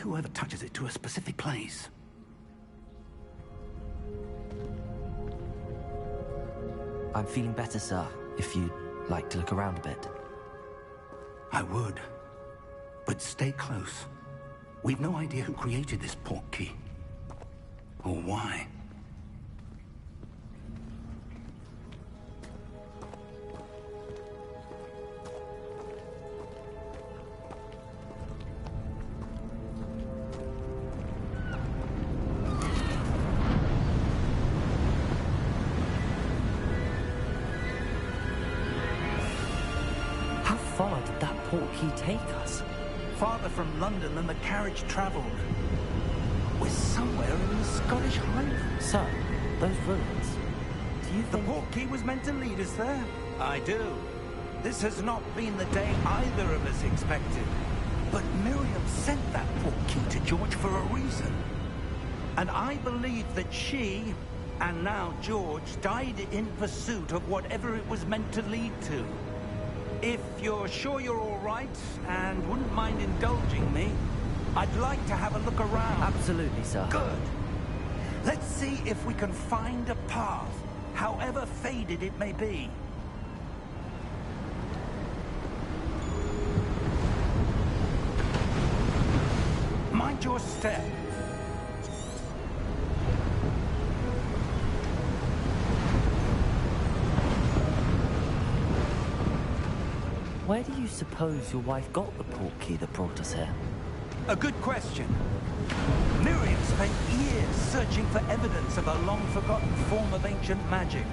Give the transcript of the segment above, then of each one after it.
whoever touches it to a specific place. I'm feeling better, sir, if you'd like to look around a bit. I would. But stay close. We've no idea who created this portkey. Or why. How far did that portkey take us? Farther from London than the carriage travelled. We're somewhere in the Scottish Highlands. Sir, those ruins. Do you The think... portkey was meant to lead us there? I do. This has not been the day either of us expected. But Miriam sent that portkey to George for a reason. And I believe that she, and now George, died in pursuit of whatever it was meant to lead to. If you're sure you're all right, and wouldn't mind indulging me, I'd like to have a look around. Absolutely, sir. Good. Let's see if we can find a path, however faded it may be. Mind your step. Where do you suppose your wife got the portkey that brought us here? A good question. Miriam spent years searching for evidence of a long-forgotten form of ancient magic.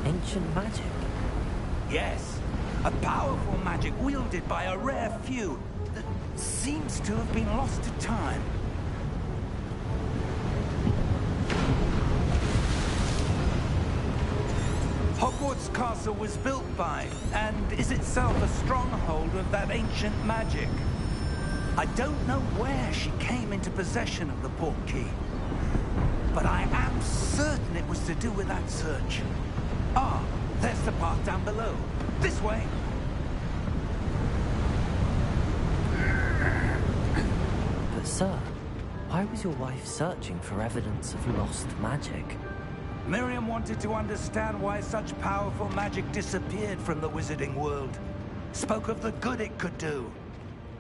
Ancient magic? Yes, a powerful magic wielded by a rare few that seems to have been lost to time. Hogwarts Castle was built by, and is itself a stronghold of that ancient magic. I don't know where she came into possession of the portkey, but I am certain it was to do with that search. Ah, there's the path down below. This way. But sir, why was your wife searching for evidence of lost magic? Miriam wanted to understand why such powerful magic disappeared from the wizarding world. Spoke of the good it could do.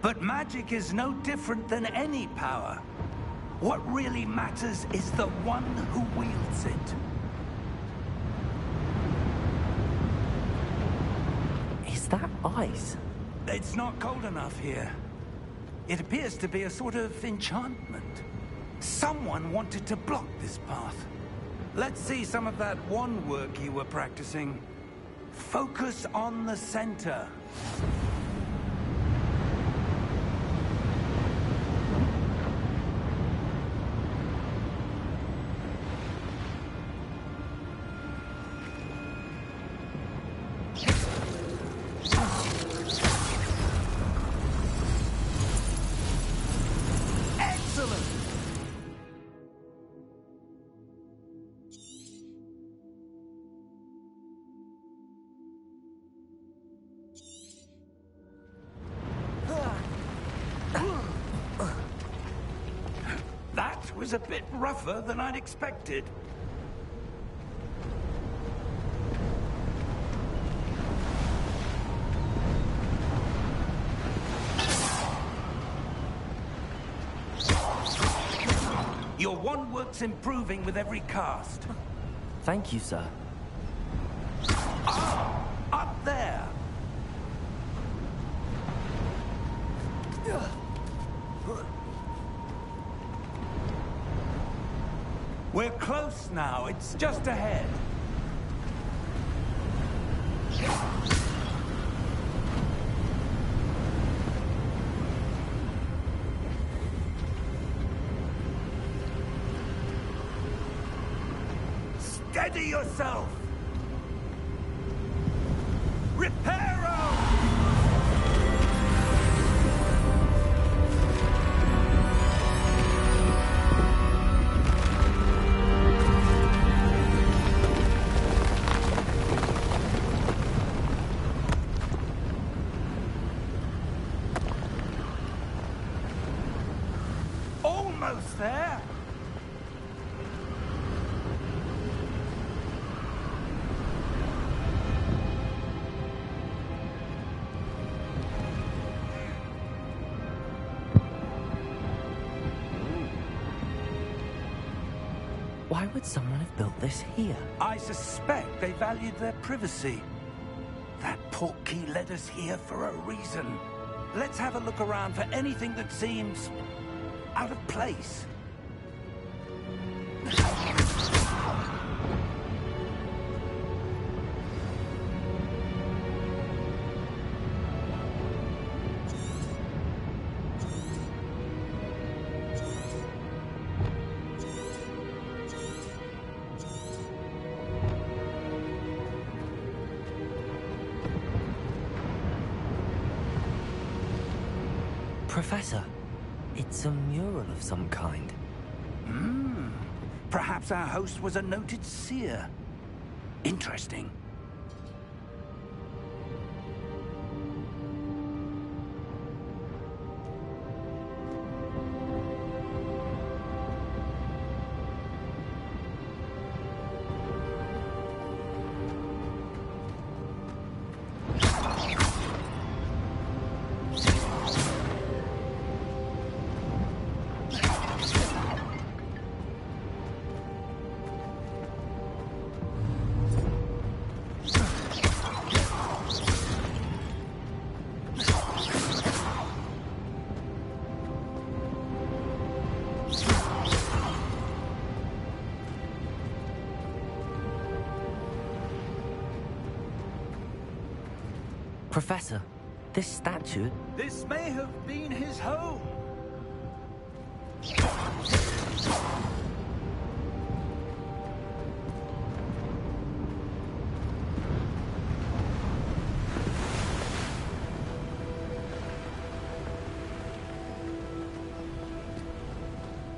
But magic is no different than any power. What really matters is the one who wields it. Is that ice? It's not cold enough here. It appears to be a sort of enchantment. Someone wanted to block this path. Let's see some of that wand work you were practicing. Focus on the center. That was a bit rougher than I'd expected. Your wand work's improving with every cast. Thank you, sir. Ah, up there. We're close now. It's just ahead. Steady yourself! Reparo! almost there. Why would someone have built this here? I suspect they valued their privacy. That portkey led us here for a reason. Let's have a look around for anything that seems out of place. Professor, it's a mural of some kind. Perhaps our host was a noted seer. Interesting. Professor, this statue... This may have been his home.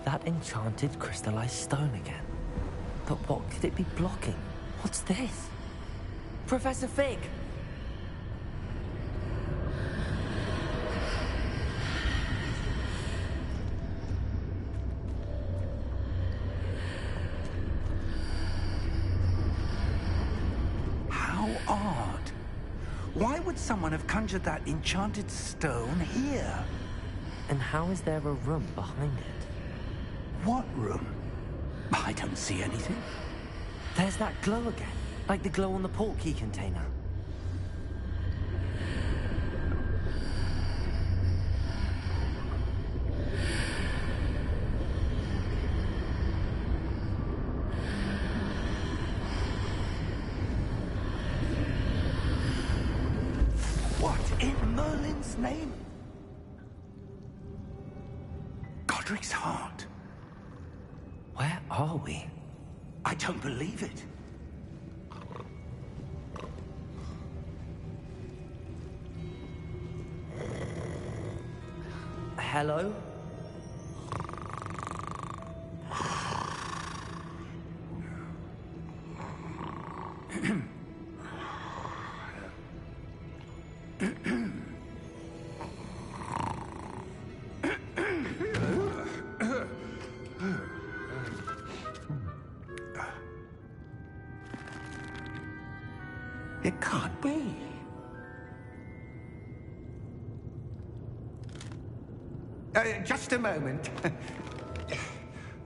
That enchanted crystallized stone again. But what could it be blocking? What's this? Professor Fig! Odd. Why would someone have conjured that enchanted stone here? And how is there a room behind it? What room? I don't see anything. There's that glow again, like the glow on the portkey container. In Merlin's name? Godric's heart. Where are we? I don't believe it. Hello? It can't be. Just a moment.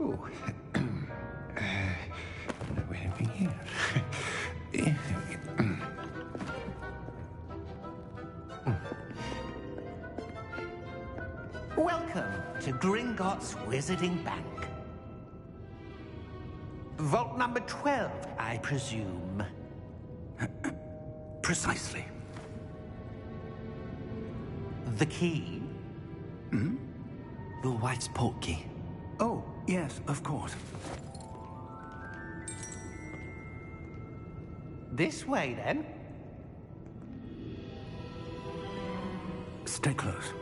Ooh. Anything here? Welcome to Gringotts Wizarding Bank. Vault number 12, I presume. Precisely. The key? Your wife's portkey. Oh, yes, of course. This way, then. Stay close.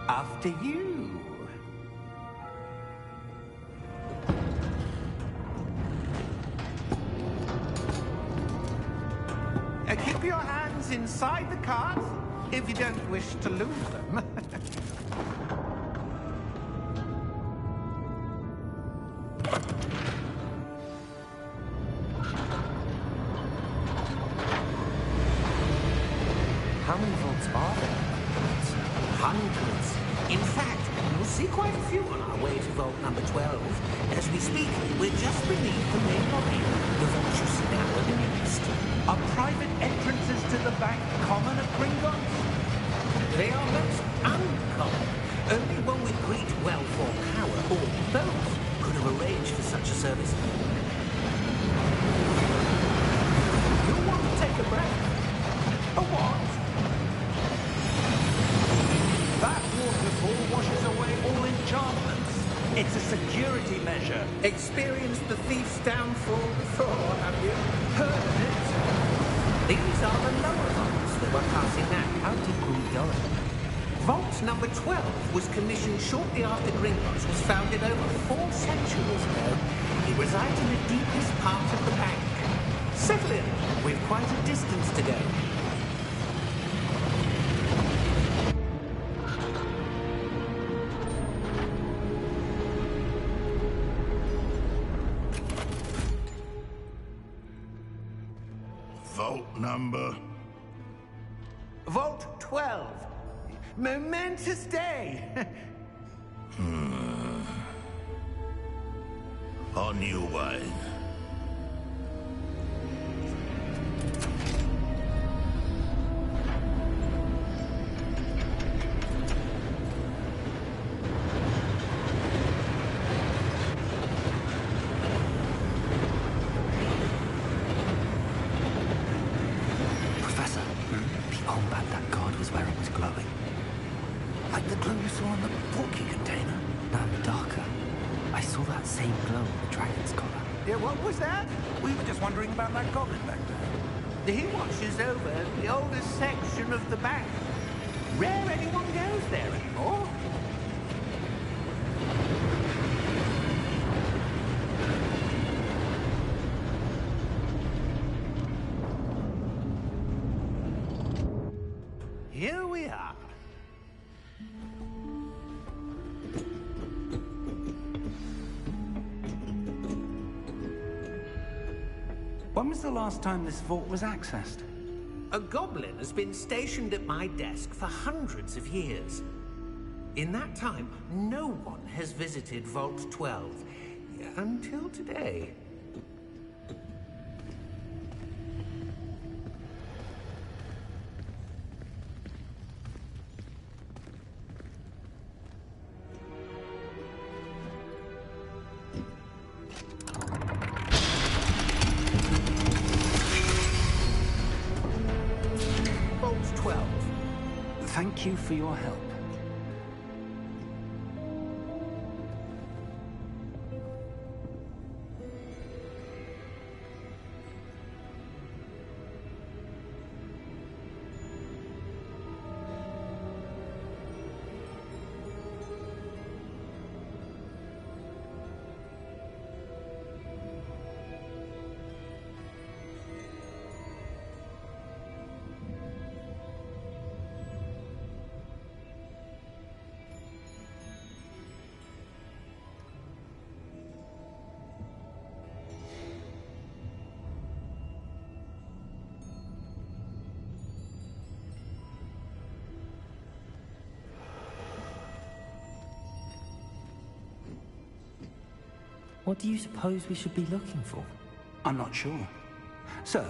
After you. inside the cards, if you don't wish to lose them. How many vaults are there? Hundreds. In fact, you'll see quite a few on our way to vault number 12. As we speak, we're just beneath the main lobby. The vault you see now in the east. Are private entrances to the bank common at Gringotts? They are most uncommon. Only one with great wealth or power, or both, could have arranged for such a service. You'll want to take a breath. A what? That waterfall washes away all enchantments. It's a security measure. Experienced the thief's downfall before, have you? Heard of it? These are the lower vaults that we're passing now. How deep are we going? Vault number 12 was commissioned shortly after Gringotts was founded over 4 centuries ago. It resides in the deepest part of the bank. Settle in. We've quite a distance to go. Vault number? Vault 12. Momentous day. On your way. Professor, the arm band that guard was wearing was glowing. Like the glow you saw on the portkey container? No, darker. I saw that same glow on the dragon's collar. Yeah, what was that? We were just wondering about that goblin back there. He watches over the oldest section of the bank. Rare anyone goes there anymore. Here we are. When was the last time this vault was accessed? A goblin has been stationed at my desk for hundreds of years. In that time, no one has visited Vault 12. Until today. Vault 12. Thank you for your help. What do you suppose we should be looking for? I'm not sure. Sir,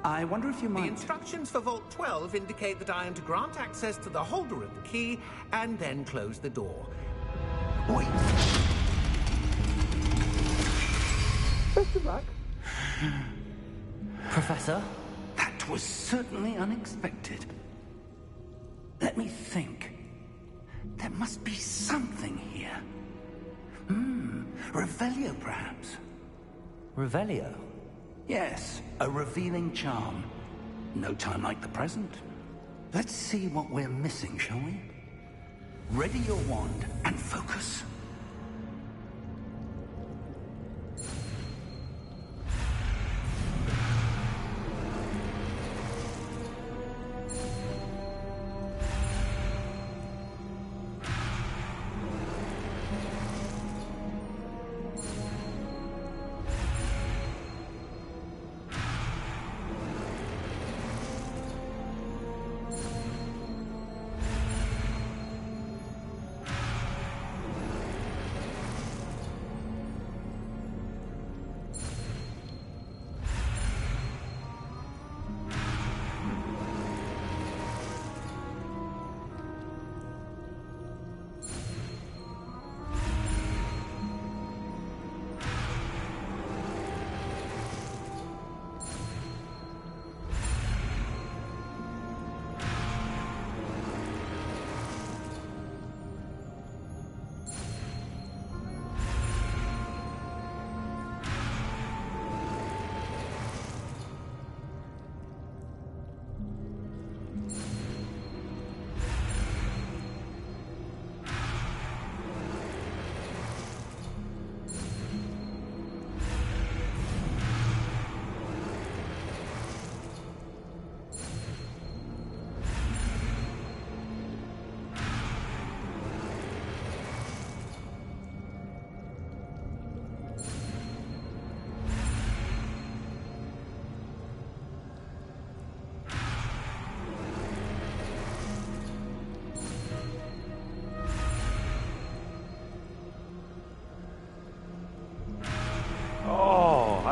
I wonder if you The might... instructions for Vault 12 indicate that I am to grant access to the holder of the key and then close the door. Wait. Best of luck. Professor? That was certainly unexpected. Let me think. There must be something here. Revelio, perhaps? Revelio? Yes, a revealing charm. No time like the present. Let's see what we're missing, shall we? Ready your wand and focus.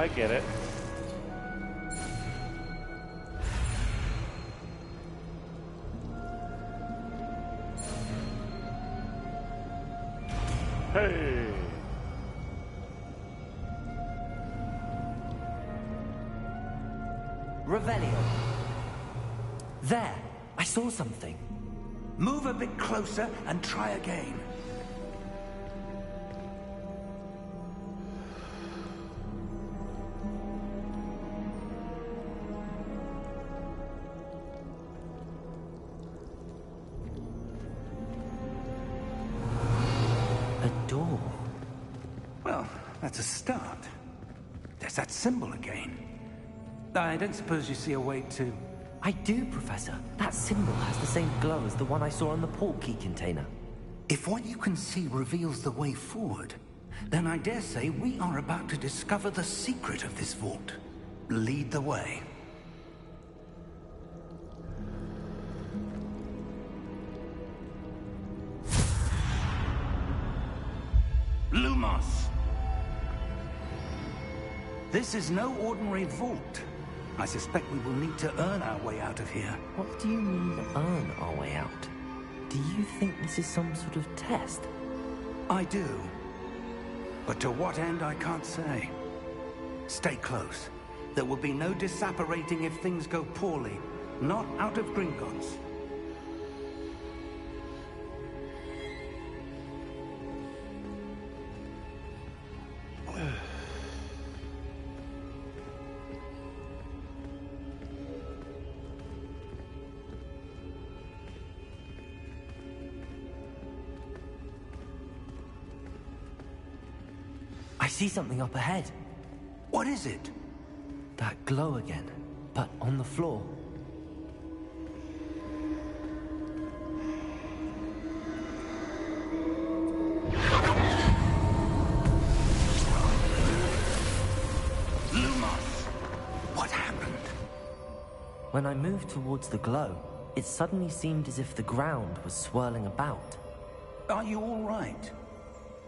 I get it. Hey! Revelio. There, I saw something. Move a bit closer and try again. A door. Well, that's a start. There's that symbol again. I don't suppose you see a way to... I do, Professor. That symbol has the same glow as the one I saw on the port key container. If what you can see reveals the way forward, then I dare say we are about to discover the secret of this vault. Lead the way. Lumos! This is no ordinary vault. I suspect we will need to earn our way out of here. What do you mean, earn our way out? Do you think this is some sort of test? I do. But to what end, I can't say. Stay close. There will be no disapparating if things go poorly. Not out of Gringotts. I see something up ahead. What is it? That glow again, but on the floor. Lumos! What happened? When I moved towards the glow, it suddenly seemed as if the ground was swirling about. Are you all right?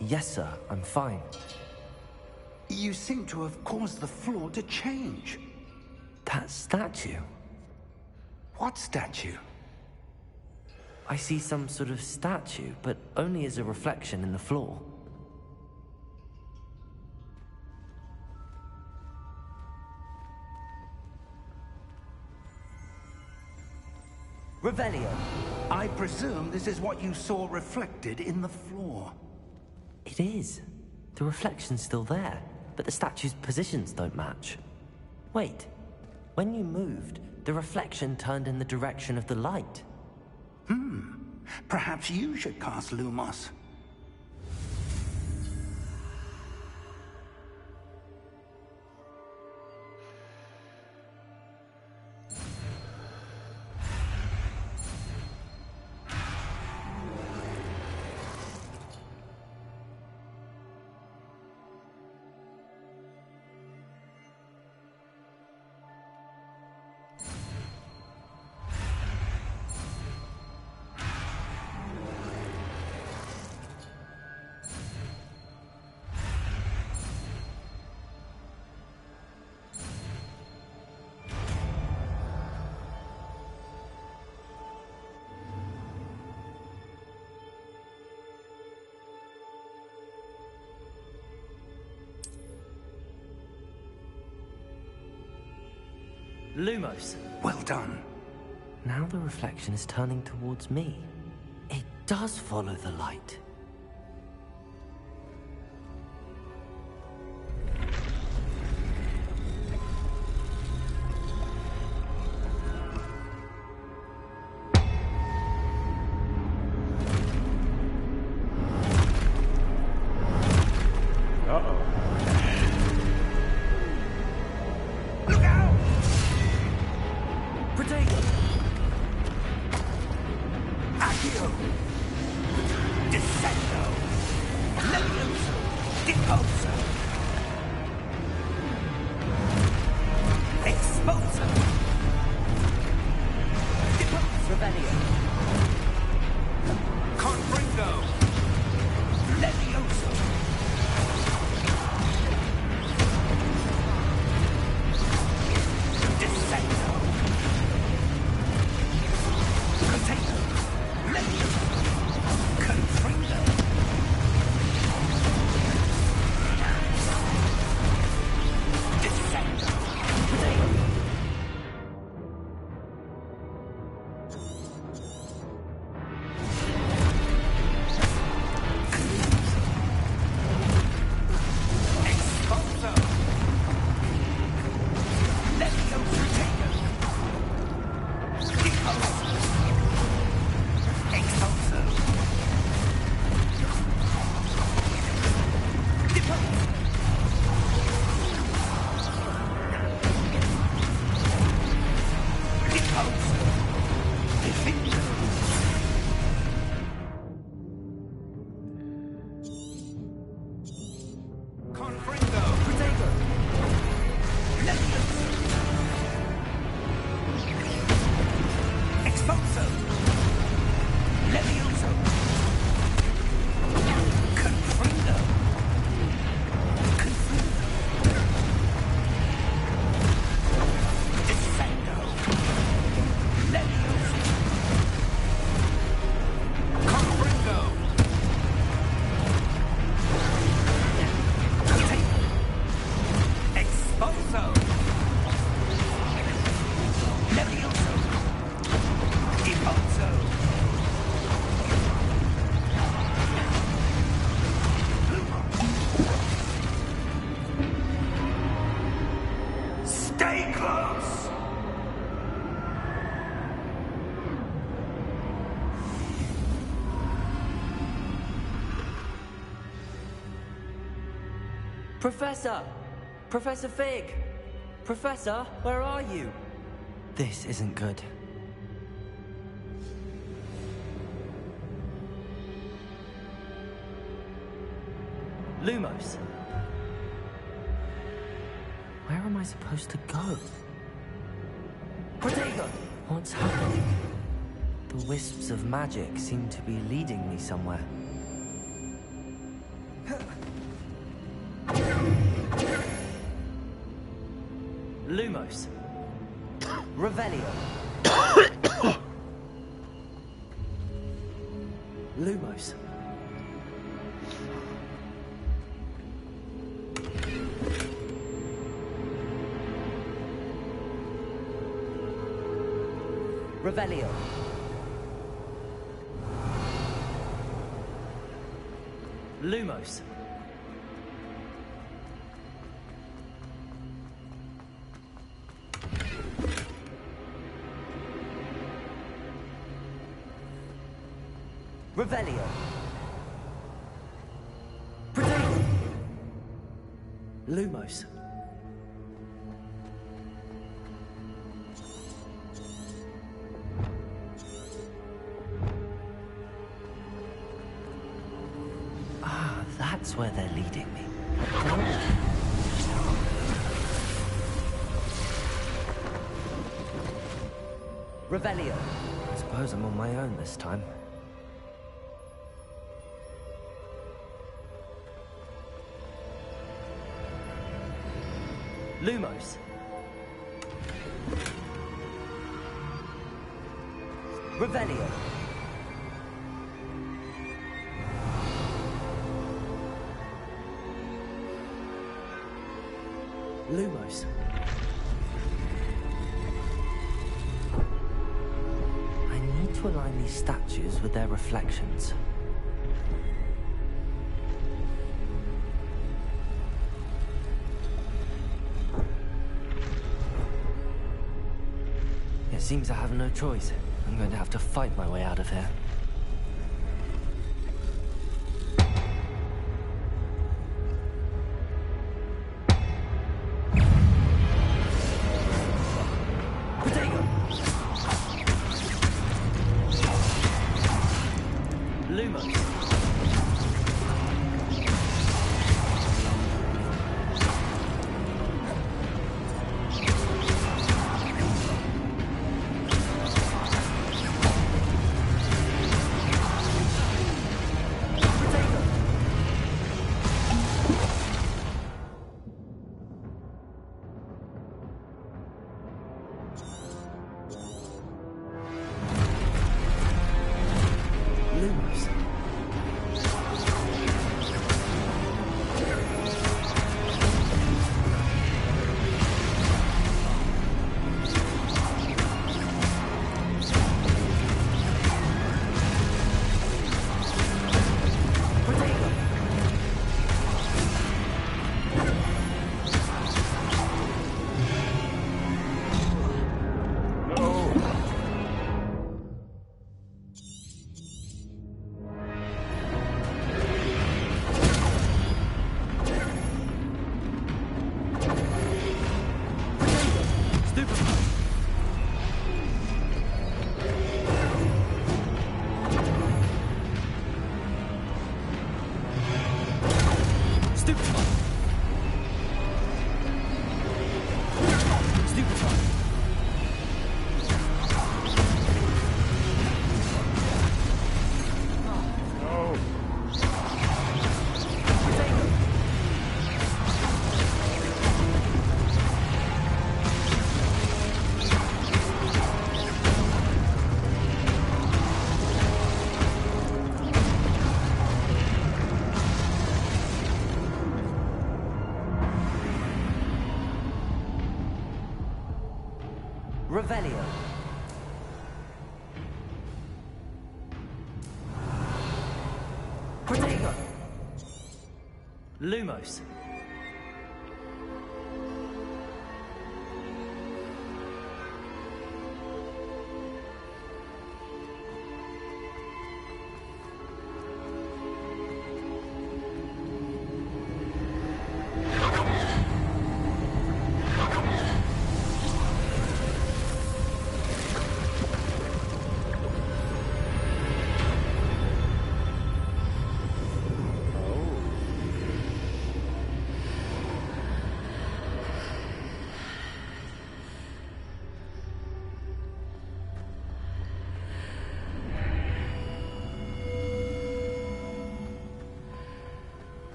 Yes, sir, I'm fine. You seem to have caused the floor to change. That statue? What statue? I see some sort of statue, but only as a reflection in the floor. Revelio. I presume this is what you saw reflected in the floor. It is. The reflection's still there, but the statue's positions don't match. Wait. When you moved, the reflection turned in the direction of the light. Perhaps you should cast Lumos. Lumos. Well done. Now the reflection is turning towards me. It does follow the light. Professor! Professor Fig! Professor, where are you? This isn't good. Lumos! Where am I supposed to go? Protego! What's happening? The wisps of magic seem to be leading me somewhere. Lumos. Revelio. Lumos. Revelio. Lumos. Revelio. Protego. Lumos. Ah, that's where they're leading me. Revelio. I suppose I'm on my own this time. Lumos. Revelio. Lumos. I need to align these statues with their reflections. It seems I have no choice. I'm going to have to fight my way out of here. Protego! Lumos. Lumos. Revelio. Protego. Lumos.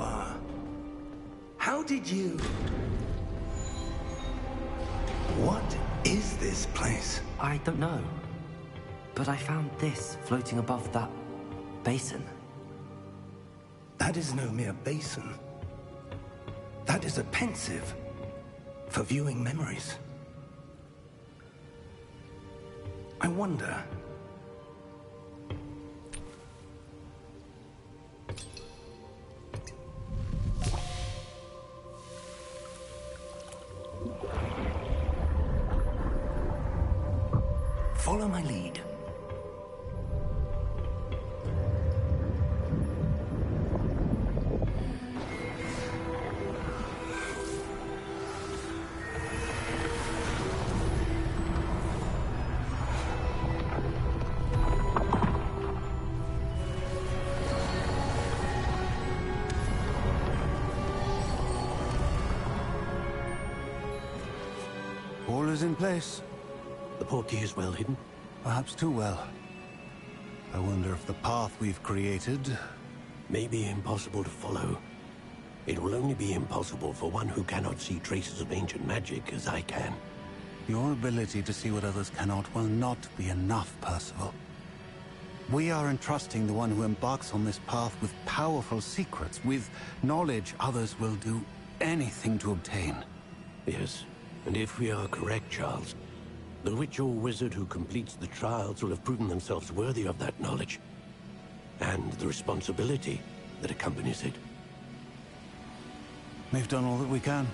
are. How did you... What is this place? I don't know. But I found this floating above that basin. That is no mere basin. That is a pensive for viewing memories. I wonder... Follow my lead. All is in place. The portkey is well hidden? Perhaps too well. I wonder if the path we've created... May be impossible to follow. It will only be impossible for one who cannot see traces of ancient magic as I can. Your ability to see what others cannot will not be enough, Percival. We are entrusting the one who embarks on this path with powerful secrets, with knowledge others will do anything to obtain. Yes, and if we are correct, Charles, the witch or wizard who completes the trials will have proven themselves worthy of that knowledge, and the responsibility that accompanies it. We've done all that we can.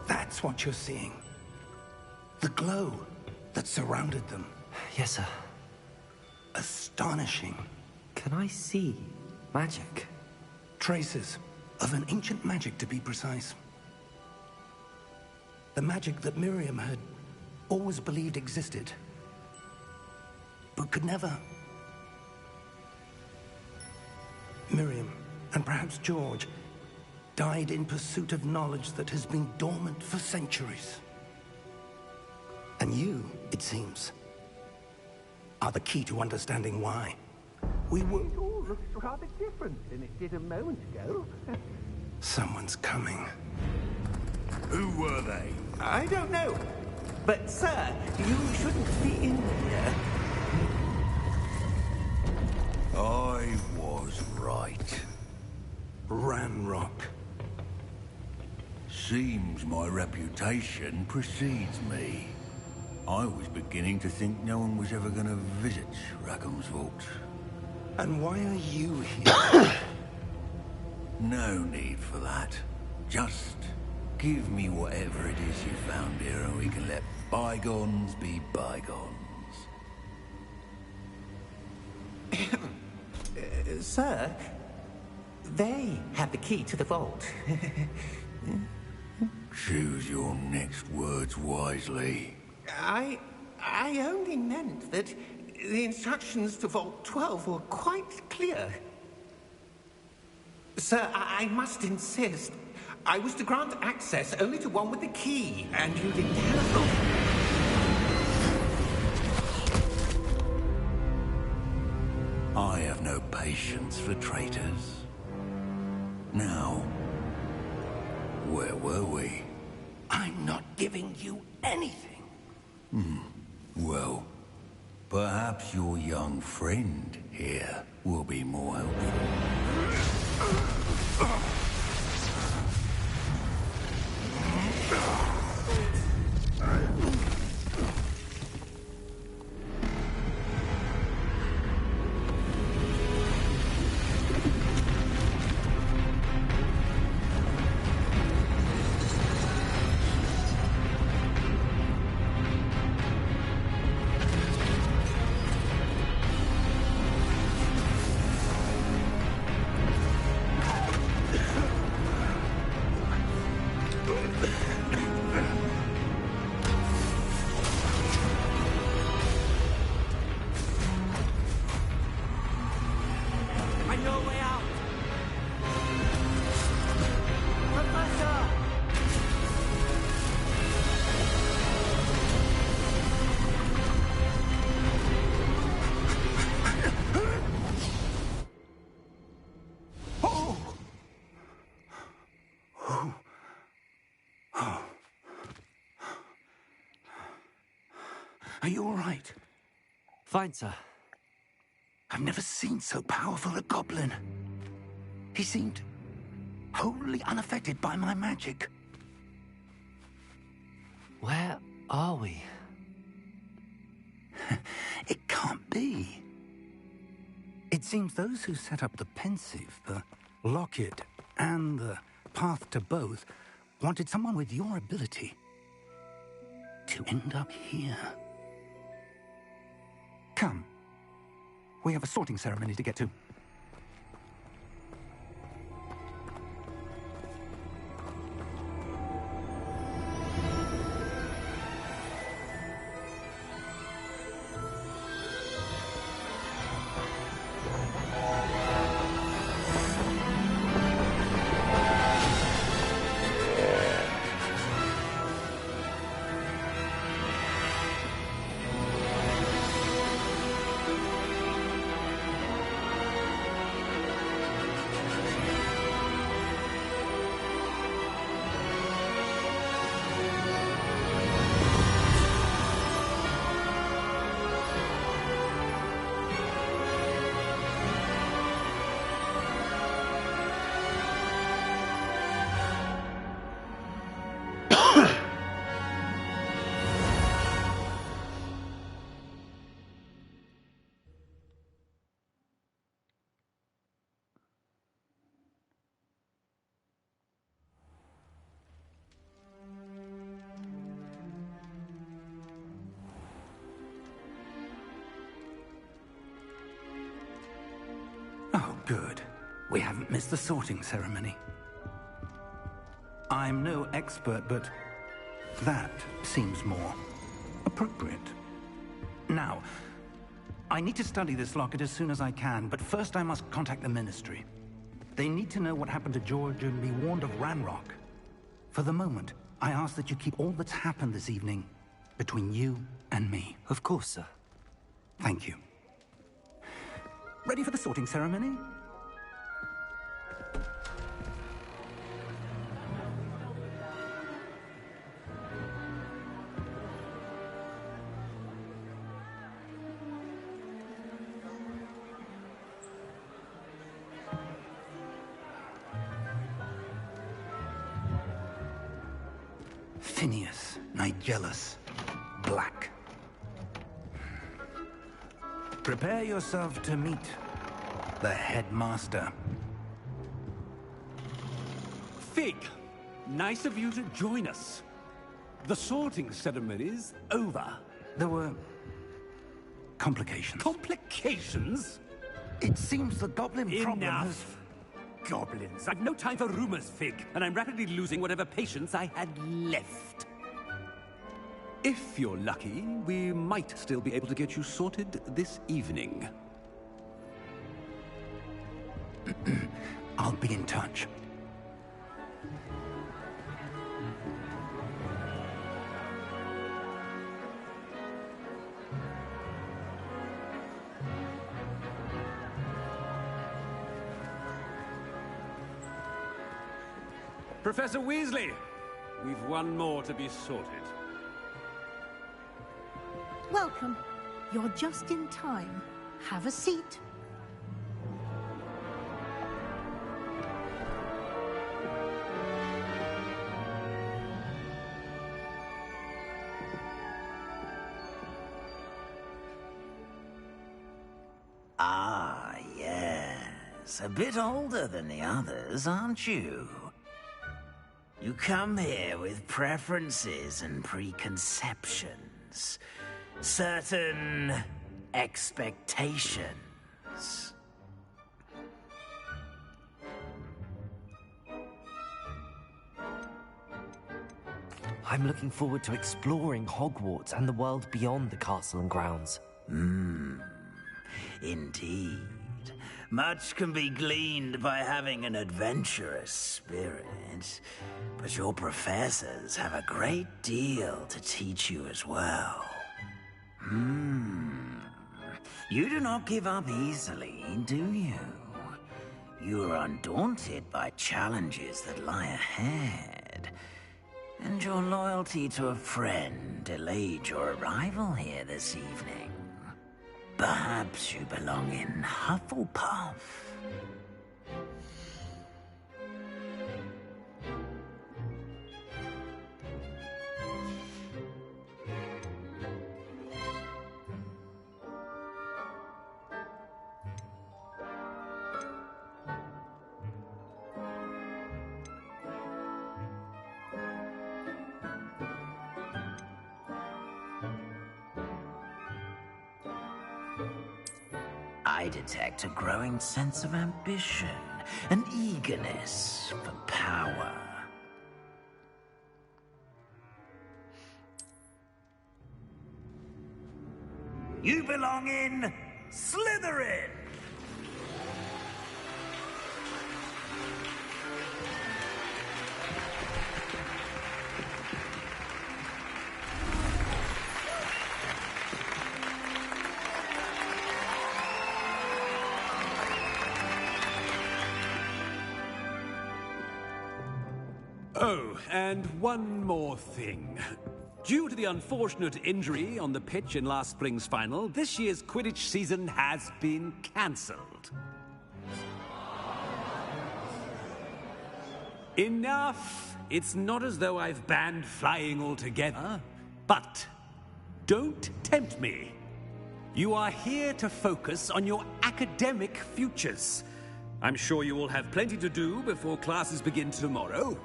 That's what you're seeing. The glow that surrounded them. Yes, sir. Astonishing. Can I see magic? Traces of an ancient magic, to be precise. The magic that Miriam had always believed existed, but could never. Miriam, and perhaps George, died in pursuit of knowledge that has been dormant for centuries. And you, it seems, are the key to understanding why. It all looks rather different than it did a moment ago. Someone's coming. Who were they? I don't know. But, sir, you shouldn't be in here. I was right. Ramrock. Seems my reputation precedes me. I was beginning to think no one was ever going to visit Rackham's vault. And why are you here? No need for that. Just give me whatever it is you found here and we can let bygones be bygones. Sir, they have the key to the vault. Choose your next words wisely. I only meant that the instructions to Vault 12 were quite clear. Sir, I must insist. I was to grant access only to one with the key, and you didn't telephone. I have no patience for traitors. Now, where were we? I'm not giving you anything. Well, perhaps your young friend here will be more helpful. Are you all right? Fine, sir. I've never seen so powerful a goblin. He seemed wholly unaffected by my magic. Where are we? It can't be. It seems those who set up the pensive, the locket, and the path to both wanted someone with your ability to end up here. Come. We have a sorting ceremony to get to. Oh, good. We haven't missed the sorting ceremony. I'm no expert, but that seems more appropriate. Now, I need to study this locket as soon as I can, but first I must contact the Ministry. They need to know what happened to George and be warned of Ranrock. For the moment, I ask that you keep all that's happened this evening between you and me. Of course, sir. Thank you. Ready for the sorting ceremony? Phineas, Nigellus, Black. Prepare yourself to meet the headmaster. Fig, nice of you to join us. The sorting ceremony's over. There were complications. Complications? It seems the goblin problem has... Enough. Goblins. I've no time for rumors, Fig, and I'm rapidly losing whatever patience I had left. If you're lucky, we might still be able to get you sorted this evening. I'll be in touch. Professor Weasley, we've one more to be sorted. Welcome. You're just in time. Have a seat. Ah, yes. A bit older than the others, aren't you? You come here with preferences and preconceptions. Certain expectations. I'm looking forward to exploring Hogwarts and the world beyond the castle and grounds. Indeed. Much can be gleaned by having an adventurous spirit, but your professors have a great deal to teach you as well. You do not give up easily, do you? You are undaunted by challenges that lie ahead. And your loyalty to a friend delayed your arrival here this evening. Perhaps you belong in Hufflepuff. I detect a growing sense of ambition, an eagerness for power. You belong in Slytherin! Oh, and one more thing. Due to the unfortunate injury on the pitch in last spring's final, this year's Quidditch season has been cancelled. Enough! It's not as though I've banned flying altogether. But don't tempt me. You are here to focus on your academic futures. I'm sure you will have plenty to do before classes begin tomorrow.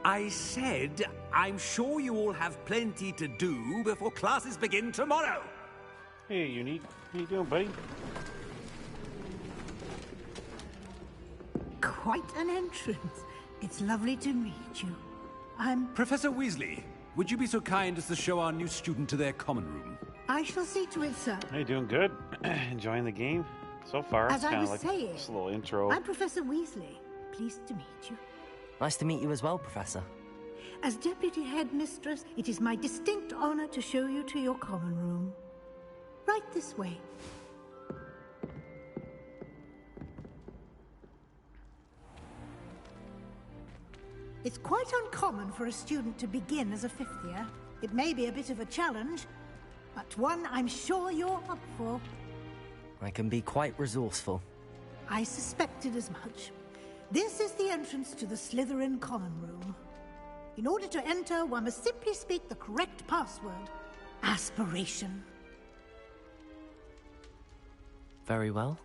I said, I'm sure you all have plenty to do before classes begin tomorrow. Hey, Unique. How you doing, buddy? Quite an entrance. It's lovely to meet you. I'm... Professor Weasley, would you be so kind as to show our new student to their common room? I shall see to it, sir. How you doing? Good? Enjoying the game? So far, As it's I kind was of like saying, just a little intro. I'm Professor Weasley. Pleased to meet you. Nice to meet you as well, Professor. As Deputy Headmistress, it is my distinct honor to show you to your common room. Right this way. It's quite uncommon for a student to begin as a fifth year. It may be a bit of a challenge, but one I'm sure you're up for. I can be quite resourceful. I suspected as much. This is the entrance to the Slytherin common room. In order to enter, one must simply speak the correct password. Aspiration. Very well.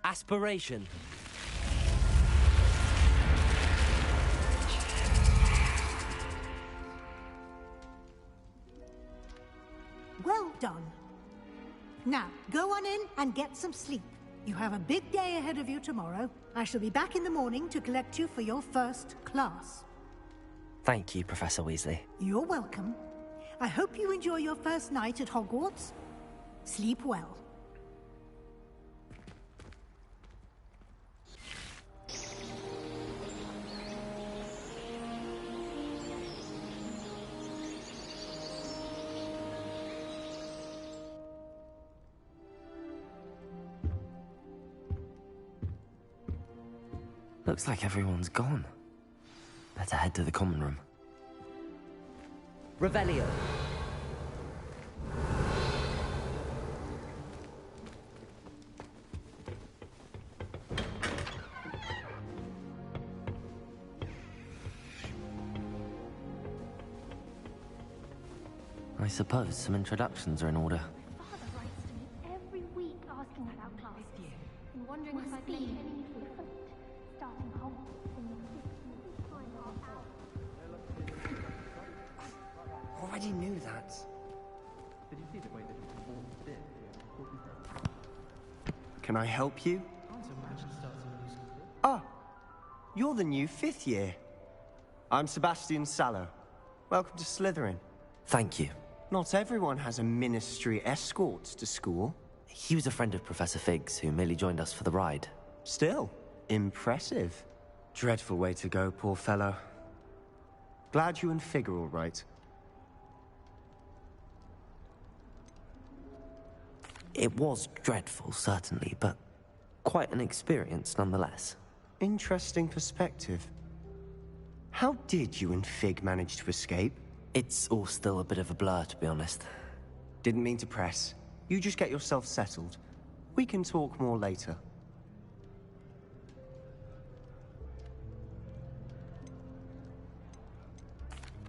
Aspiration. Well done. Now, go on in and get some sleep. You have a big day ahead of you tomorrow. I shall be back in the morning to collect you for your first class. Thank you, Professor Weasley. You're welcome. I hope you enjoy your first night at Hogwarts. Sleep well. Looks like everyone's gone. Better head to the common room. Revelio. I suppose some introductions are in order. My father writes to me every week asking about class. I'm wondering if I'd make any useful foot. Starting Hogwarts in the 6 months' time. Already knew that. Did you see the way that it walked this? Can I help you? Ah, you're the new 5th year. I'm Sebastian Sallow. Welcome to Slytherin. Thank you. Not everyone has a ministry escort to school. He was a friend of Professor Fig's who merely joined us for the ride. Still, impressive. Dreadful way to go, poor fellow. Glad you and Fig are all right. It was dreadful, certainly, but quite an experience nonetheless. Interesting perspective. How did you and Fig manage to escape? It's all still a bit of a blur, to be honest. Didn't mean to press. You just get yourself settled. We can talk more later.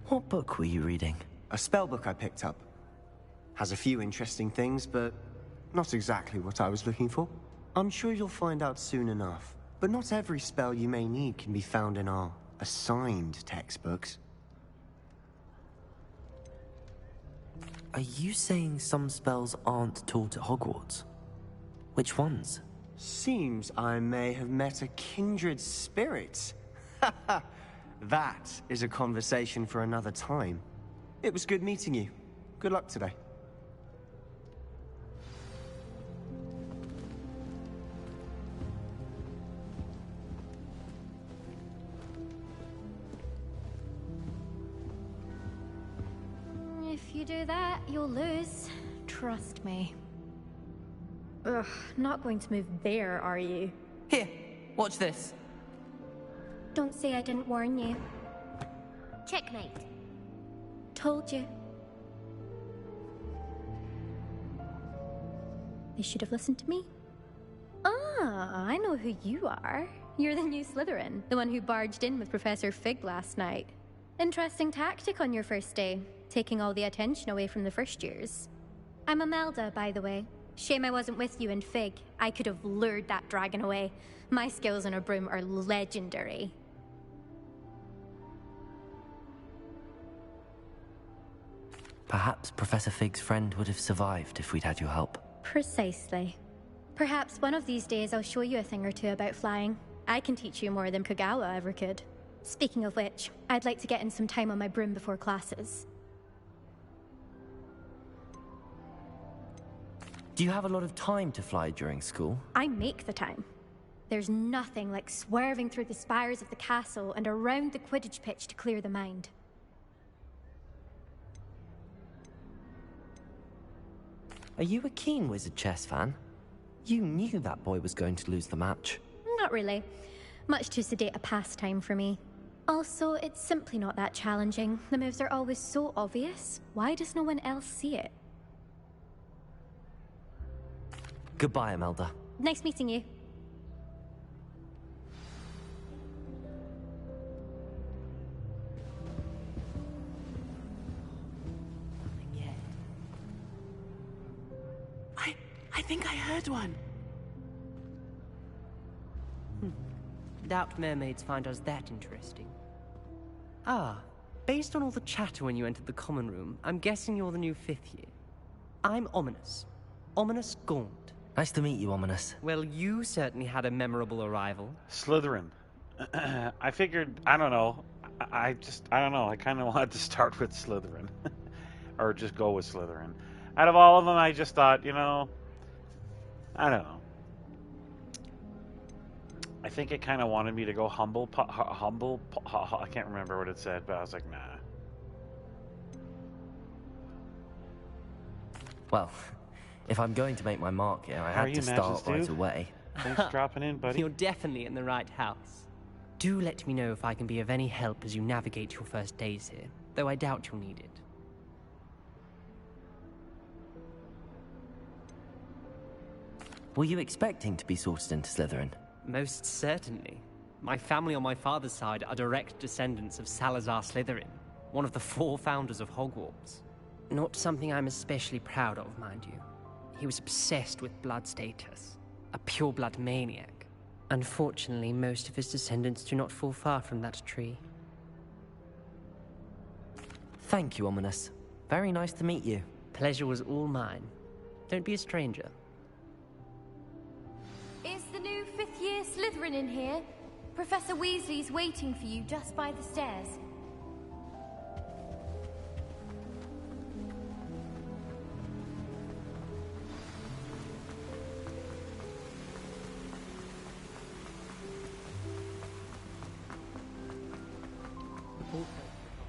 What book were you reading? A spellbook I picked up. Has a few interesting things, but not exactly what I was looking for. I'm sure you'll find out soon enough. But not every spell you may need can be found in our assigned textbooks. Are you saying some spells aren't taught at Hogwarts? Which ones? Seems I may have met a kindred spirit. That is a conversation for another time. It was good meeting you. Good luck today. If you do that, you'll lose. Trust me. Ugh, not going to move there, are you? Here, watch this. Don't say I didn't warn you. Checkmate. Told you. They should have listened to me. Ah, I know who you are. You're the new Slytherin, the one who barged in with Professor Fig last night. Interesting tactic on your first day, taking all the attention away from the first years. I'm Imelda, by the way. Shame I wasn't with you in Fig. I could have lured that dragon away. My skills on a broom are legendary. Perhaps Professor Fig's friend would have survived if we'd had your help. Precisely. Perhaps one of these days I'll show you a thing or two about flying. I can teach you more than Kagawa ever could. Speaking of which, I'd like to get in some time on my broom before classes. Do you have a lot of time to fly during school? I make the time. There's nothing like swerving through the spires of the castle and around the Quidditch pitch to clear the mind. Are you a keen Wizard chess fan? You knew that boy was going to lose the match. Not really. Much too sedate a pastime for me. Also, it's simply not that challenging. The moves are always so obvious. Why does no one else see it? Goodbye, Imelda. Nice meeting you. I think I heard one. Doubt mermaids find us that interesting. Ah, based on all the chatter when you entered the common room, I'm guessing you're the new 5th year. I'm Ominous. Ominous Gaunt. Nice to meet you, Ominous. Well, you certainly had a memorable arrival. Slytherin. I figured, I don't know. I don't know. I kind of wanted to start with Slytherin. Or just go with Slytherin. Out of all of them, I just thought, you know, I don't know. I think it kind of wanted me to go humble. I can't remember what it said, but I was like, nah. Well, if I'm going to make my mark here, I had to start right away. Thanks for dropping in, buddy. You're definitely in the right house. Do let me know if I can be of any help as you navigate your first days here, though I doubt you'll need it. Were you expecting to be sorted into Slytherin? Most certainly. My family on my father's side are direct descendants of Salazar Slytherin, one of the 4 founders of Hogwarts. Not something I'm especially proud of, mind you. He was obsessed with blood status, a pure-blood maniac. Unfortunately, most of his descendants do not fall far from that tree. Thank you, Ominous. Very nice to meet you. Pleasure was all mine. Don't be a stranger. Is the new 5th year Slytherin in here? Professor Weasley's waiting for you just by the stairs.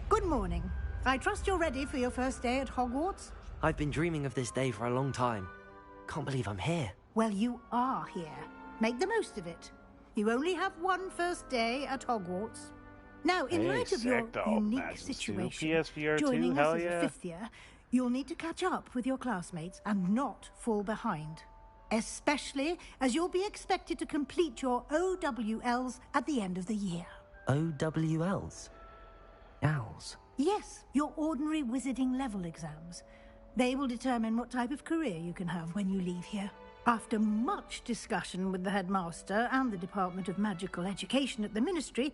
Good morning. I trust you're ready for your first day at Hogwarts? I've been dreaming of this day for a long time. Can't believe I'm here. Well, you are here. Make the most of it. You only have one first day at Hogwarts. Now, in light of your unique situation, PSVR 2, joining hell us as yeah. a 5th year, you'll need to catch up with your classmates and not fall behind. Especially as you'll be expected to complete your OWLs at the end of the year. OWLs? Owls? Yes, your ordinary wizarding level exams. They will determine what type of career you can have when you leave here. After much discussion with the headmaster and the Department of Magical Education at the Ministry,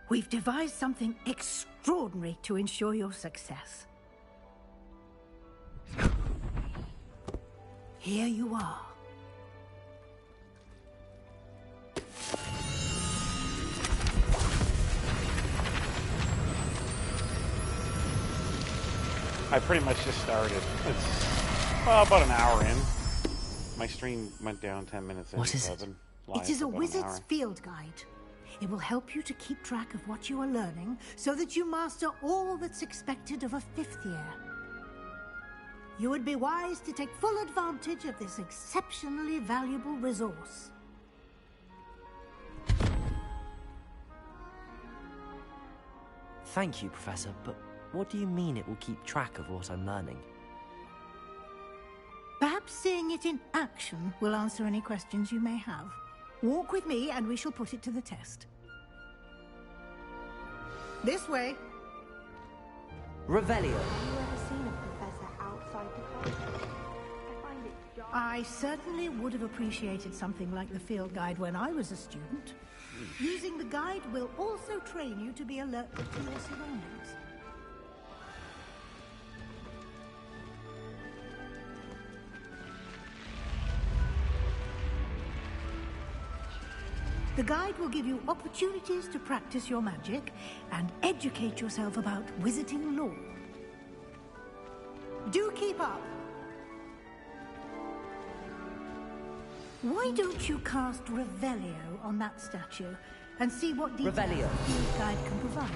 we've devised something extraordinary to ensure your success. Here you are. I pretty much just started. It's about an hour in. My stream went down 10 minutes in. What is it? It is a wizard's field guide. It will help you to keep track of what you are learning so that you master all that's expected of a 5th year. You would be wise to take full advantage of this exceptionally valuable resource. Thank you, Professor, but what do you mean it will keep track of what I'm learning? Perhaps seeing it in action will answer any questions you may have. Walk with me and we shall put it to the test. This way. Revelio. Have you ever seen a professor outside the castle? I find it dark. I certainly would have appreciated something like the field guide when I was a student. Using the guide will also train you to be alert to your surroundings. The guide will give you opportunities to practice your magic and educate yourself about wizarding lore. Do keep up! Why don't you cast Revelio on that statue and see what details the field guide can provide?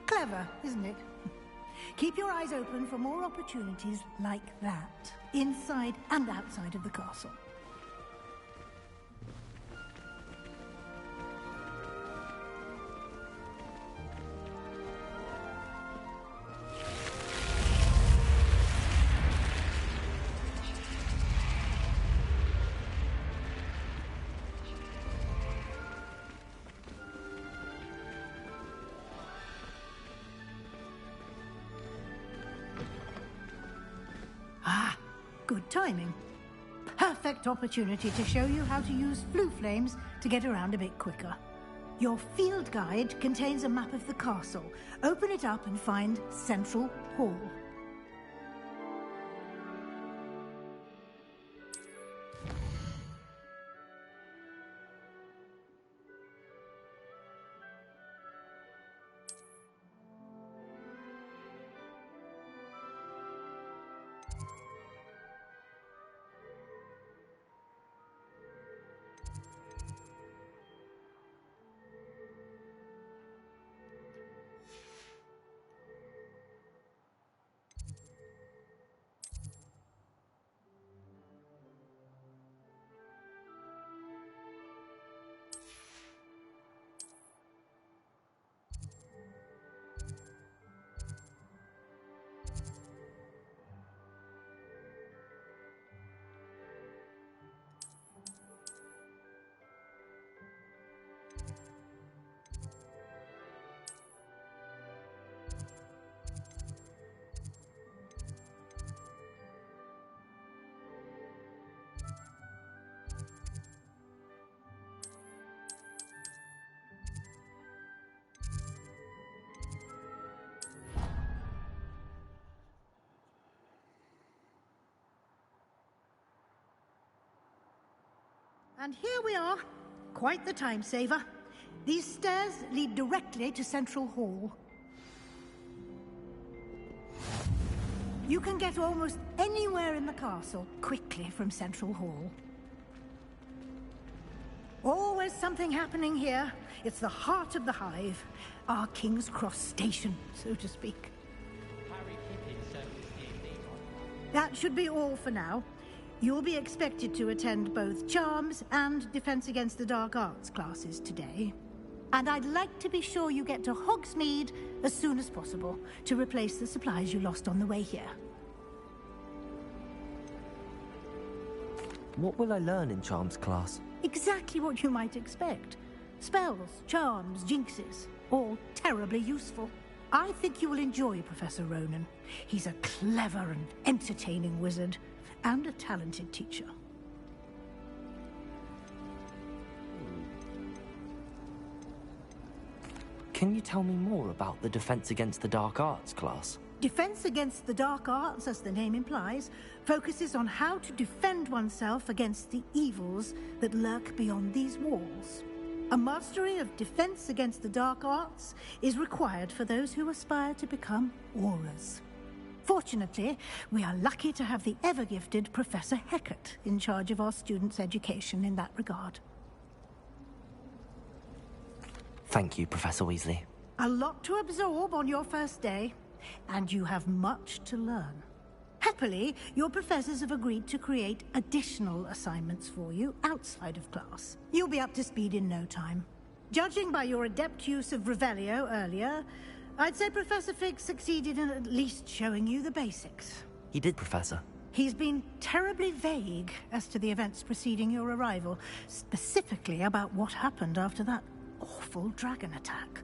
Clever, isn't it? Keep your eyes open for more opportunities like that, inside and outside of the castle. Good timing. Perfect opportunity to show you how to use flue flames to get around a bit quicker. Your field guide contains a map of the castle. Open it up and find Central Hall. And here we are. Quite the time saver. These stairs lead directly to Central Hall. You can get almost anywhere in the castle quickly from Central Hall. Always something happening here. It's the heart of the hive. Our King's Cross station, so to speak. That should be all for now. You'll be expected to attend both Charms and Defense Against the Dark Arts classes today. And I'd like to be sure you get to Hogsmeade as soon as possible to replace the supplies you lost on the way here. What will I learn in Charms class? Exactly what you might expect. Spells, charms, jinxes, all terribly useful. I think you will enjoy Professor Ronan. He's a clever and entertaining wizard, and a talented teacher. Can you tell me more about the Defense Against the Dark Arts class? Defense Against the Dark Arts, as the name implies, focuses on how to defend oneself against the evils that lurk beyond these walls. A mastery of Defense Against the Dark Arts is required for those who aspire to become Aurors. Fortunately, we are lucky to have the ever-gifted Professor Hecat in charge of our students' education in that regard. Thank you, Professor Weasley. A lot to absorb on your first day, and you have much to learn. Happily, your professors have agreed to create additional assignments for you outside of class. You'll be up to speed in no time. Judging by your adept use of Revelio earlier, I'd say Professor Fig succeeded in at least showing you the basics. He did, Professor. He's been terribly vague as to the events preceding your arrival, specifically about what happened after that awful dragon attack.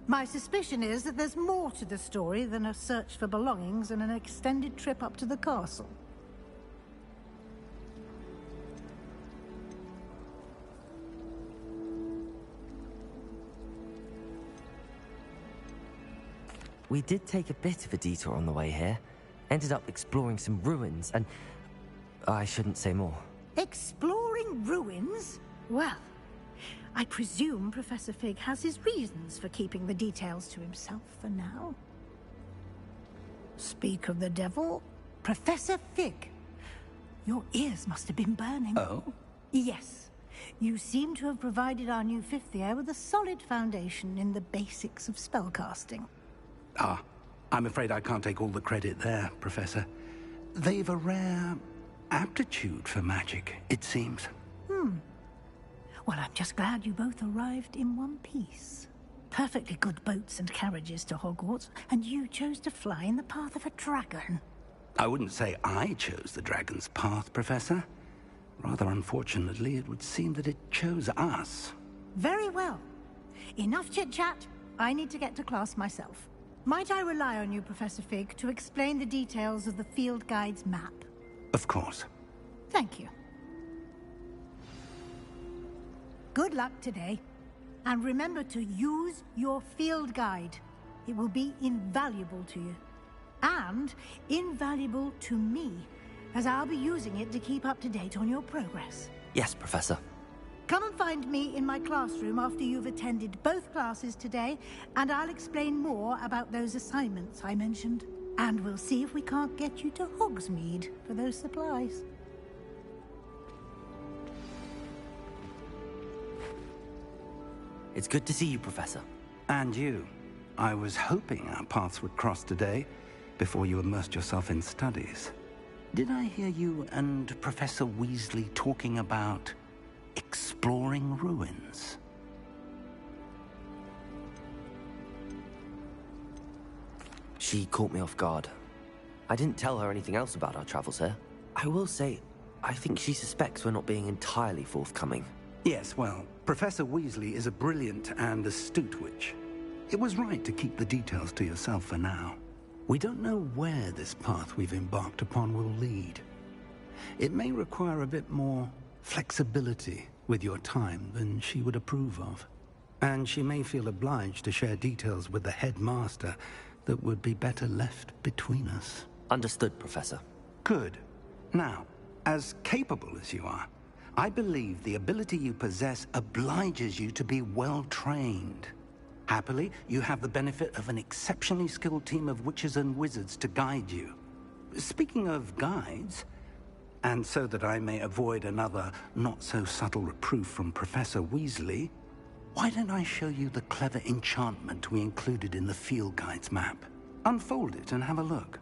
My suspicion is that there's more to the story than a search for belongings and an extended trip up to the castle. We did take a bit of a detour on the way here. Ended up exploring some ruins and... I shouldn't say more. Exploring ruins? Well, I presume Professor Fig has his reasons for keeping the details to himself for now. Speak of the devil, Professor Fig. Your ears must have been burning. Oh? Yes. You seem to have provided our new fifth year with a solid foundation in the basics of spellcasting. Ah, I'm afraid I can't take all the credit there, Professor. They've a rare aptitude for magic, it seems. Well, I'm just glad you both arrived in one piece. Perfectly good boats and carriages to Hogwarts, and you chose to fly in the path of a dragon. I wouldn't say I chose the dragon's path, Professor. Rather unfortunately, it would seem that it chose us. Very well. Enough chit-chat. I need to get to class myself. Might I rely on you, Professor Fig, to explain the details of the field guide's map? Of course. Thank you. Good luck today. And remember to use your field guide. It will be invaluable to you. And invaluable to me, as I'll be using it to keep up to date on your progress. Yes, Professor. Come and find me in my classroom after you've attended both classes today, and I'll explain more about those assignments I mentioned. And we'll see if we can't get you to Hogsmeade for those supplies. It's good to see you, Professor. And you. I was hoping our paths would cross today, before you immersed yourself in studies. Did I hear you and Professor Weasley talking about exploring ruins? She caught me off guard. I didn't tell her anything else about our travels here. I will say, I think she suspects we're not being entirely forthcoming. Yes, well, Professor Weasley is a brilliant and astute witch. It was right to keep the details to yourself for now. We don't know where this path we've embarked upon will lead. It may require a bit more flexibility with your time than she would approve of. And she may feel obliged to share details with the headmaster that would be better left between us. Understood, Professor. Good. Now, as capable as you are, I believe the ability you possess obliges you to be well-trained. Happily, you have the benefit of an exceptionally skilled team of witches and wizards to guide you. Speaking of guides, and so that I may avoid another not-so-subtle reproof from Professor Weasley, why don't I show you the clever enchantment we included in the field guide's map? Unfold it and have a look.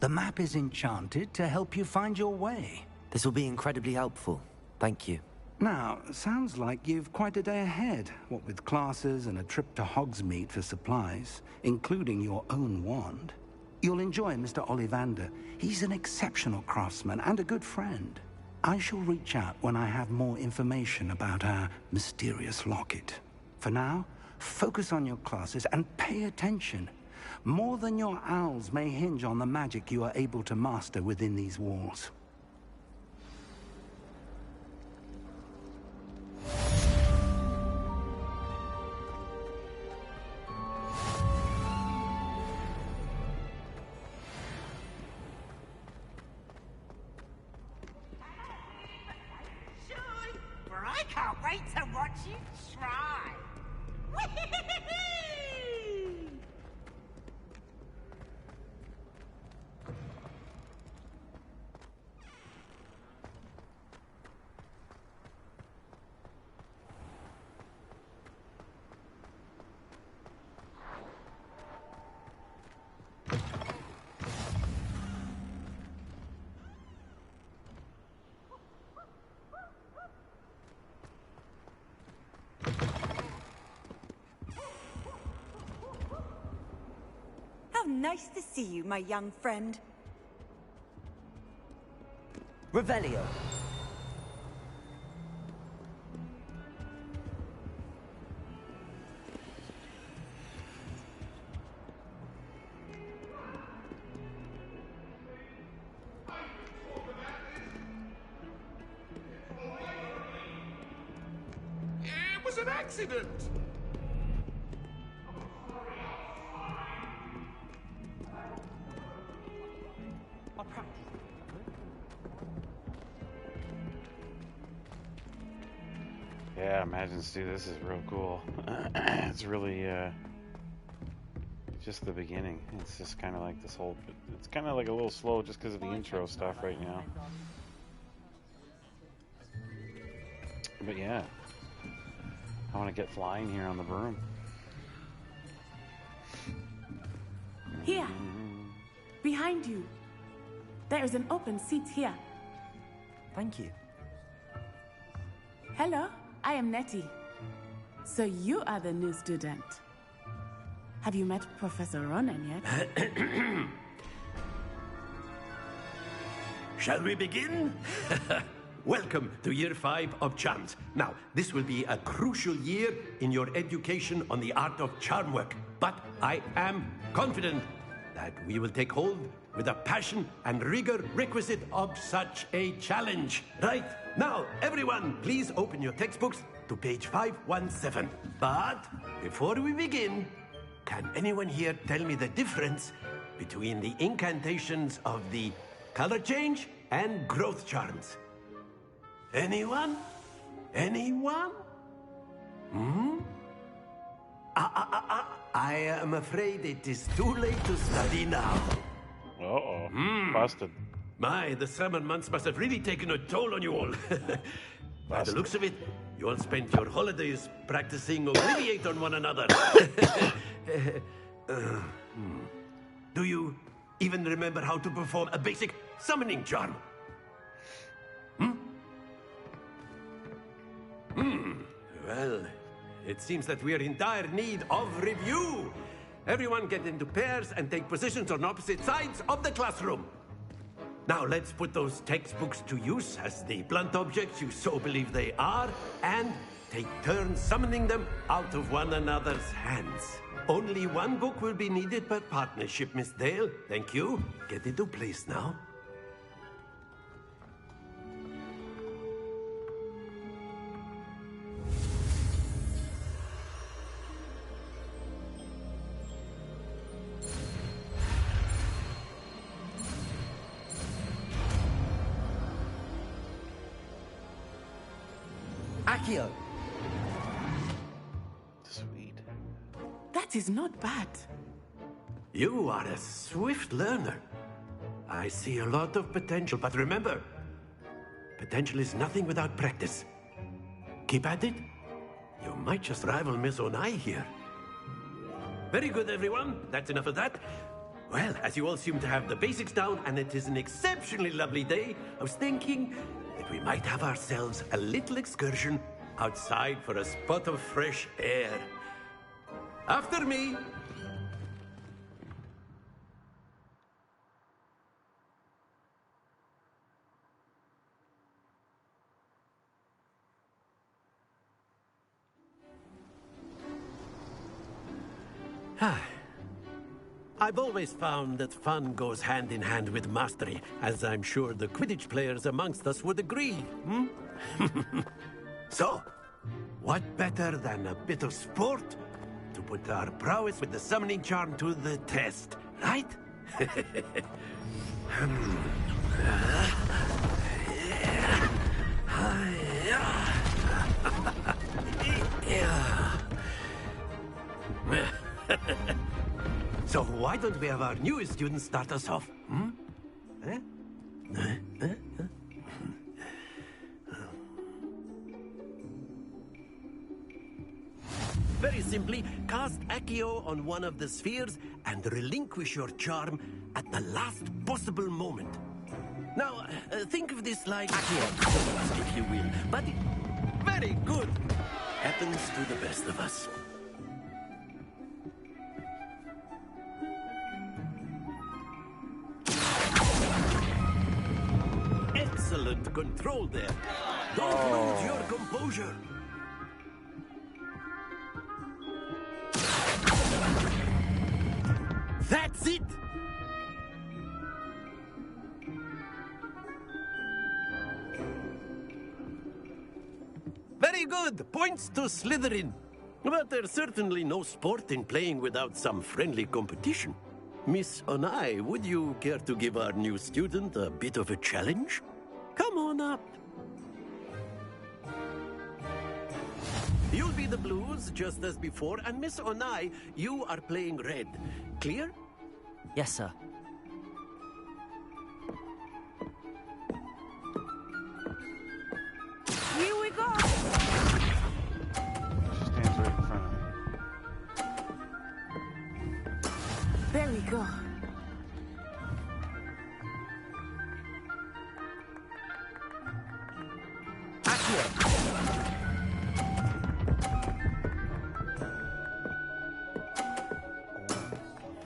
The map is enchanted to help you find your way. This will be incredibly helpful. Thank you. Now, sounds like you've quite a day ahead, what with classes and a trip to Hogsmeade for supplies, including your own wand. You'll enjoy Mr. Ollivander. He's an exceptional craftsman and a good friend. I shall reach out when I have more information about our mysterious locket. For now, focus on your classes and pay attention. More than your owls may hinge on the magic you are able to master within these walls. For I can't wait to watch you try. How nice to see you, my young friend. Revelio. It was an accident! Yeah, imagine, see, this is real cool. It's really, just the beginning. It's just kind of like this whole, it's kind of like a little slow just because of the intro stuff right now. But yeah, I want to get flying here on the broom. Here, behind you. There is an open seat here. Thank you. Hello, I am Nettie. So you are the new student. Have you met Professor Ronan yet? Shall we begin? Welcome to Year 5 of Charms. Now, this will be a crucial year in your education on the art of charm work. But I am confident that we will take hold with the passion and rigor requisite of such a challenge. Right, now, everyone, please open your textbooks to page 517. But before we begin, can anyone here tell me the difference between the incantations of the color change and growth charms? Anyone? Anyone? I am afraid it is too late to study now. Uh-oh. Busted. My, the summer months must have really taken a toll on you all. By the looks of it, you all spent your holidays practicing Obliviate on one another. Do you even remember how to perform a basic summoning charm? Well, it seems that we are in dire need of review. Everyone get into pairs and take positions on opposite sides of the classroom. Now let's put those textbooks to use as the blunt objects you so believe they are, and take turns summoning them out of one another's hands. Only one book will be needed per partnership, Miss Dale. Thank you. Get into place now. Accio! Sweet. That is not bad. You are a swift learner. I see a lot of potential, but remember, potential is nothing without practice. Keep at it. You might just rival Miss Onai here. Very good, everyone. That's enough of that. Well, as you all seem to have the basics down, and it is an exceptionally lovely day, I was thinking that we might have ourselves a little excursion outside for a spot of fresh air. After me. I've always found that fun goes hand in hand with mastery, as I'm sure the Quidditch players amongst us would agree. So, what better than a bit of sport to put our prowess with the summoning charm to the test, right? So why don't we have our newest student start us off? Very simply, cast Accio on one of the spheres and relinquish your charm at the last possible moment. Now, think of this like Accio, if you will. But very good. Happens to the best of us. Excellent control there. Don't lose your composure. That's it! Very good! Points to Slytherin. But there's certainly no sport in playing without some friendly competition. Miss Onai, would you care to give our new student a bit of a challenge? Come on up. You'll be the blues, just as before, and Miss Onai, you are playing red. Clear? Yes, sir. Here we go! She stands right in front of me. There we go.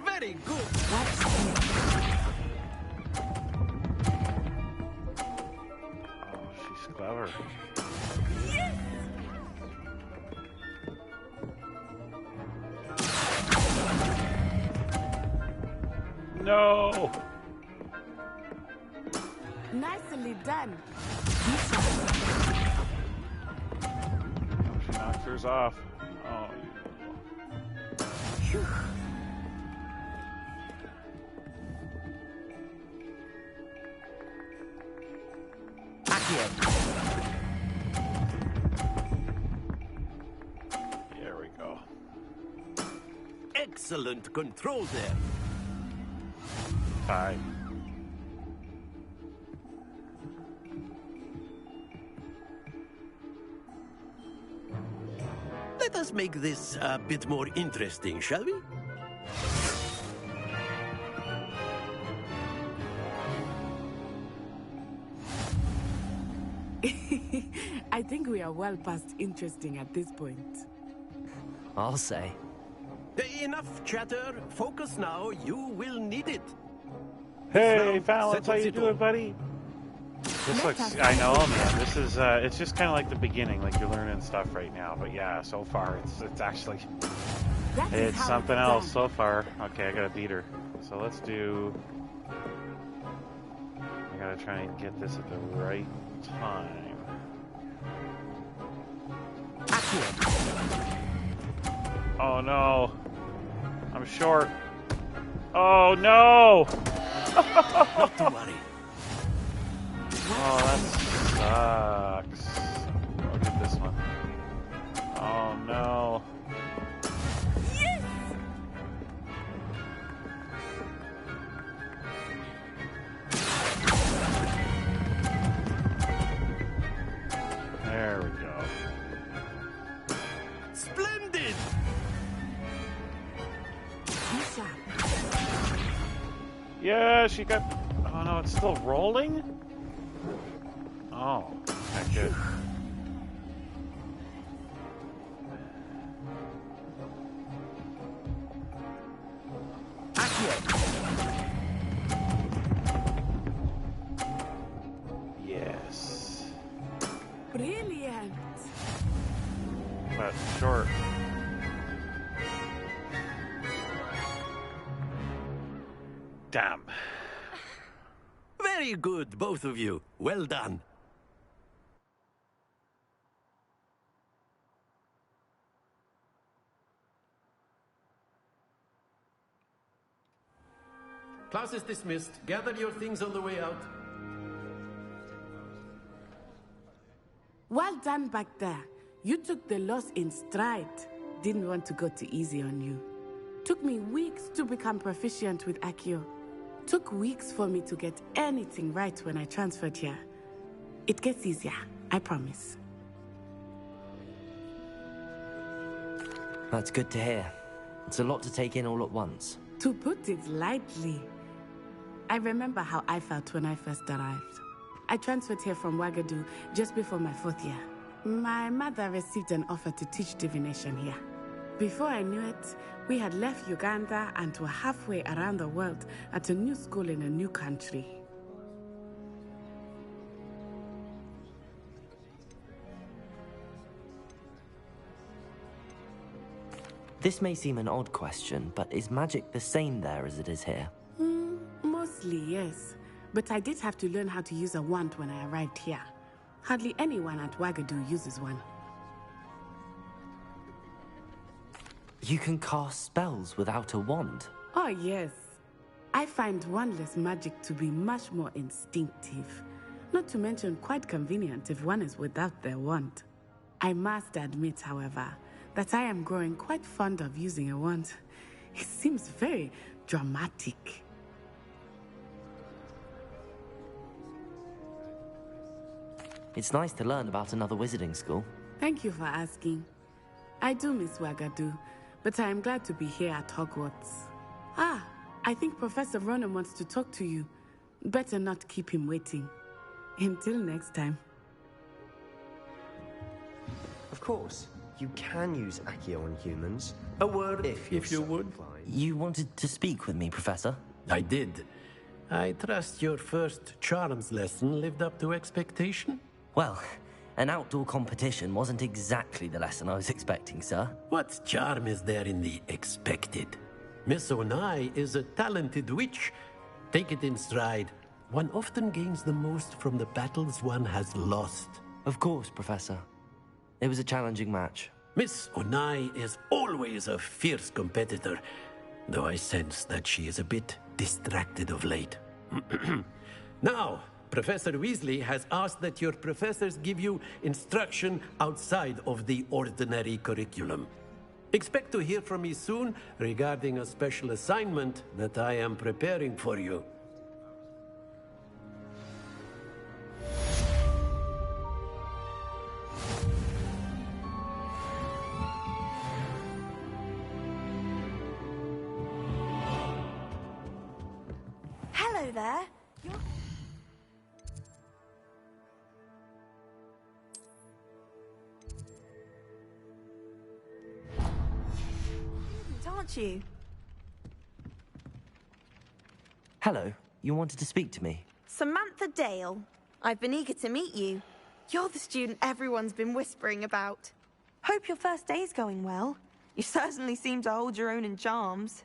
Very good. Oh, she's clever. Yes! No! Nicely done. She knocks hers off. Oh, Phew. there we go. Excellent control there. Tie. Let us make this a bit more interesting, shall we? I think we are well past interesting at this point. I'll say. Enough chatter. Focus now. You will need it. Hey, Fallon, how you doing, buddy? This looks, I know, man. This is, it's just kind of like the beginning, like you're learning stuff right now. But yeah, so far, it's actually, it's something else so far. Okay, I gotta beat her. So let's do, I gotta try and get this at the right time. Oh no, I'm short. Oh no! Not to worry. Oh, that sucks. Look at this one. Oh no. Yes! There we go. Splendid! Yeah, she got... Oh no, it's still rolling? Oh, heck good. Yes. Brilliant. But short. Damn. Very good, both of you. Well done. Class is dismissed. Gather your things on the way out. Well done back there. You took the loss in stride. Didn't want to go too easy on you. Took me weeks to become proficient with Accio. Took weeks for me to get anything right when I transferred here. It gets easier, I promise. That's good to hear. It's a lot to take in all at once. To put it lightly, I remember how I felt when I first arrived. I transferred here from Wagadu just before my 4th year. My mother received an offer to teach divination here. Before I knew it, we had left Uganda and were halfway around the world at a new school in a new country. This may seem an odd question, but is magic the same there as it is here? Mostly, yes. But I did have to learn how to use a wand when I arrived here. Hardly anyone at Wagadu uses one. You can cast spells without a wand? Oh, yes. I find wandless magic to be much more instinctive. Not to mention quite convenient if one is without their wand. I must admit, however, that I am growing quite fond of using a wand. It seems very dramatic. It's nice to learn about another wizarding school. Thank you for asking. I do miss Wagadu, but I am glad to be here at Hogwarts. Ah, I think Professor Ronan wants to talk to you. Better not keep him waiting. Until next time. Of course, you can use Accio on humans. A word if you would. You wanted to speak with me, Professor? I did. I trust your first charms lesson lived up to expectation? Well, an outdoor competition wasn't exactly the lesson I was expecting, sir. What charm is there in the expected? Miss Onai is a talented witch. Take it in stride. One often gains the most from the battles one has lost. Of course, Professor. It was a challenging match. Miss Onai is always a fierce competitor, though I sense that she is a bit distracted of late. Now, Professor Weasley has asked that your professors give you instruction outside of the ordinary curriculum. Expect to hear from me soon regarding a special assignment that I am preparing for you. Hello there. Aren't you? Hello. You wanted to speak to me? Samantha Dale. I've been eager to meet you. You're the student everyone's been whispering about. Hope your first day's going well. You certainly seem to hold your own in charms.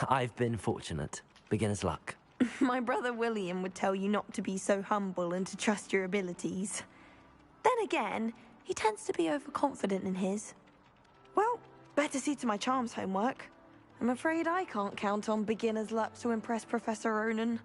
I've been fortunate. Beginner's luck. My brother William would tell you not to be so humble and to trust your abilities. Then again, he tends to be overconfident in his. Well, better see to my charms homework. I'm afraid I can't count on beginner's luck to impress Professor Ronan.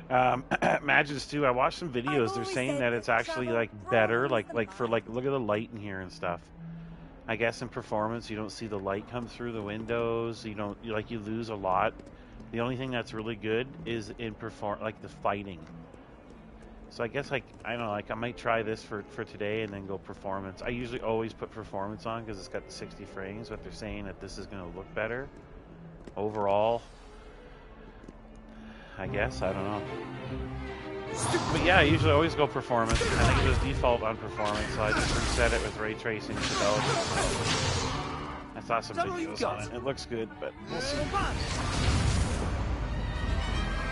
Magis too. I watched some videos. They're saying that it's actually like better, look at the light in here and stuff. I guess in performance you don't see the light come through the windows. You lose a lot. The only thing that's really good is in the fighting. So I guess I don't know, I might try this for today and then go performance. I usually always put performance on because it's got the 60 frames, but they're saying that this is going to look better overall. I guess, I don't know. But yeah, I usually always go performance. I think it was default on performance, so I just reset it with ray tracing to development. I saw some videos on it. It looks good, but we'll see.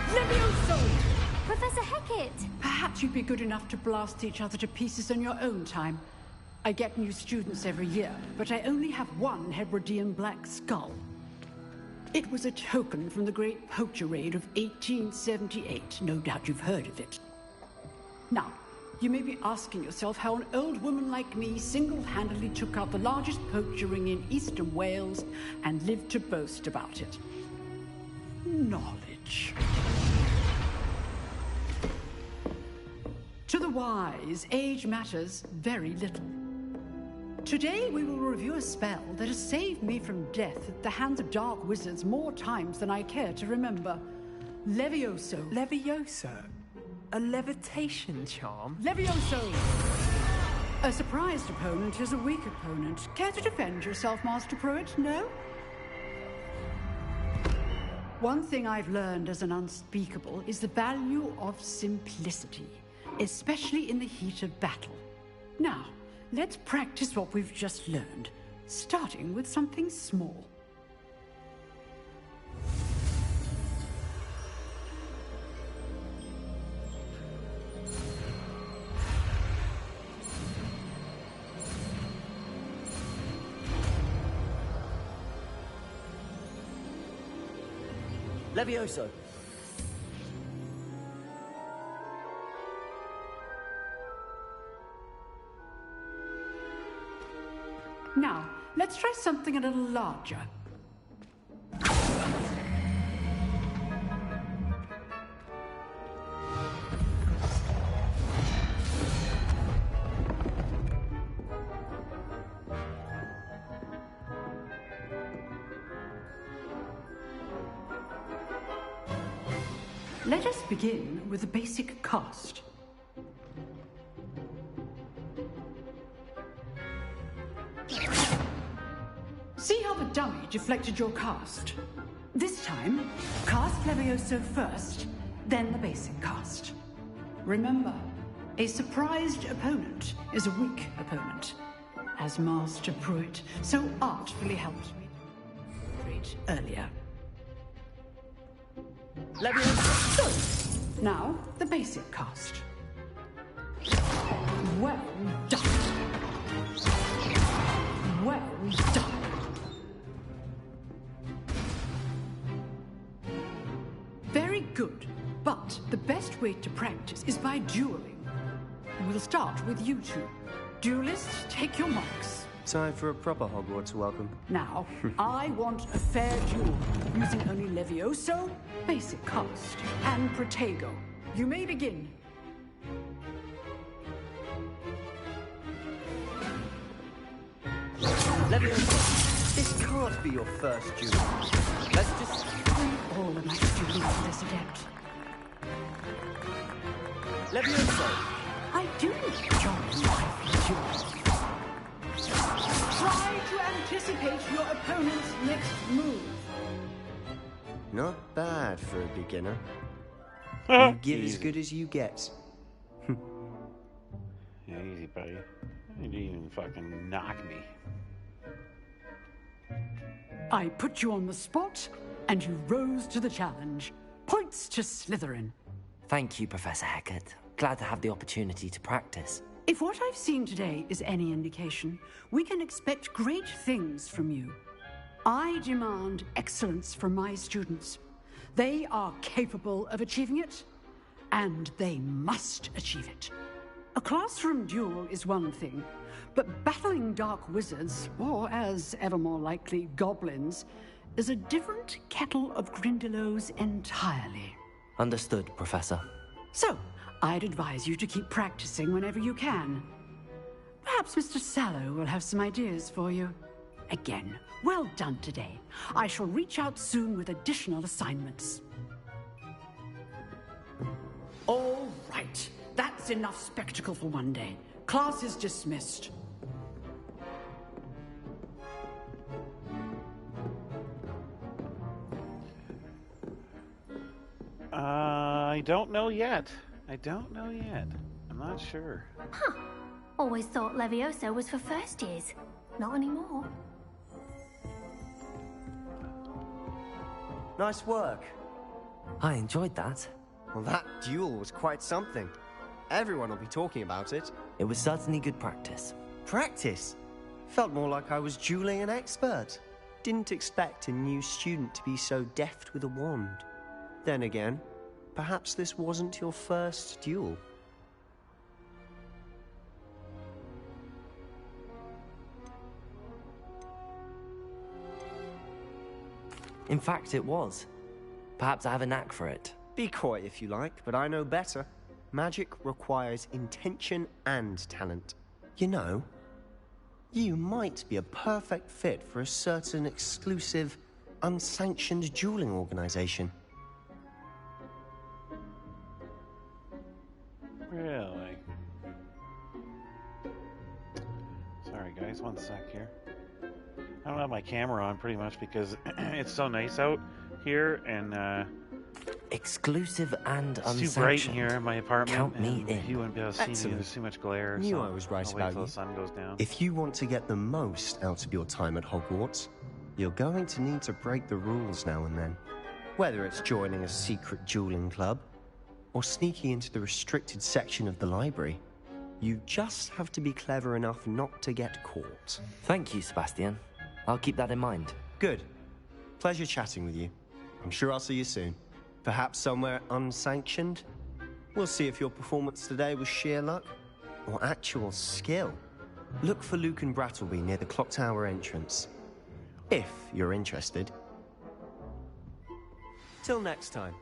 Levioso! Professor Hecat! Perhaps you'd be good enough to blast each other to pieces in your own time. I get new students every year, but I only have one Hebridean black skull. It was a token from the Great Poacher Raid of 1878. No doubt you've heard of it. Now, you may be asking yourself how an old woman like me single-handedly took out the largest poacher ring in eastern Wales and lived to boast about it. Knowledge. To the wise, age matters very little. Today we will review a spell that has saved me from death at the hands of dark wizards more times than I care to remember. Levioso. Levioso? A levitation charm? Levioso! A surprised opponent is a weak opponent. Care to defend yourself, Master Pruitt? No? One thing I've learned as an unspeakable is the value of simplicity, especially in the heat of battle. Now, let's practice what we've just learned, starting with something small. Levioso. Now, let's try something a little larger. Let us begin with a basic cast. See how the dummy deflected your cast? This time, cast Levioso first, then the basic cast. Remember, a surprised opponent is a weak opponent, as Master Pruitt so artfully helped me demonstrate earlier. Levioso. Now, the basic cast. Well done. Well done. Very good, but the best way to practice is by dueling. We'll start with you two. Duelists, take your marks. Time for a proper Hogwarts welcome. Now, I want a fair duel, using only Levioso, basic cast, and Protego. You may begin. Levioso, this can't be your first duel. Let's just... All of my students are this adept. Levioso! I do enjoy my duels. Try to anticipate your opponent's next move. Not bad for a beginner. You get as good as you get. Yeah, easy, buddy. You didn't even fucking knock me. I put you on the spot, and you rose to the challenge. Points to Slytherin. Thank you, Professor Hecat. Glad to have the opportunity to practice. If what I've seen today is any indication, we can expect great things from you. I demand excellence from my students. They are capable of achieving it, and they must achieve it. A classroom duel is one thing, but battling dark wizards, or as ever more likely, goblins, is a different kettle of Grindylows entirely. Understood, Professor. So, I'd advise you to keep practicing whenever you can. Perhaps Mr. Sallow will have some ideas for you. Again, well done today. I shall reach out soon with additional assignments. All right. That's enough spectacle for one day. Class is dismissed. I don't know yet. I'm not sure. Huh. Always thought Levioso was for first years. Not anymore. Nice work. I enjoyed that. Well, that duel was quite something. Everyone will be talking about it. It was certainly good practice. Practice? Felt more like I was dueling an expert. Didn't expect a new student to be so deft with a wand. Then again, perhaps this wasn't your first duel. In fact, it was. Perhaps I have a knack for it. Be coy if you like, but I know better. Magic requires intention and talent. You know, you might be a perfect fit for a certain exclusive, unsanctioned dueling organization. Really? Sorry guys, one sec here. I don't have my camera on pretty much because it's so nice out here and exclusive and unsanctioned. It's too bright in here in my apartment. Count me in. You wouldn't be able to see me. There's too much glare. Knew so I was right I'll wait about till you. the sun goes down. If you want to get the most out of your time at Hogwarts, you're going to need to break the rules now and then. Whether it's joining a secret dueling club or sneaking into the restricted section of the library, you just have to be clever enough not to get caught. Thank you, Sebastian. I'll keep that in mind. Good. Pleasure chatting with you. I'm sure I'll see you soon. Perhaps somewhere unsanctioned? We'll see if your performance today was sheer luck or actual skill. Look for Luke and Brattleby near the clock tower entrance. If you're interested. Till next time.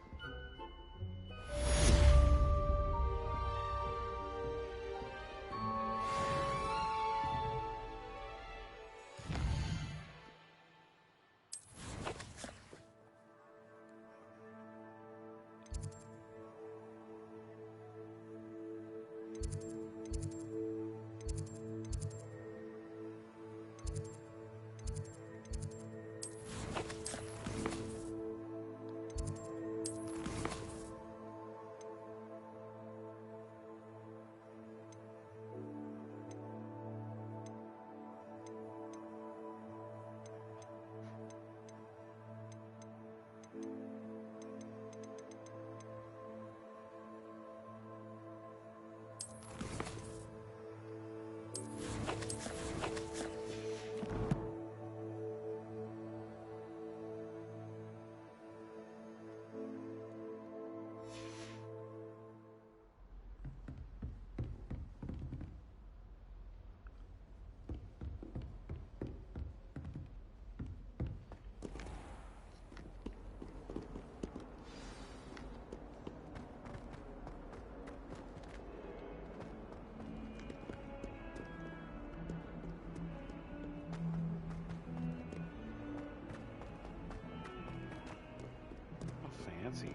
Fancy.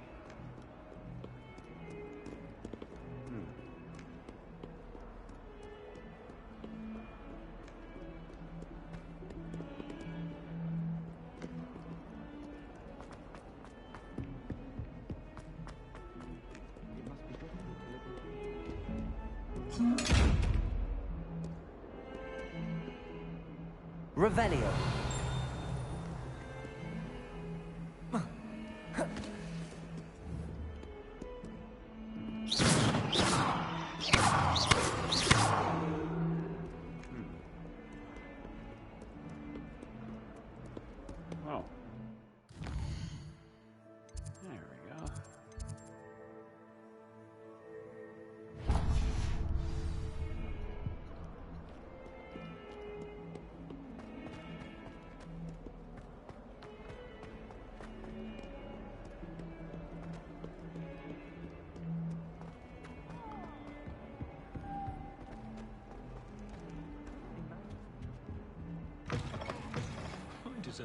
Revelio. Oh. There we go.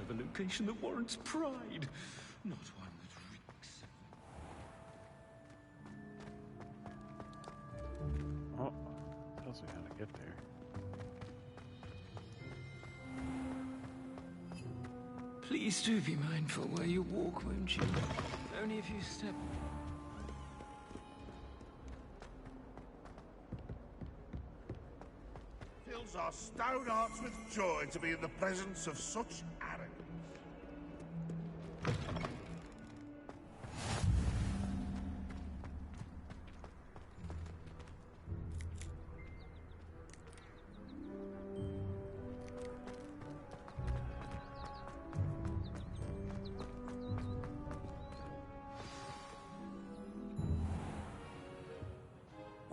deserve a location that warrants pride, not one that reeks. Oh, tells me how to get there. Please do be mindful where you walk, won't you? Only if you step. Fills our stout hearts with joy to be in the presence of such arrogance.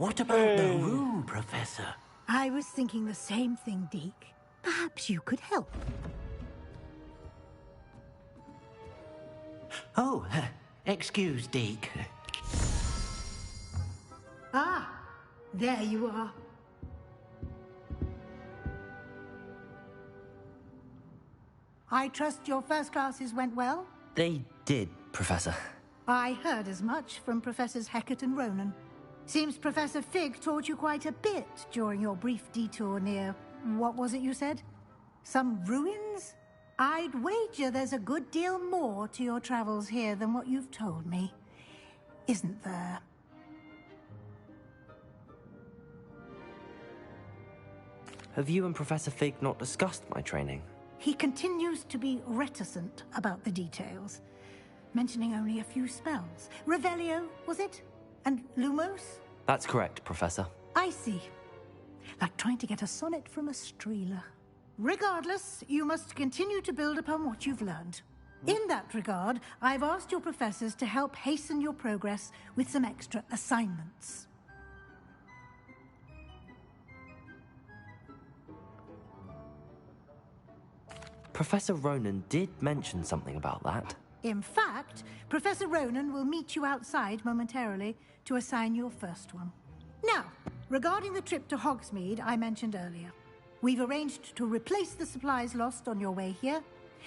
What about the room, Professor? I was thinking the same thing, Deke. Perhaps you could help. Oh, excuse, Deke. Ah, there you are. I trust your first classes went well? They did, Professor. I heard as much from Professors Hecat and Ronan. Seems Professor Fig taught you quite a bit during your brief detour near... what was it you said? Some ruins? I'd wager there's a good deal more to your travels here than what you've told me. Isn't there? Have you and Professor Fig not discussed my training? He continues to be reticent about the details, mentioning only a few spells. Revelio, was it? And Lumos? That's correct, Professor. I see. Like trying to get a sonnet from a streeler. Regardless, you must continue to build upon what you've learned. In that regard, I've asked your professors to help hasten your progress with some extra assignments. Professor Ronan did mention something about that. In fact, Professor Ronan will meet you outside momentarily to assign your first one. Now, regarding the trip to Hogsmeade I mentioned earlier, we've arranged to replace the supplies lost on your way here,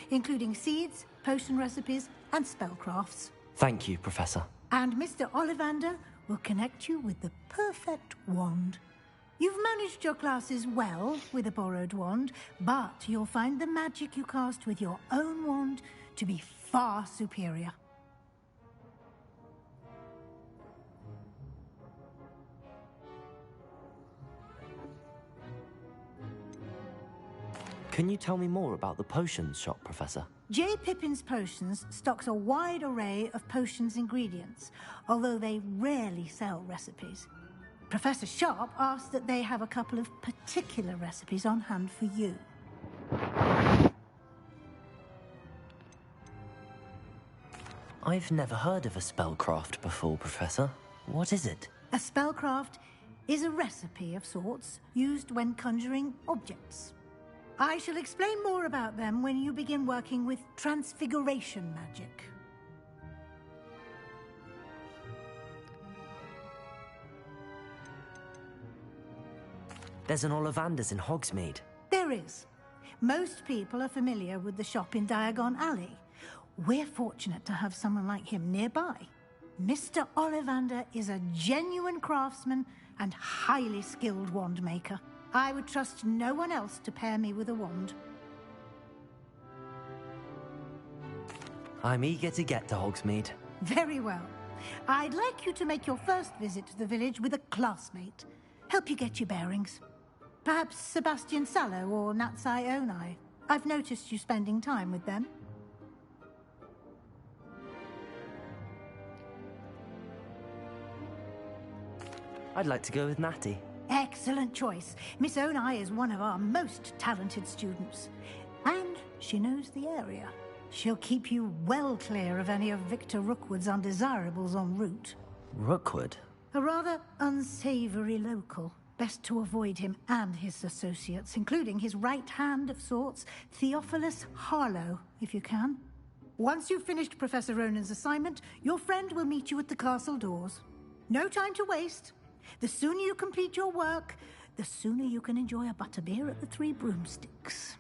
including seeds, potion recipes, and spellcrafts. Thank you, Professor. And Mr. Ollivander will connect you with the perfect wand. You've managed your classes well with a borrowed wand, but you'll find the magic you cast with your own wand to be far superior. Can you tell me more about the potions shop, Professor? J. Pippin's Potions stocks a wide array of potions ingredients, although they rarely sell recipes. Professor Sharp asked that they have a couple of particular recipes on hand for you. I've never heard of a spellcraft before, Professor. What is it? A spellcraft is a recipe of sorts used when conjuring objects. I shall explain more about them when you begin working with transfiguration magic. There's an Ollivander's in Hogsmeade. There is. Most people are familiar with the shop in Diagon Alley. We're fortunate to have someone like him nearby. Mr. Ollivander is a genuine craftsman and highly skilled wand maker. I would trust no one else to pair me with a wand. I'm eager to get to Hogsmeade. Very well. I'd like you to make your first visit to the village with a classmate. Help you get your bearings. Perhaps Sebastian Sallow or Natsai Onai. I've noticed you spending time with them. I'd like to go with Natty. Excellent choice. Miss Onai is one of our most talented students. And she knows the area. She'll keep you well clear of any of Victor Rookwood's undesirables en route. Rookwood? A rather unsavory local. Best to avoid him and his associates, including his right hand of sorts, Theophilus Harlow, if you can. Once you've finished Professor Ronan's assignment, your friend will meet you at the castle doors. No time to waste. The sooner you complete your work, the sooner you can enjoy a butterbeer at the Three Broomsticks.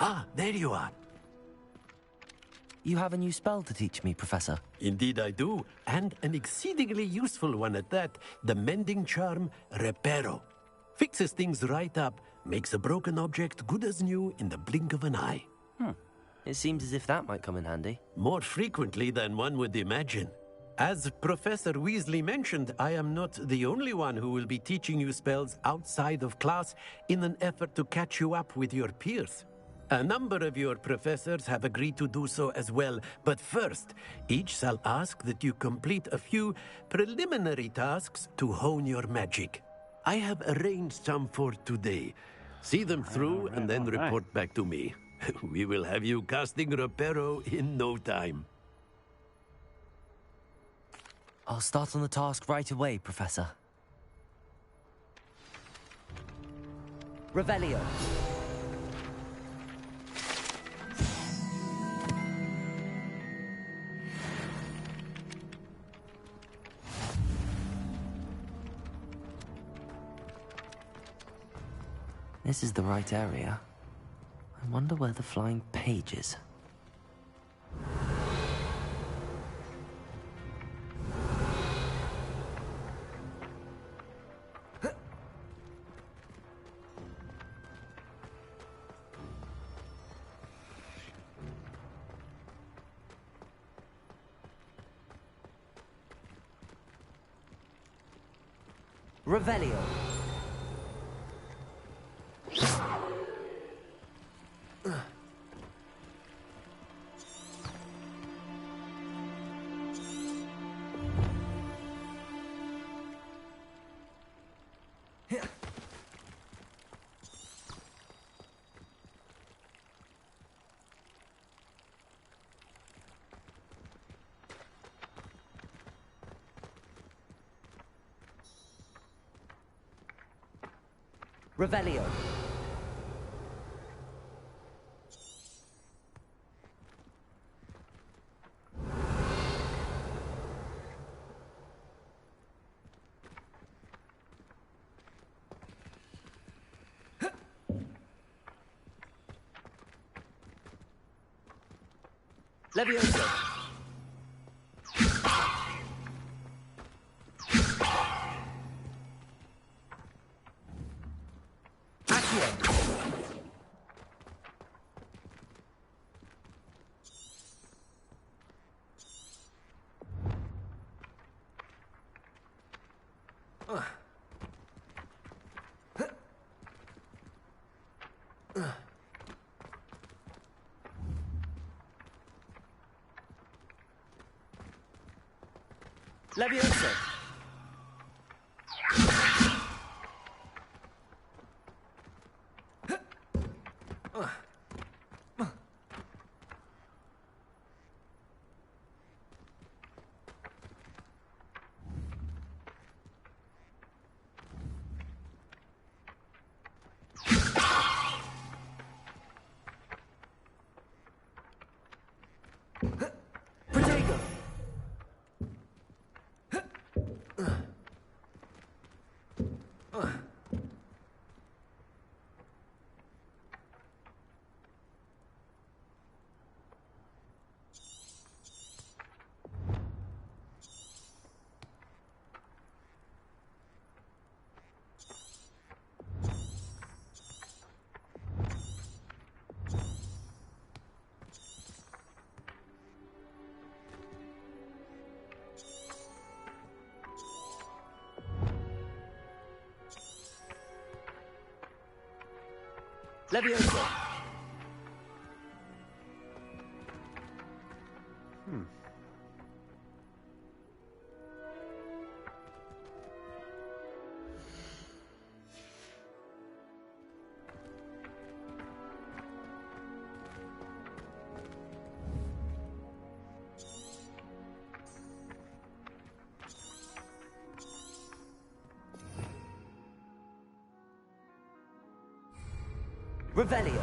Ah, there you are. You have a new spell to teach me, Professor? Indeed I do, and an exceedingly useful one at that. The mending charm, Reparo. Fixes things right up, makes a broken object good as new in the blink of an eye. It seems as if that might come in handy. More frequently than one would imagine. As Professor Weasley mentioned, I am not the only one who will be teaching you spells outside of class in an effort to catch you up with your peers. A number of your professors have agreed to do so as well, but first, each shall ask that you complete a few preliminary tasks to hone your magic. I have arranged some for today. See them through and then report back to me. We will have you casting Reparo in no time. I'll start on the task right away, Professor. Revelio. This is the right area. I wonder where the flying page is. Revelio. Revelio. Levioso. Levioso. Protego. Levioso. Revelio.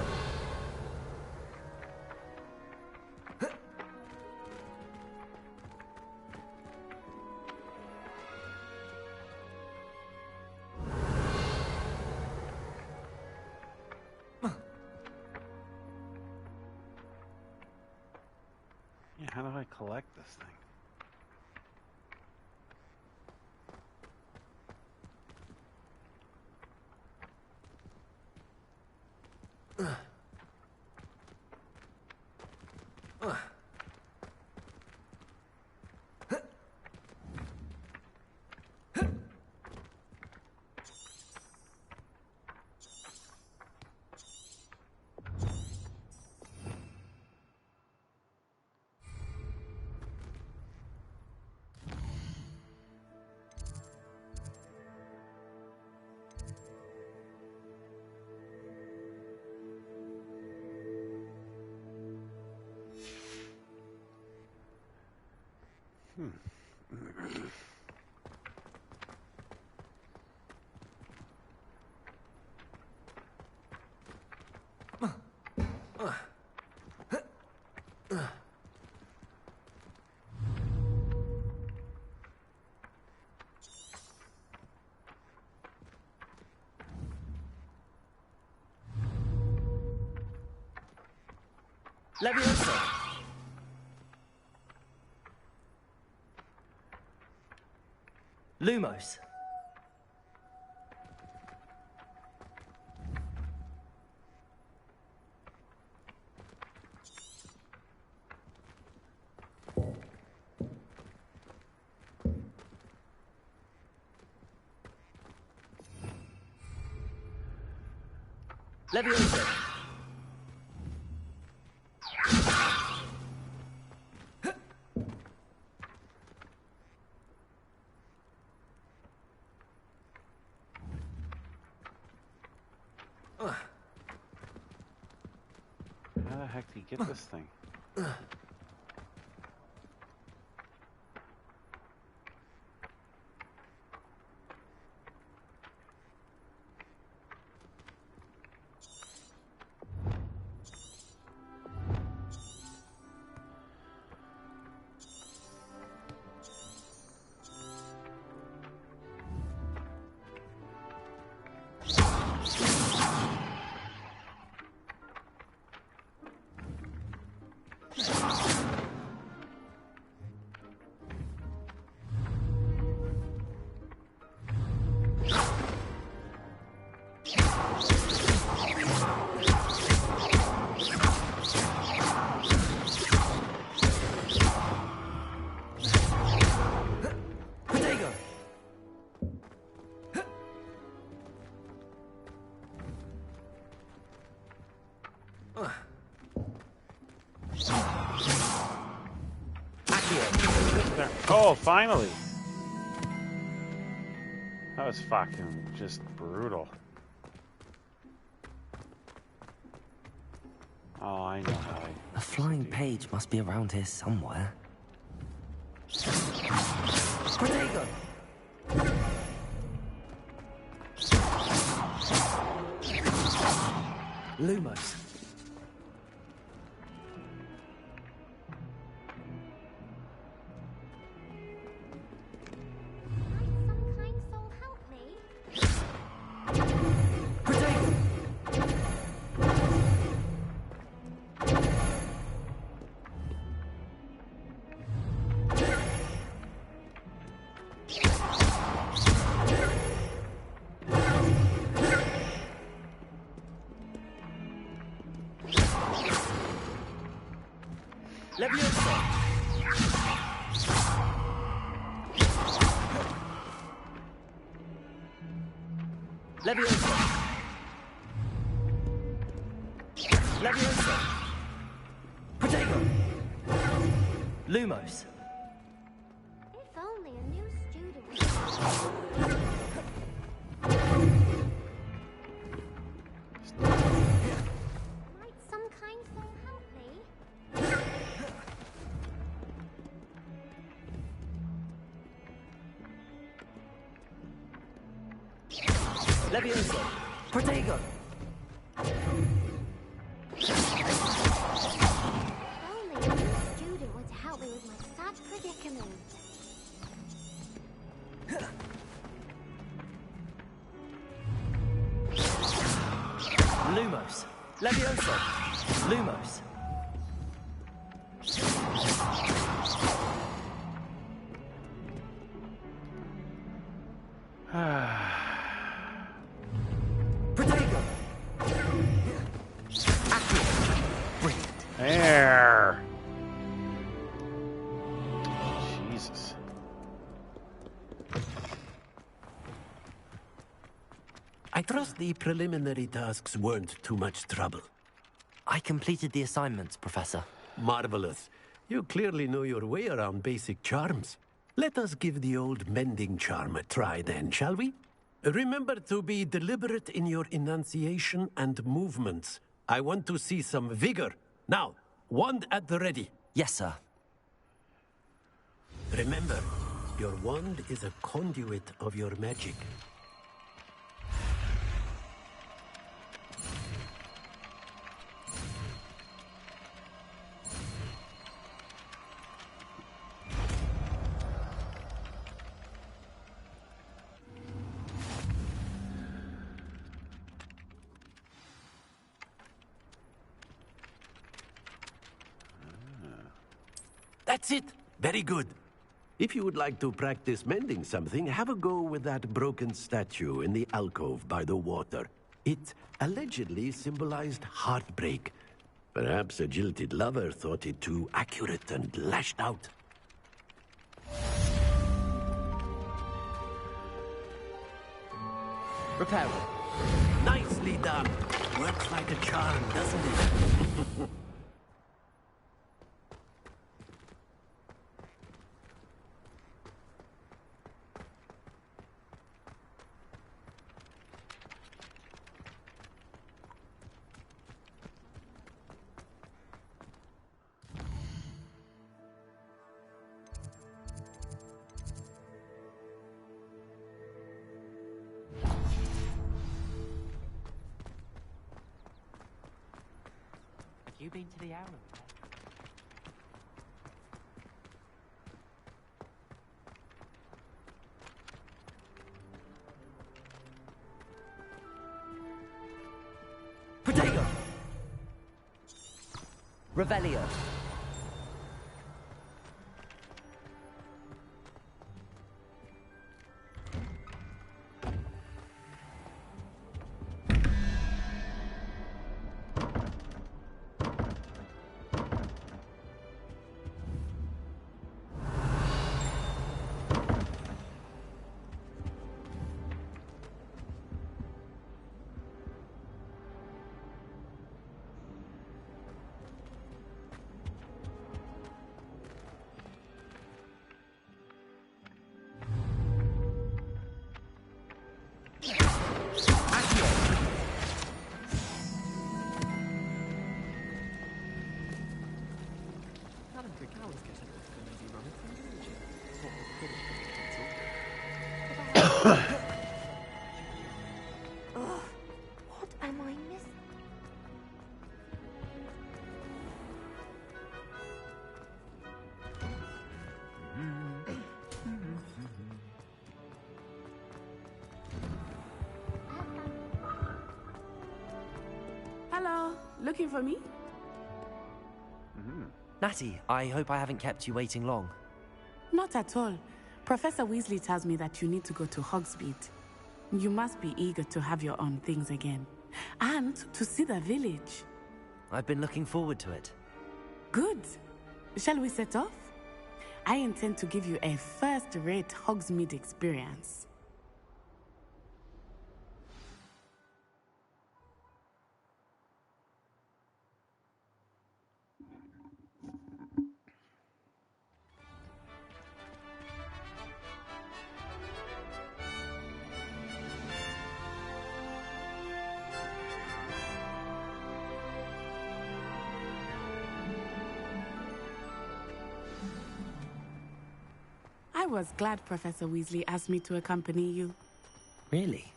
collect this thing. Leviosa! Lumos. Leviosa. How the heck do you get this thing? Oh, finally! That was fucking just brutal. Oh, I know how A flying page must be around here somewhere. Protego! Lumos. Leviosa! Leviosa! Protego! Lumos! If only a new student. Might some kind soul help me? Leviosa! Protego! Only a new student would help me with my sad predicament. Lumos! Leviosa! Lumos! I trust the preliminary tasks weren't too much trouble. I completed the assignments, Professor. Marvelous. You clearly know your way around basic charms. Let us give the old mending charm a try then, shall we? Remember to be deliberate in your enunciation and movements. I want to see some vigor. Now, wand at the ready. Yes, sir. Remember, your wand is a conduit of your magic. That's it. Very good. If you would like to practice mending something, have a go with that broken statue in the alcove by the water. It allegedly symbolized heartbreak. Perhaps a jilted lover thought it too accurate and lashed out. Repair. Nicely done. Works like a charm, doesn't it? You been to the owl? Potato! Revelio. What am I missing? Hello, looking for me? Natty, I hope I haven't kept you waiting long. Not at all. Professor Weasley tells me that you need to go to Hogsmeade. You must be eager to have your own things again. And to see the village. I've been looking forward to it. Good. Shall we set off? I intend to give you a first-rate Hogsmeade experience. I was glad Professor Weasley asked me to accompany you. Really?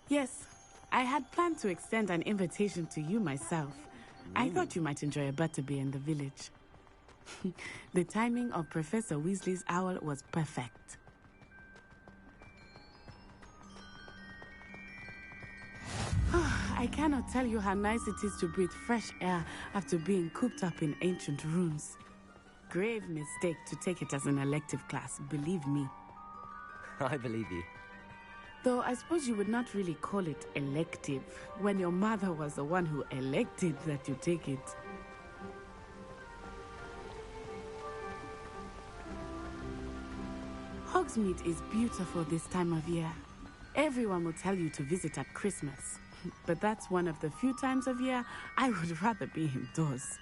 Yes. I had planned to extend an invitation to you myself. I thought you might enjoy a butterbeer in the village. The timing of Professor Weasley's owl was perfect. I cannot tell you how nice it is to breathe fresh air after being cooped up in ancient rooms. Grave mistake to take it as an elective class, believe me. I believe you. Though I suppose you would not really call it elective when your mother was the one who elected that you take it. Hogsmeade is beautiful this time of year. Everyone will tell you to visit at Christmas. But that's one of the few times of year I would rather be indoors.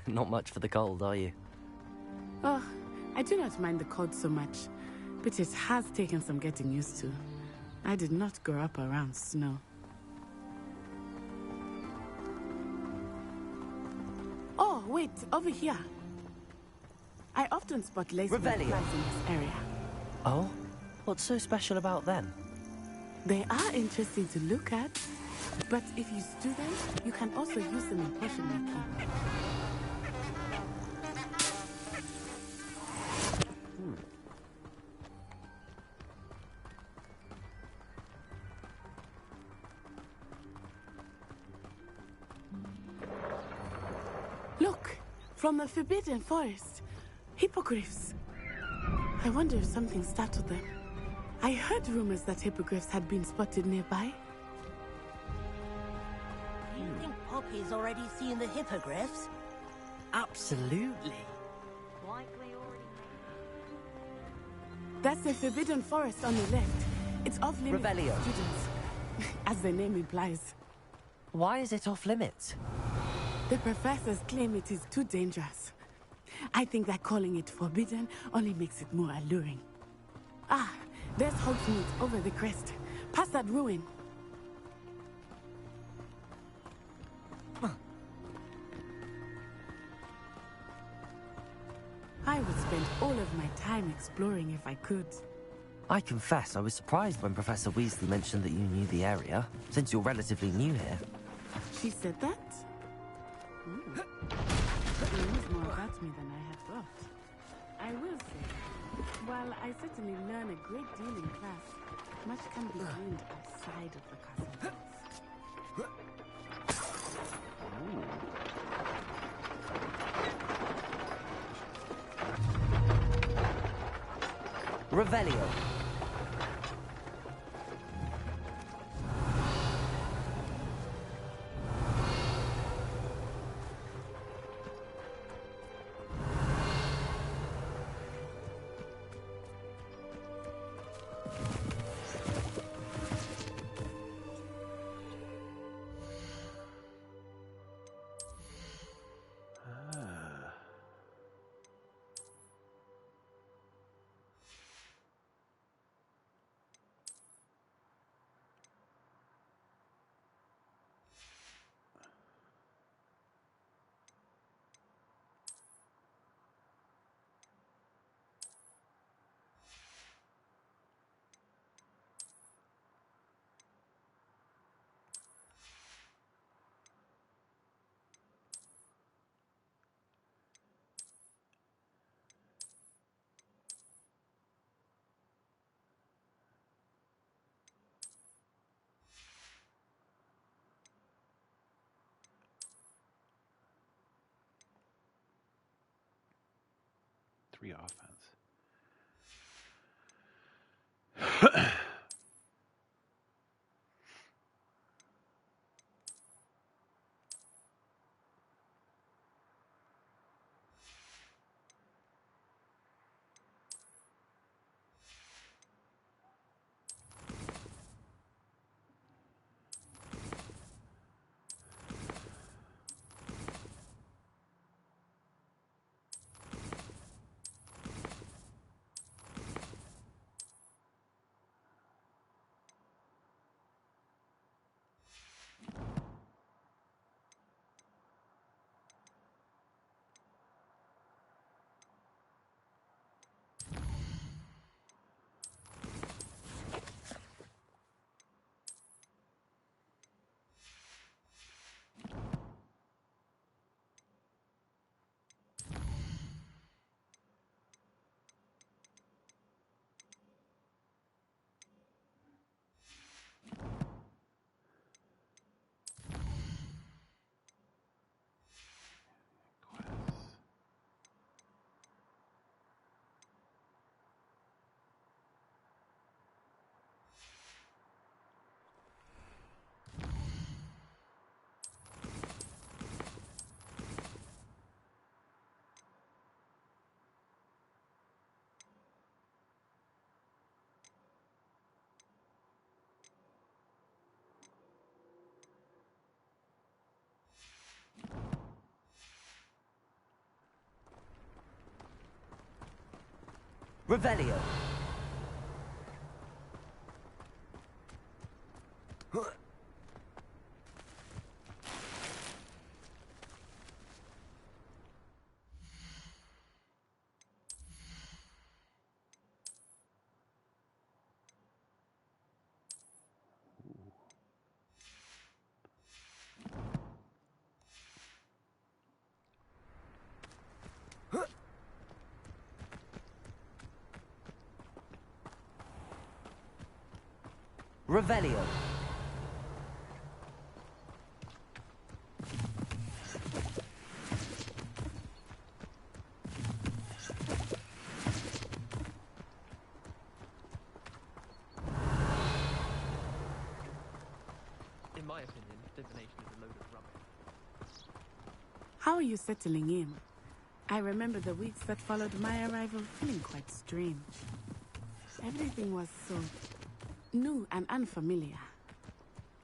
Not much for the cold, are you? Oh, I do not mind the cold so much, but it has taken some getting used to. I did not grow up around snow. Oh, wait, over here. I often spot lace flags in this area. Oh? What's so special about them? They are interesting to look at, but if you stew them, you can also use them in potion making. Look, from the Forbidden Forest, hippogriffs. I wonder if something startled them. I heard rumors that hippogriffs had been spotted nearby. Do you think Poppy's already seen the hippogriffs? Absolutely. That's the Forbidden Forest on the left. It's off limits to Revelio. students, as the name implies. Why is it off limits? The professors claim it is too dangerous. I think that calling it forbidden only makes it more alluring. Ah, there's Hogsmeade over the crest. Past that ruin. I would spend all of my time exploring if I could. I confess I was surprised when Professor Weasley mentioned that you knew the area, since you're relatively new here. She said that? She knows more about me than I had thought. I will say, while I certainly learn a great deal in class, much can be learned outside of the castle walls. Revelio. Three offense. Revelio. Revelio. In my opinion, divination is a load of rubbish. How are you settling in? I remember the weeks that followed my arrival feeling quite strange. Everything was so new and unfamiliar.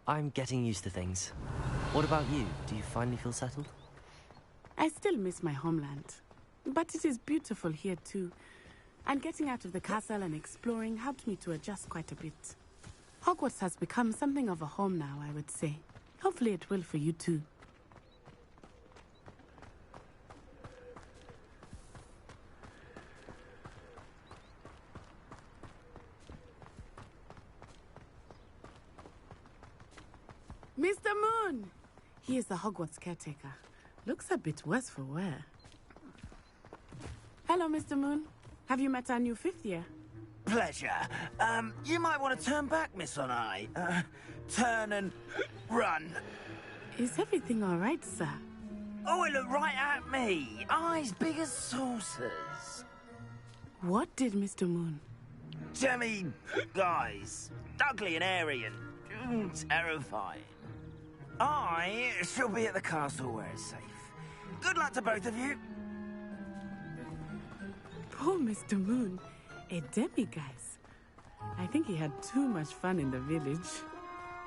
I'm getting used to things. What about you? Do you finally feel settled? I still miss my homeland, but it is beautiful here too. And getting out of the castle and exploring helped me to adjust quite a bit. Hogwarts has become something of a home now, I would say. Hopefully it will for you too. Mr. Moon! He is the Hogwarts caretaker. Looks a bit worse for wear. Hello, Mr. Moon. Have you met our new 5th year? Pleasure. You might want to turn back, Miss Onai. Turn and run. Is everything all right, sir? Oh, it looked right at me. Eyes big as saucers. What did Mr. Moon? Demi guys. Ugly and airy and terrifying. I shall be at the castle where it's safe. Good luck to both of you. Poor Mr. Moon. A demiguise. I think he had too much fun in the village.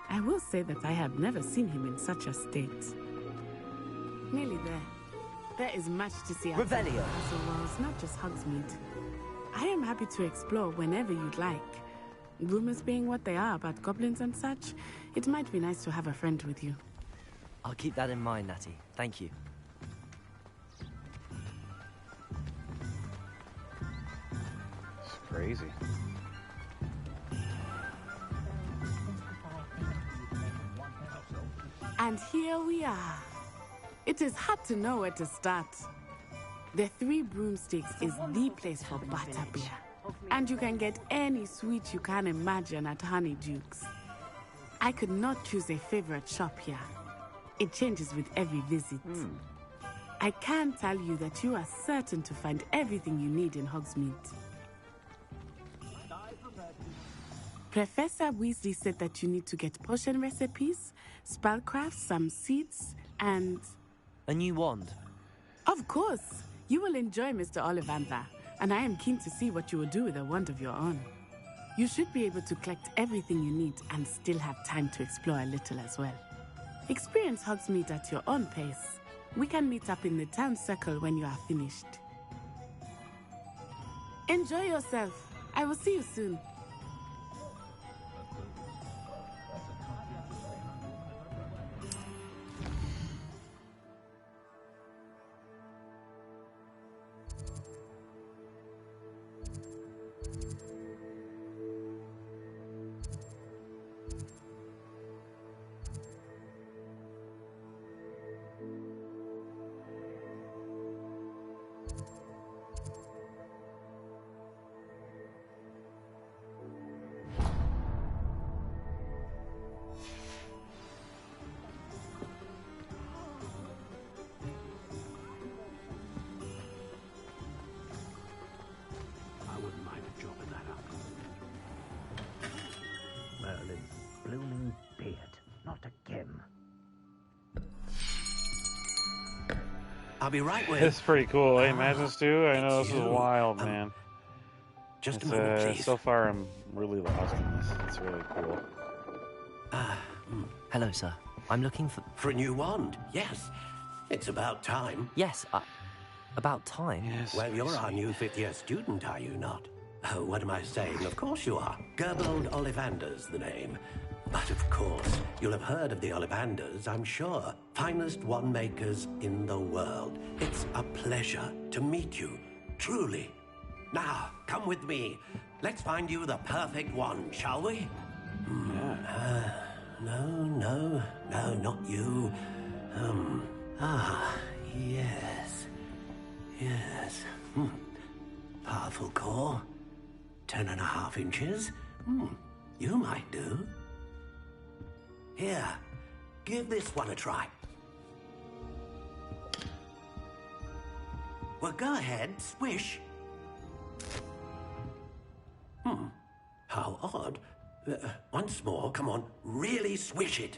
I will say that I have never seen him in such a state. Nearly there. There is much to see outside the castle walls, not just Hogsmeade. I am happy to explore whenever you'd like. Rumors being what they are about goblins and such, it might be nice to have a friend with you. I'll keep that in mind, Natty. Thank you. It's crazy. And here we are. It is hard to know where to start. The Three Broomsticks is the place for butterbeer. And you can get any sweet you can imagine at Honeyduke's. I could not choose a favorite shop here. It changes with every visit. I can tell you that you are certain to find everything you need in Hogsmeade. Professor Weasley said that you need to get potion recipes, spellcraft, some seeds, and... a new wand? Of course! You will enjoy Mr. Ollivander, and I am keen to see what you will do with a wand of your own. You should be able to collect everything you need and still have time to explore a little as well. Experience Hogsmeade at your own pace. We can meet up in the town circle when you are finished. Enjoy yourself. I will see you soon. Blooming beard. Not again. I'll be right with. It's pretty cool. Hey, imagine Stu. I know this is wild, man. Just it's, a moment, please. So far, I'm really lost in this. It's really cool. Hello, sir. I'm looking for... For a new wand? Yes. It's about time. Yes, about time? Yes. Well, you're our new 5th year student, are you not? Oh, what am I saying? Of course you are. Gerbold Ollivander's the name. But of course, you'll have heard of the Ollivanders, I'm sure. Finest wand makers in the world. It's a pleasure to meet you, truly. Now, come with me. Let's find you the perfect wand, shall we? No, not you. Yes. Powerful core. 10.5 inches. You might do. Here, give this one a try. Well, go ahead, swish. How odd. Once more, come on, really swish it.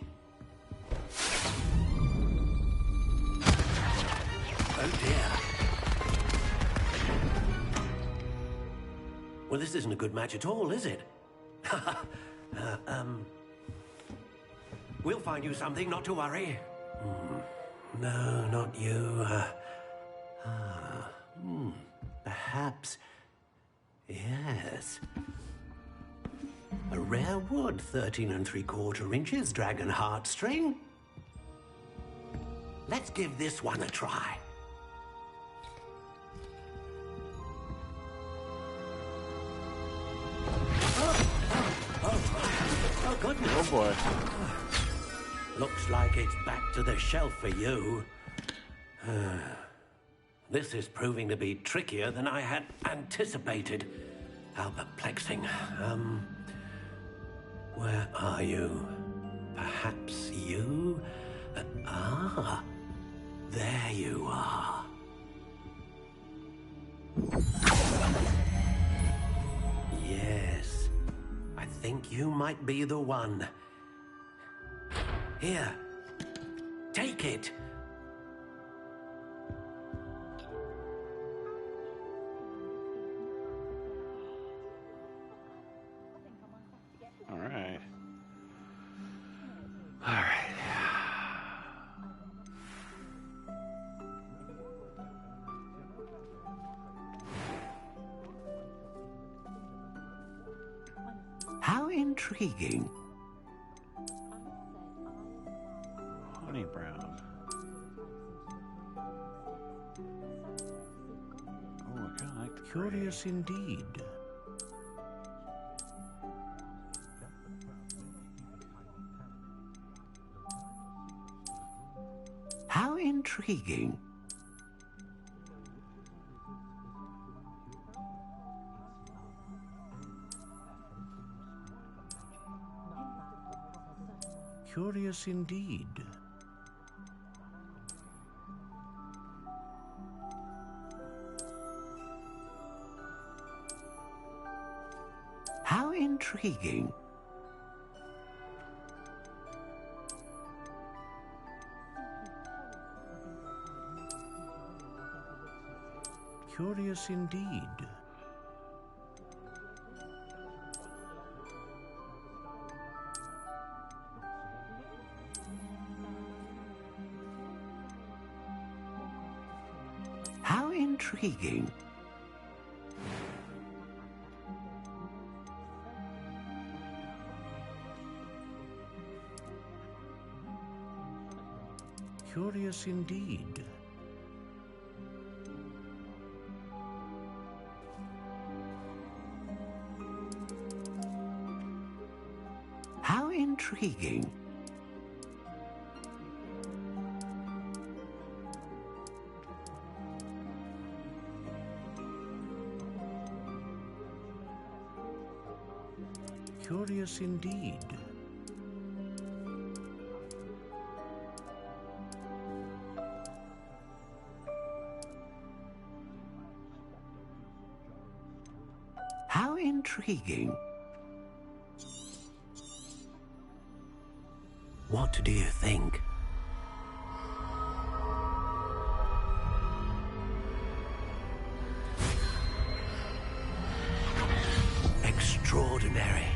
Oh dear. Well, this isn't a good match at all, is it? We'll find you something, not to worry. No, not you. Perhaps. Yes. A rare wood, 13 3/4 inches, dragon heartstring. Let's give this one a try. Oh, goodness. Oh, boy. Looks like it's back to the shelf for you. This is proving to be trickier than I had anticipated. How perplexing. Where are you? Perhaps you? There you are. Yes, I think you might be the one. Here, take it. All right. All right. How intriguing. Honey brown. Oh, I kind of like the Curious indeed. How intriguing. Curious indeed. How intriguing. Curious indeed. How intriguing. Curious indeed. How intriguing. Curious indeed. How intriguing. What do you think? Extraordinary.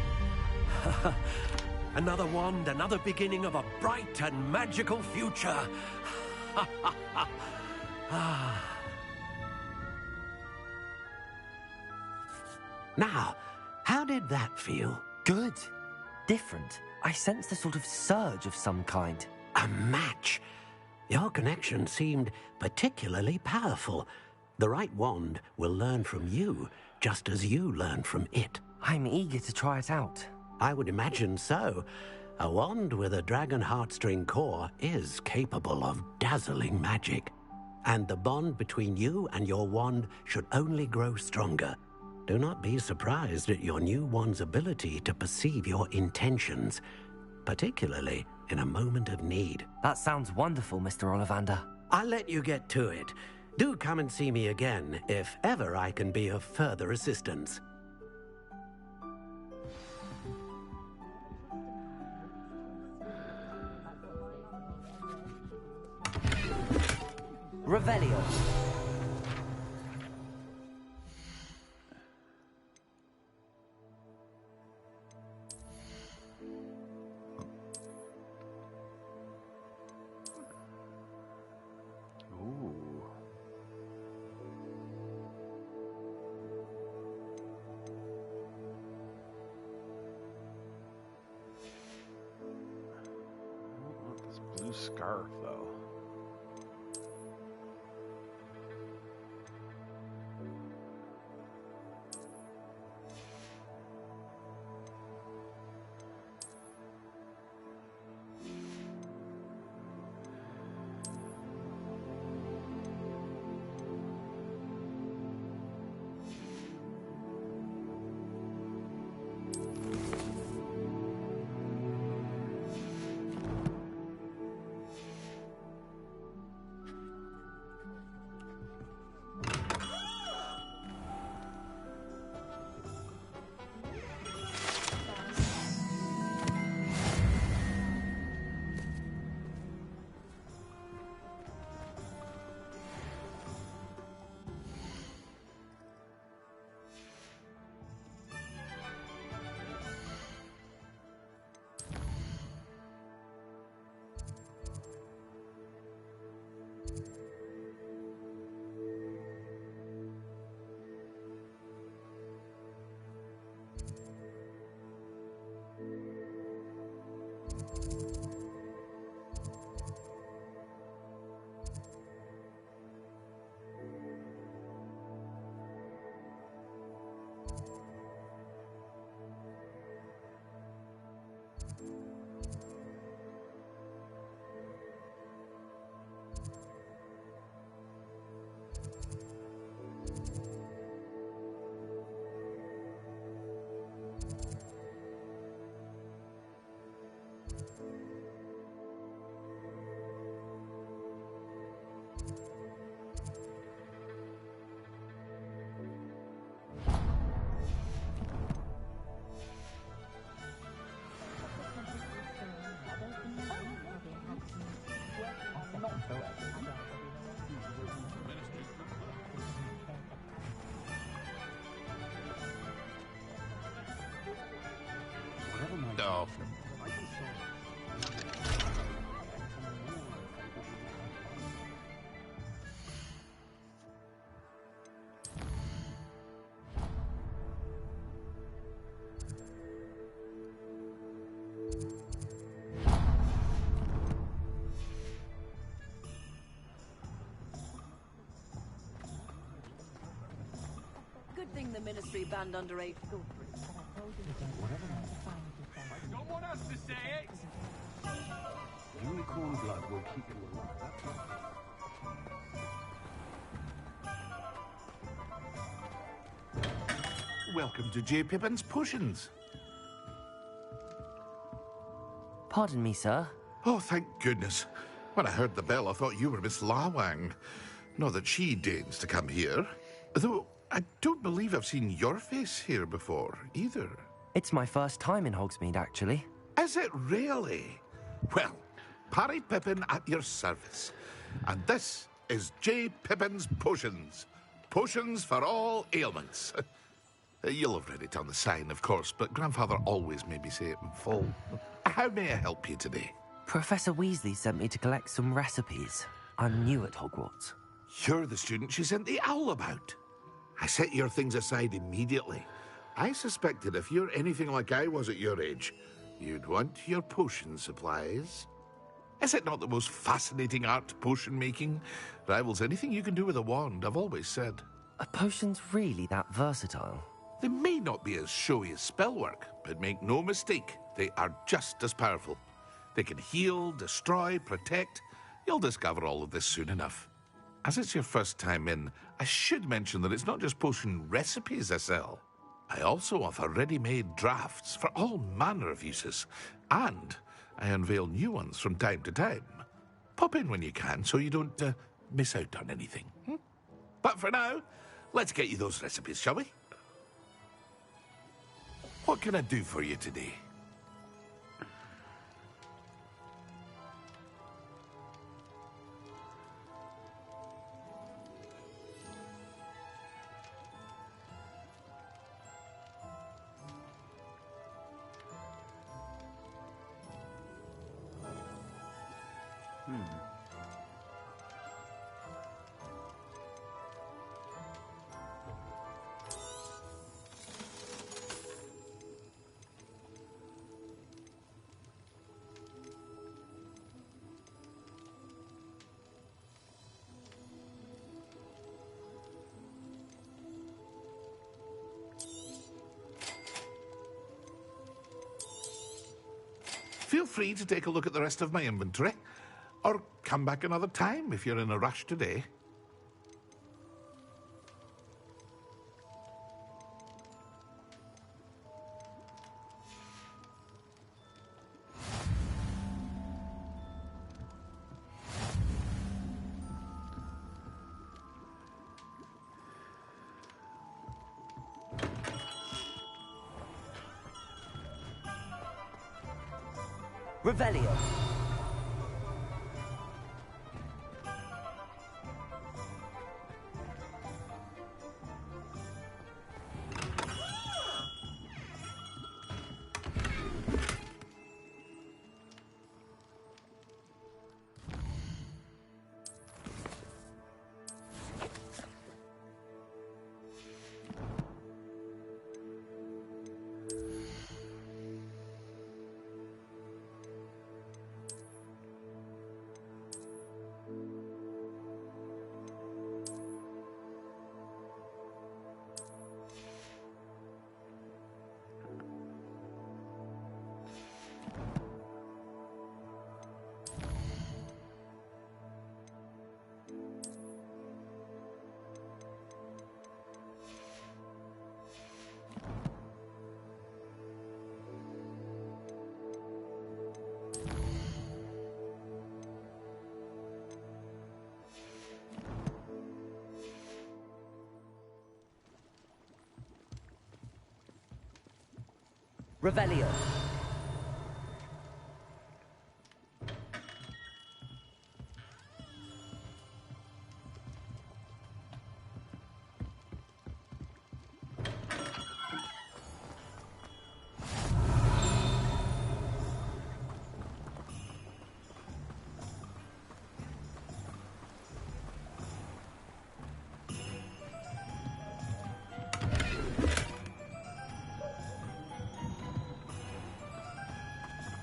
Another wand, another beginning of a bright and magical future. Now, how did that feel? Good. Different. I sensed a sort of surge of some kind. A match. Your connection seemed particularly powerful. The right wand will learn from you, just as you learn from it. I'm eager to try it out. I would imagine so. A wand with a dragon heartstring core is capable of dazzling magic. And the bond between you and your wand should only grow stronger. Do not be surprised at your new wand's ability to perceive your intentions, particularly in a moment of need. That sounds wonderful, Mr. Ollivander. I'll let you get to it. Do come and see me again if ever I can be of further assistance. Revelio. Blue scarf, though. No. Good thing the Ministry banned underage school. Someone has to say it! Unicorn blood will keep you alive. Welcome to J. Pippin's Potions. Pardon me, sir. Oh, thank goodness. When I heard the bell, I thought you were Miss Lawang. Not that she deigns to come here. Though, I don't believe I've seen your face here before, either. It's my first time in Hogsmeade, actually. Is it really? Well, Parry Pippin at your service. And this is J. Pippin's Potions. Potions for all ailments. You'll have read it on the sign, of course, but Grandfather always made me say it in full. How may I help you today? Professor Weasley sent me to collect some recipes. I'm new at Hogwarts. You're the student she sent the owl about. I set your things aside immediately. I suspected if you're anything like I was at your age, you'd want your potion supplies. Is it not the most fascinating art, potion making? Rivals anything you can do with a wand, I've always said. Are potions really that versatile? They may not be as showy as spellwork, but make no mistake, they are just as powerful. They can heal, destroy, protect. You'll discover all of this soon enough. As it's your first time in, I should mention that it's not just potion recipes I sell. I also offer ready-made drafts for all manner of uses, and I unveil new ones from time to time. Pop in when you can so you don't miss out on anything. But for now, let's get you those recipes, shall we? What can I do for you today? Feel free to take a look at the rest of my inventory, or come back another time if you're in a rush today. Revelio. Revelio.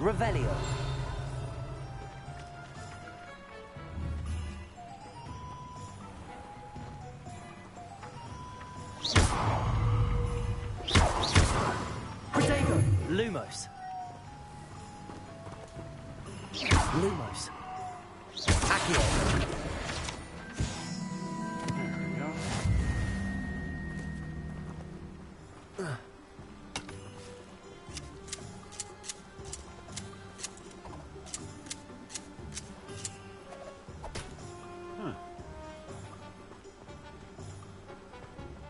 Revelio. Protego. Lumos. Lumos. Accio.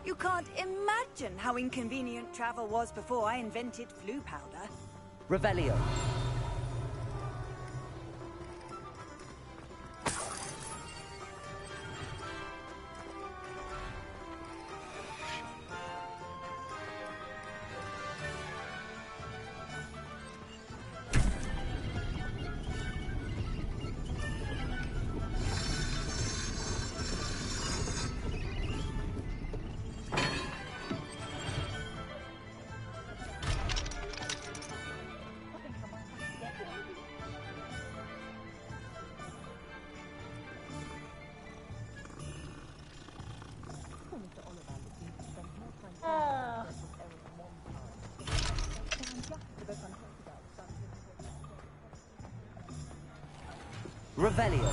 You can't imagine how inconvenient travel was before I invented flu powder. Revelio. Revelio.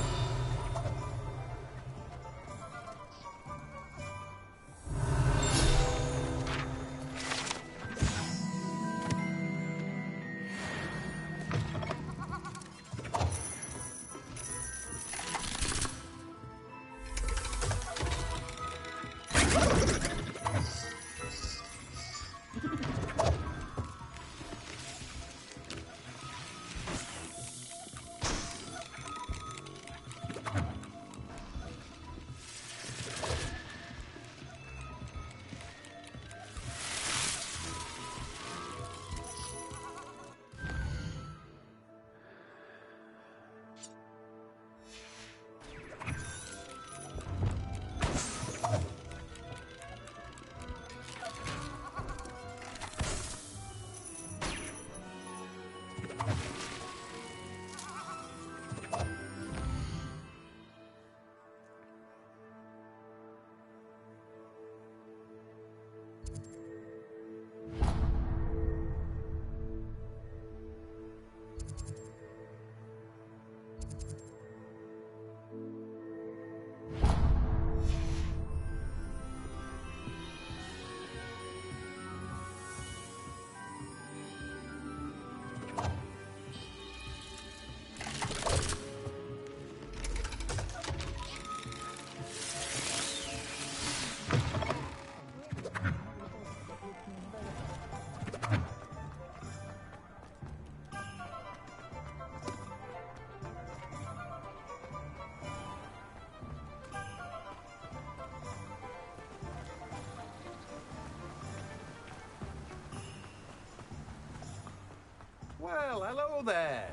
Well, hello there.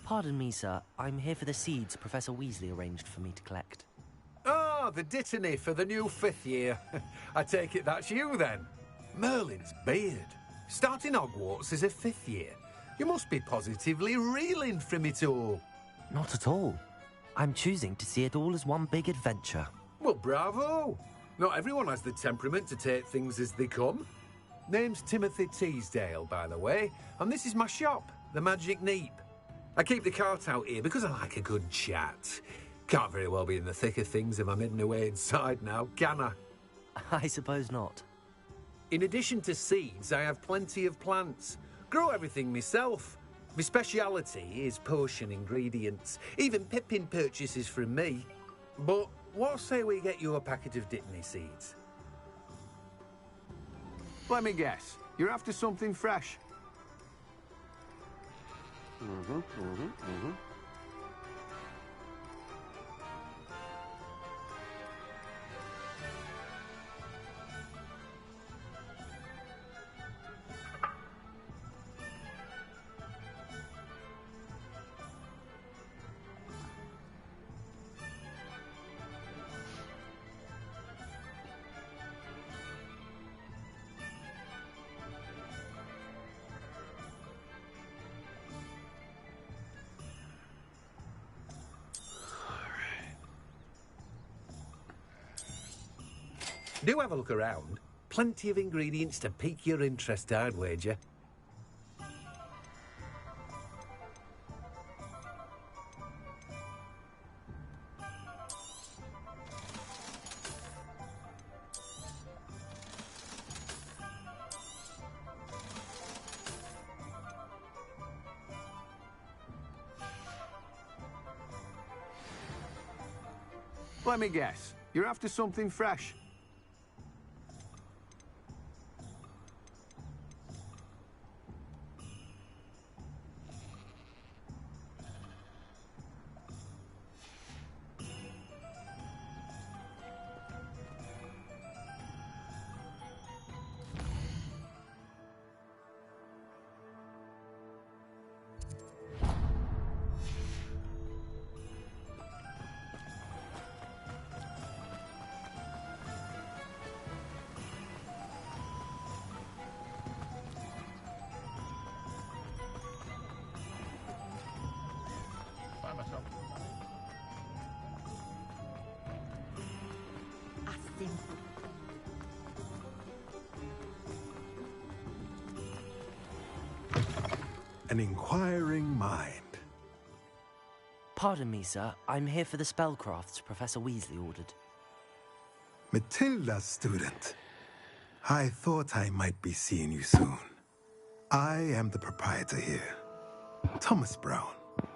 Pardon me, sir. I'm here for the seeds Professor Weasley arranged for me to collect. Ah, the dittany for the new 5th year. I take it that's you, then. Merlin's beard. Starting Hogwarts as a 5th year. You must be positively reeling from it all. Not at all. I'm choosing to see it all as one big adventure. Well, bravo. Not everyone has the temperament to take things as they come. Name's Timothy Teasdale, by the way, and this is my shop, the Magic Neep. I keep the cart out here because I like a good chat. Can't very well be in the thick of things if I'm hidden away inside now, can I? I suppose not. In addition to seeds, I have plenty of plants. Grow everything myself. My speciality is potion ingredients. Even Pippin purchases from me. But what say we get you a packet of dittany seeds? Let me guess. You're after something fresh. Do have a look around. Plenty of ingredients to pique your interest, I'd wager. Let me guess. You're after something fresh. An inquiring mind. Pardon me, sir. I'm here for the spellcrafts Professor Weasley ordered. Matilda's student. I thought I might be seeing you soon. I am the proprietor here, Thomas Brown.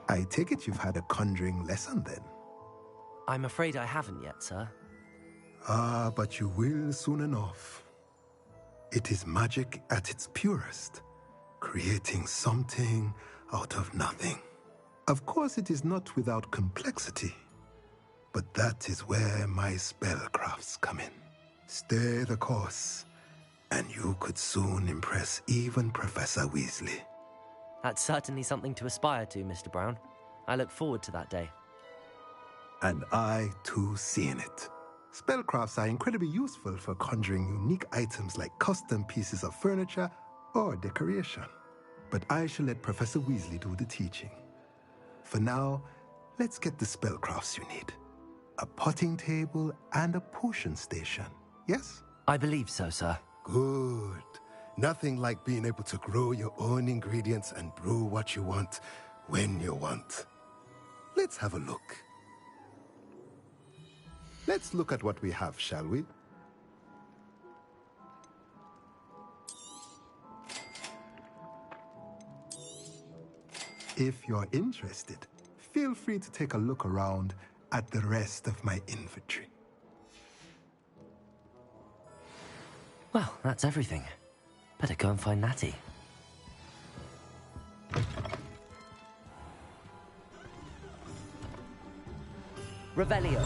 I take it you've had a conjuring lesson then? I'm afraid I haven't yet, sir. Ah, but you will soon enough. It is magic at its purest, creating something out of nothing. Of course, it is not without complexity, but that is where my spellcrafts come in. Stay the course, and you could soon impress even Professor Weasley. That's certainly something to aspire to, Mr. Brown. I look forward to that day. And I, too, seeing it. Spellcrafts are incredibly useful for conjuring unique items like custom pieces of furniture or decoration. But I shall let Professor Weasley do the teaching. For now, let's get the spellcrafts you need. A potting table and a potion station, yes? I believe so, sir. Good. Nothing like being able to grow your own ingredients and brew what you want when you want. Let's have a look. Let's look at what we have, shall we? If you're interested, feel free to take a look around at the rest of my inventory. Well, that's everything. Better go and find Natty. Revelio.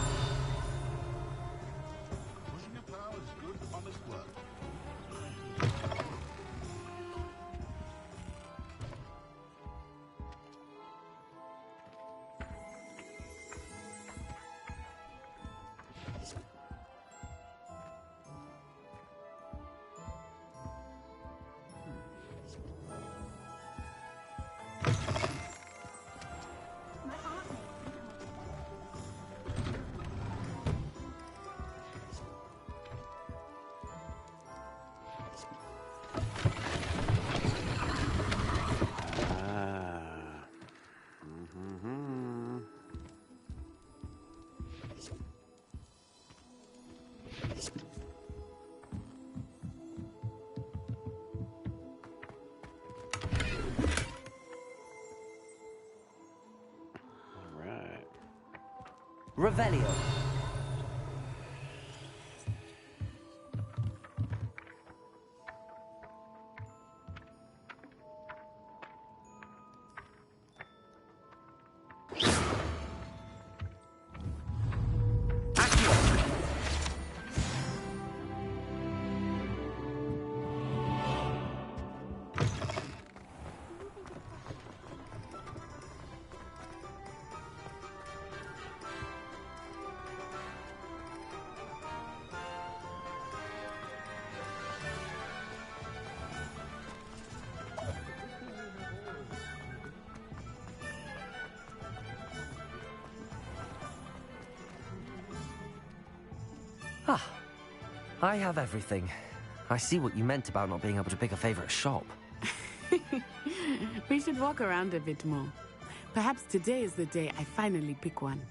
Revelio. Ah, I have everything. I see what you meant about not being able to pick a favorite shop. We should walk around a bit more. Perhaps today is the day I finally pick one.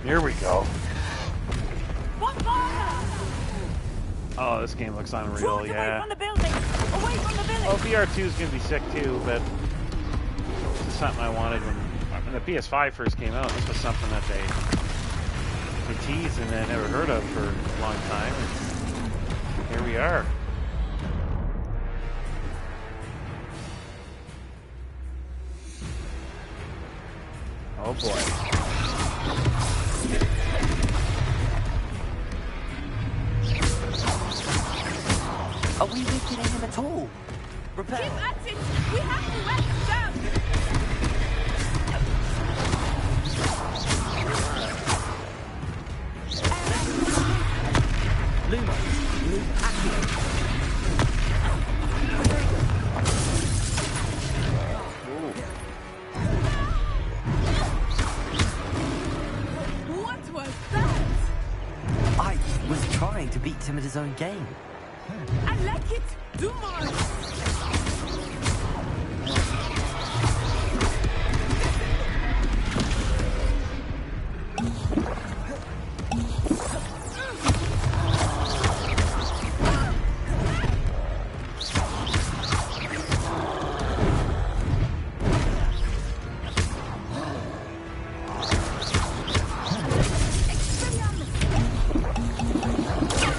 Here we go. Oh, this game looks unreal, yeah. Away from the building! Away from the village! Well, VR2 is going to be sick too, but this is something I wanted when the PS5 first came out. This was something that they teased and I never heard of for a long time. And here we are. Oh boy. Are we weakening him at all? Repair. Keep at it! We have to wear him down! Luma. Accio. trying to beat him at his own game. I like it. Do more.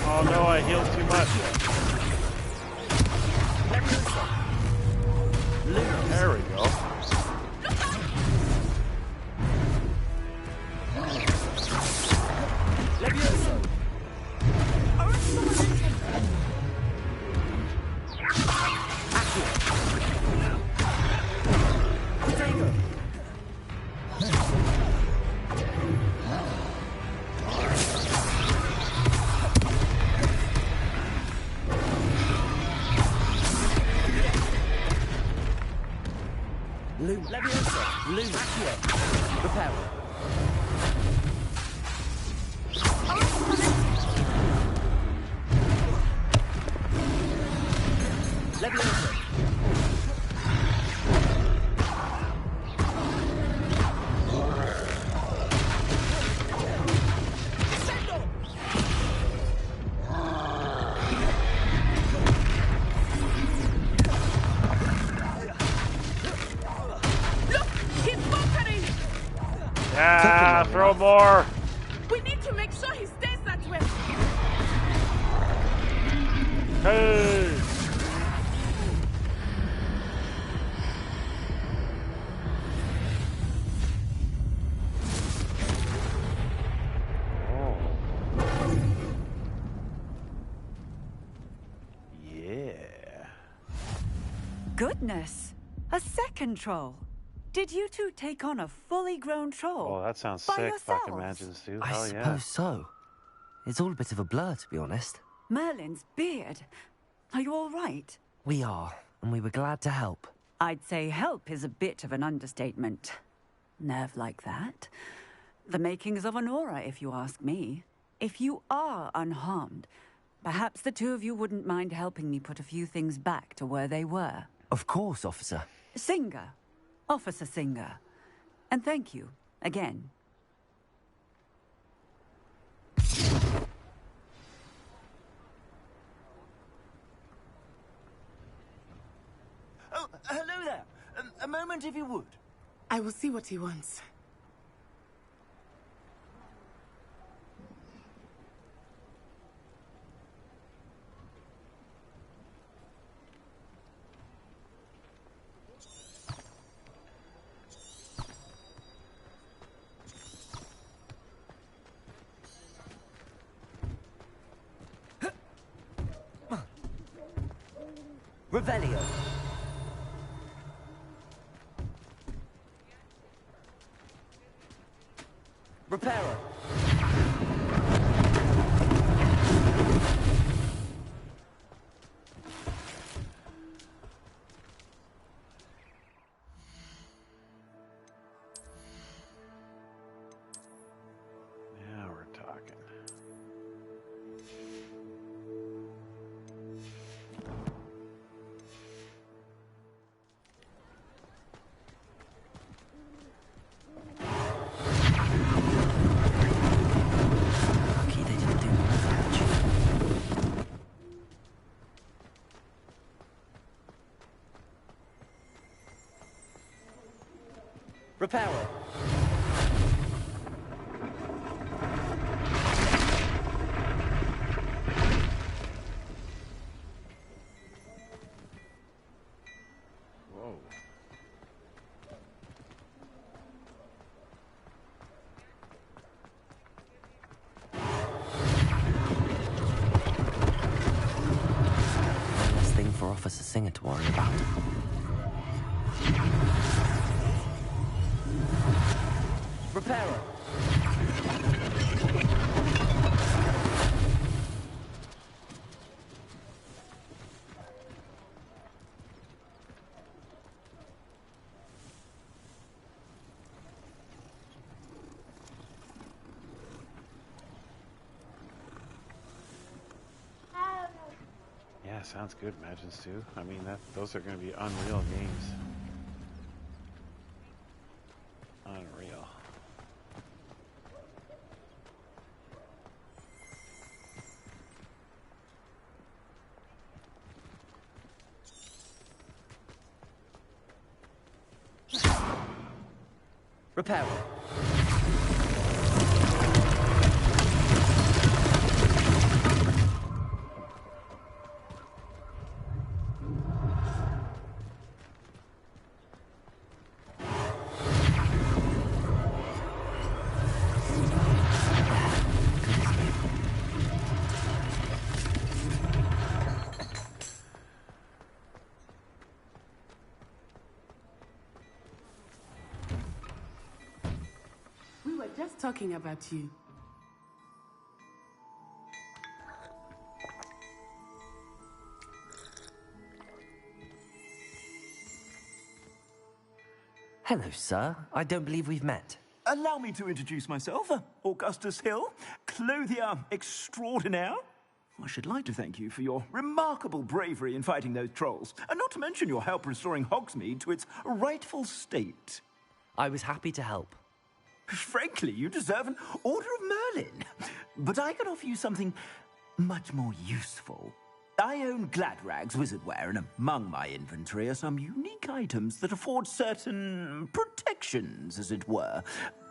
Oh no, I healed too much. There we go. Leviosa! Loom! Accio! Reparo! Leviosa! Yeah, throw more. We need to make sure he stays that way. Hey. Oh. Yeah. Goodness, a second troll. Did you two take on a fully grown troll? Oh, that sounds by sick. yourselves? Fucking imagine, Stu. I Hell yeah. suppose so. It's all a bit of a blur, to be honest. Merlin's beard. Are you all right? We are, and we were glad to help. I'd say help is a bit of an understatement. Nerve like that. The makings of an aura, if you ask me. If you are unharmed, perhaps the two of you wouldn't mind helping me put a few things back to where they were. Of course, officer. Singer. Officer Singer. And thank you, again. Oh, hello there. A moment if you would. I will see what he wants. Revelio. Reparo. Now we're talking. Lucky they didn't do more damage. Reparo. Whoa. One less thing for Officer Singer to worry about. Reparo. sounds good, Imagines too. I mean, those are going to be unreal games. Unreal. Repair. We were just talking about you. Hello, sir. I don't believe we've met. Allow me to introduce myself, Augustus Hill, clothier extraordinaire. I should like to thank you for your remarkable bravery in fighting those trolls, and not to mention your help restoring Hogsmeade to its rightful state. I was happy to help. Frankly, you deserve an Order of Merlin. But I can offer you something much more useful. I own Gladrag's wizardware, and among my inventory are some unique items that afford certain protections, as it were.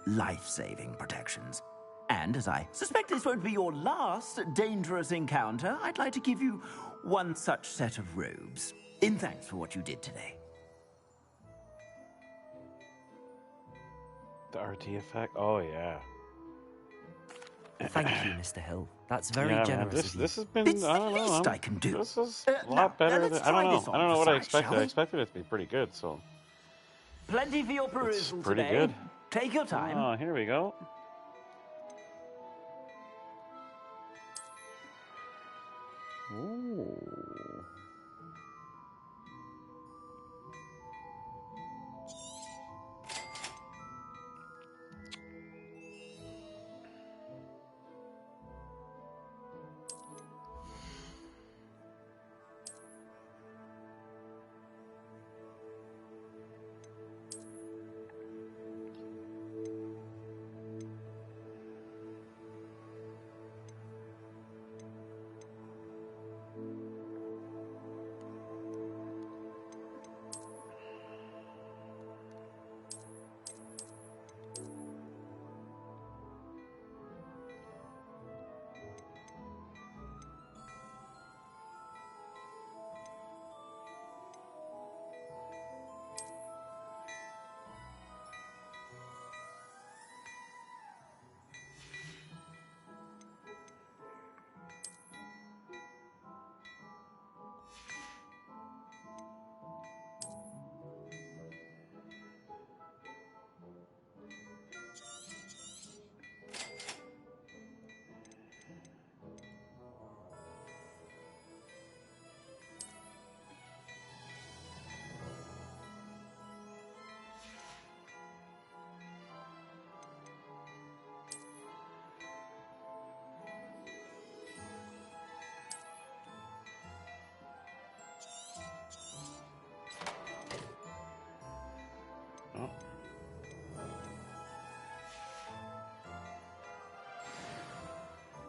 Life-saving protections. And as I suspect this won't be your last dangerous encounter, I'd like to give you one such set of robes, in thanks for what you did today. The RT effect? Oh, yeah. Thank you, Mr. Hill. That's very Yeah, generous man, of you. this has been, It's I the don't know. least I can do. This is a lot better than, I don't know what I expected. I expected it to be pretty good, so. Plenty for your perusal It's pretty today. good. Take your time. Oh, here we go. Ooh.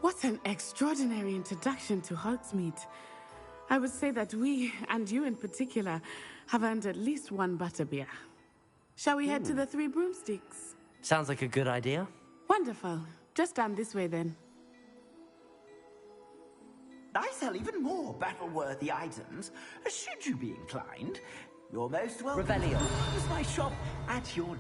What an extraordinary introduction to Hogsmeade. I would say that we, and you in particular, have earned at least one butterbeer. Shall we head to the Three Broomsticks? Sounds like a good idea. Wonderful. Just down this way then. I sell even more battle-worthy items, should you be inclined. You're most welcome to Revelio. use my shop at your leisure.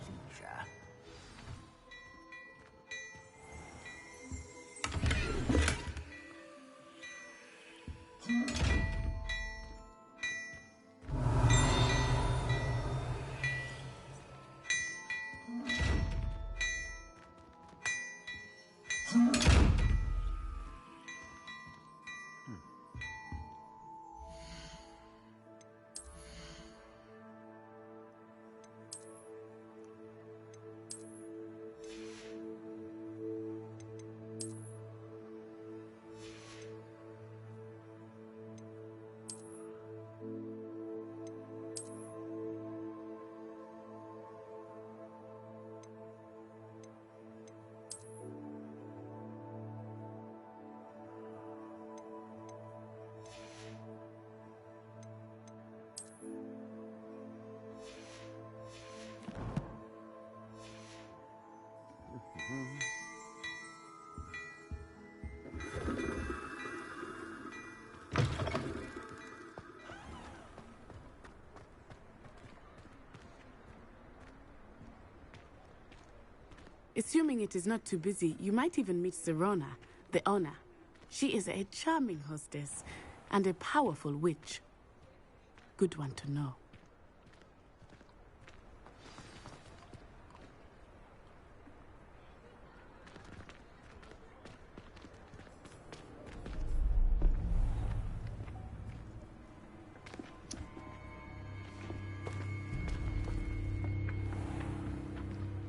Assuming it is not too busy, you might even meet Sirona, the owner. She is a charming hostess and a powerful witch. Good one to know.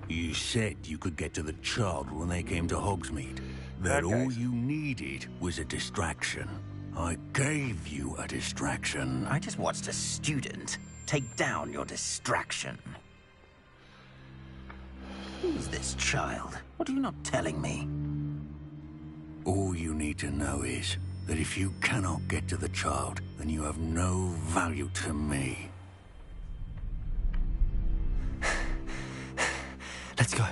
You said you could get to the child when they came to Hogsmeade. That all you needed was a distraction. I gave you a distraction. I just watched a student take down your distraction. Who's this child? What are you not telling me? All you need to know is that if you cannot get to the child, then you have no value to me. Let's go.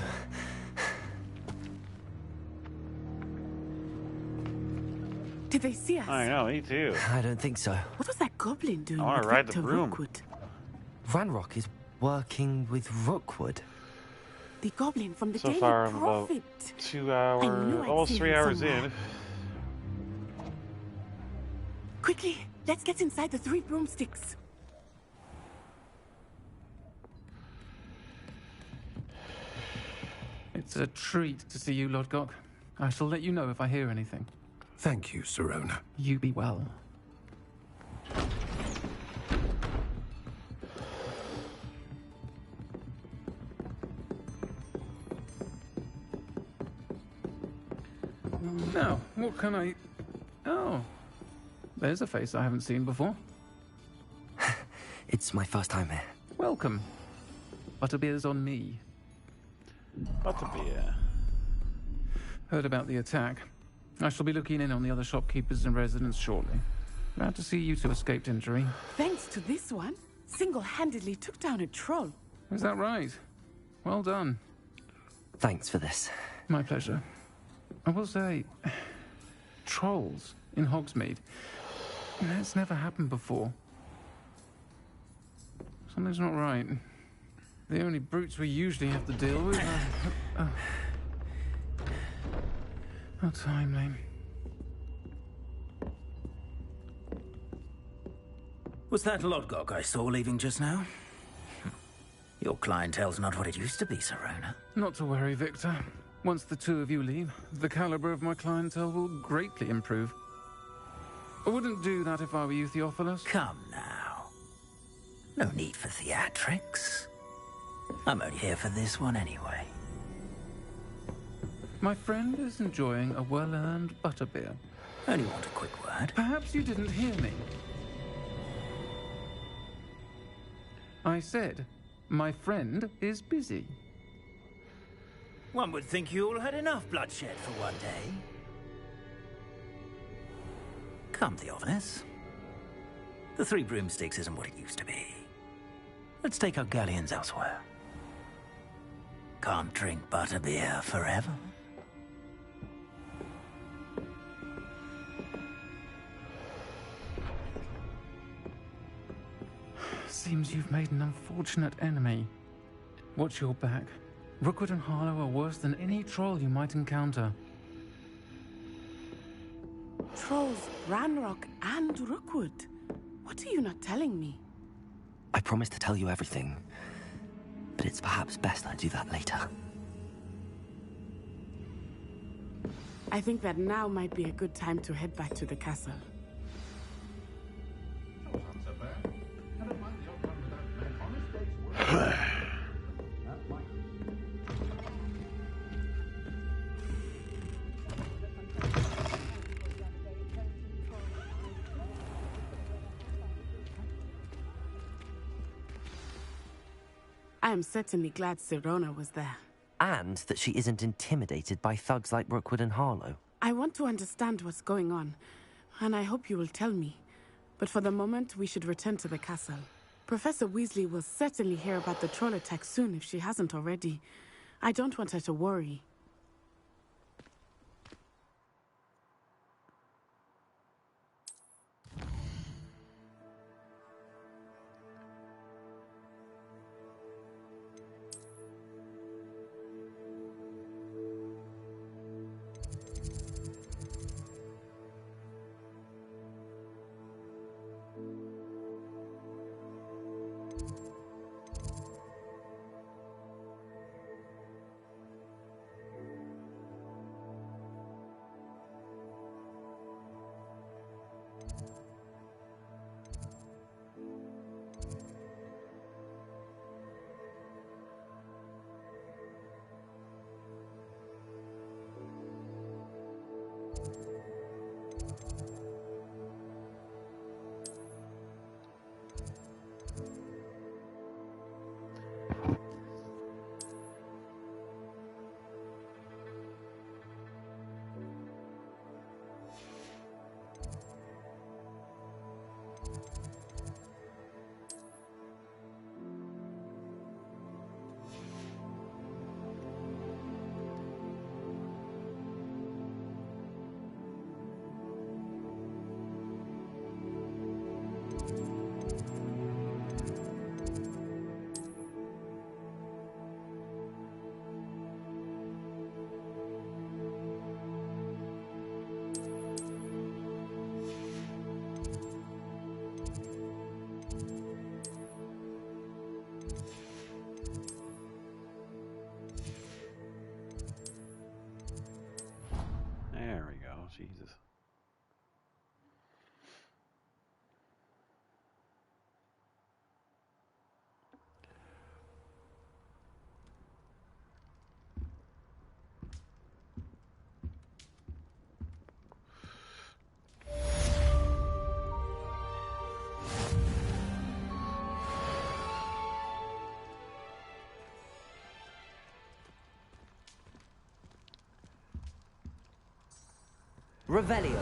Did they see us? I know, me too. I don't think so. What was that goblin doing I want with to ride the Victor broom. Rookwood? Ranrock is working with Rookwood. The goblin from the So Daily far, I'm about Prophet. 2 I hours, knew I'd almost seen 3 him hours somewhere. in. Quickly, let's get inside the 3 broomsticks. It's a treat to see you, Lodgok. I shall let you know if I hear anything. Thank you, Sirona. You be well. Now, what can I... Oh, there's a face I haven't seen before. It's my first time here. Welcome. Butterbeer's on me. Butterbeer. Heard about the attack. I shall be looking in on the other shopkeepers and residents shortly. Glad to see you two escaped injury. Thanks to this one, single-handedly took down a troll. Is that right? Well done. Thanks for this. My pleasure. I will say, trolls in Hogsmeade. That's never happened before. Something's not right. The only brutes we usually have to deal with are... How timely. Was that Lodgok I saw leaving just now? Your clientele's not what it used to be, Sirona. Not to worry, Victor. Once the two of you leave, the caliber of my clientele will greatly improve. I wouldn't do that if I were you, Theophilus. Come now. No need for theatrics. I'm only here for this one anyway. My friend is enjoying a well-earned butterbeer. Only want a quick word. Perhaps you didn't hear me. I said, my friend is busy. One would think you all had enough bloodshed for one day. Come, Theophilus. The 3 broomsticks isn't what it used to be. Let's take our galleons elsewhere. Can't drink butterbeer forever. Seems you've made an unfortunate enemy. Watch your back. Rookwood and Harlow are worse than any troll you might encounter. Trolls, Ranrock, and Rookwood. What are you not telling me? I promise to tell you everything, but it's perhaps best I do that later. I think that now might be a good time to head back to the castle. I am certainly glad Sirona was there. And that she isn't intimidated by thugs like Rookwood and Harlow. I want to understand what's going on, and I hope you will tell me. But for the moment, we should return to the castle. Professor Weasley will certainly hear about the troll attack soon if she hasn't already. I don't want her to worry. Jesus. Revelio.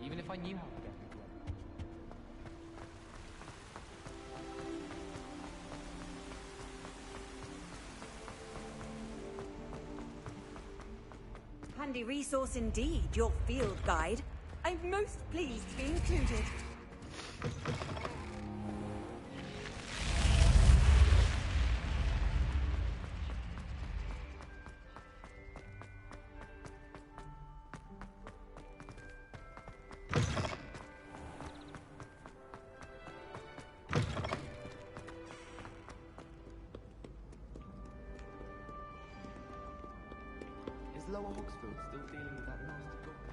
Even if I knew how to get into it. Handy resource indeed, your field guide. I'm most pleased to be included. Is Lower Hogsfield still dealing with that nasty goblin?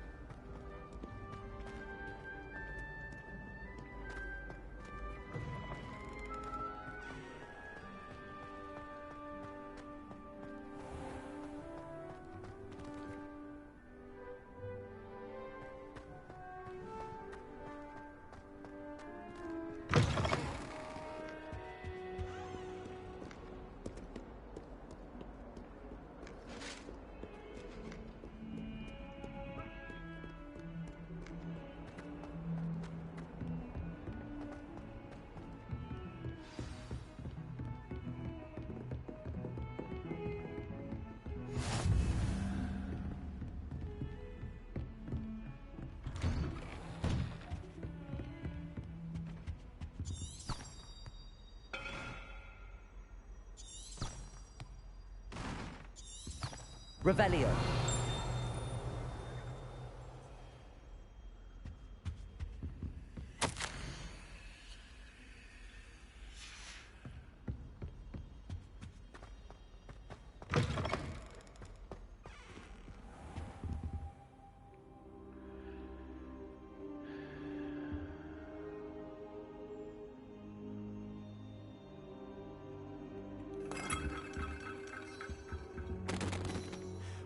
Revelio.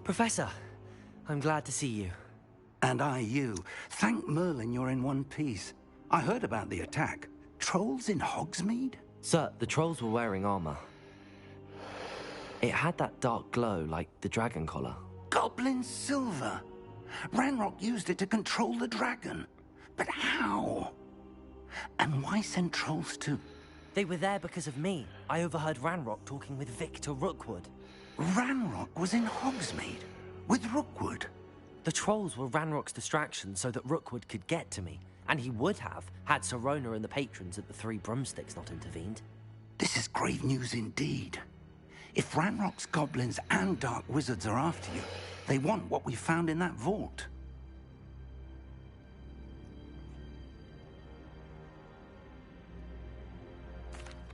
Professor, I'm glad to see you. And I you. Thank Merlin you're in one piece. I heard about the attack. Trolls in Hogsmeade? Sir, the trolls were wearing armor. It had that dark glow like the dragon collar. Goblin silver. Ranrock used it to control the dragon. But how? And why send trolls to... They were there because of me. I overheard Ranrock talking with Victor Rookwood. Ranrock was in Hogsmeade with Rookwood. The trolls were Ranrock's distraction so that Rookwood could get to me. And he would have, had Sirona and the patrons at the Three Broomsticks not intervened. This is grave news indeed. If Ranrock's goblins and dark wizards are after you, they want what we found in that vault.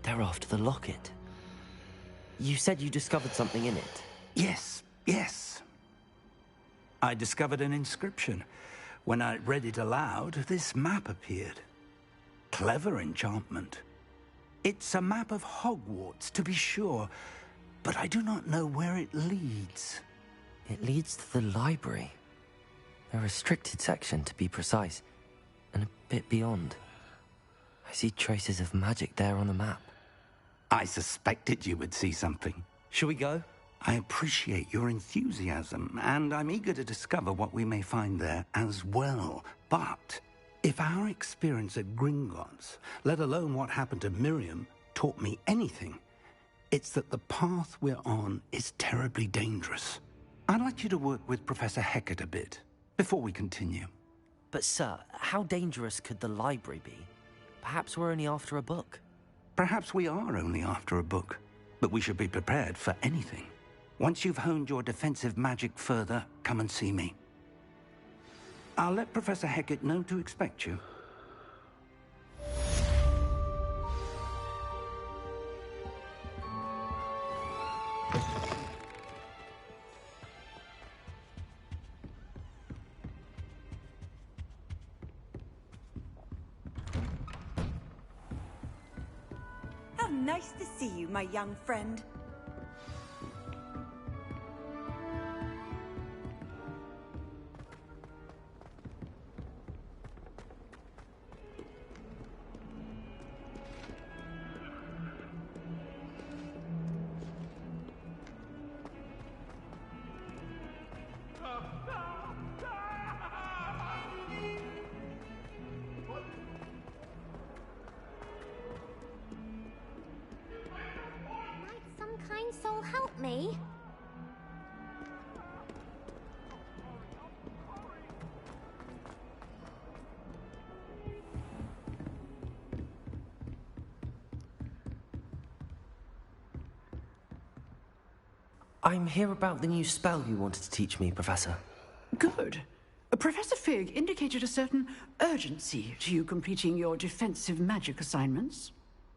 They're after the locket. You said you discovered something in it. Yes, yes. I discovered an inscription. When I read it aloud, this map appeared. Clever enchantment. It's a map of Hogwarts, to be sure, but I do not know where it leads. It leads to the library. A restricted section, to be precise, and a bit beyond. I see traces of magic there on the map. I suspected you would see something. Shall we go? I appreciate your enthusiasm, and I'm eager to discover what we may find there as well. But if our experience at Gringotts, let alone what happened to Miriam, taught me anything, it's that the path we're on is terribly dangerous. I'd like you to work with Professor Hecat a bit before we continue. But sir, how dangerous could the library be? Perhaps we're only after a book. Perhaps we are only after a book, but we should be prepared for anything. Once you've honed your defensive magic further, come and see me. I'll let Professor Hecat know to expect you. How nice to see you, my young friend. Soul help me? I'm here about the new spell you wanted to teach me, Professor. Good. Professor Fig indicated a certain urgency to you completing your defensive magic assignments.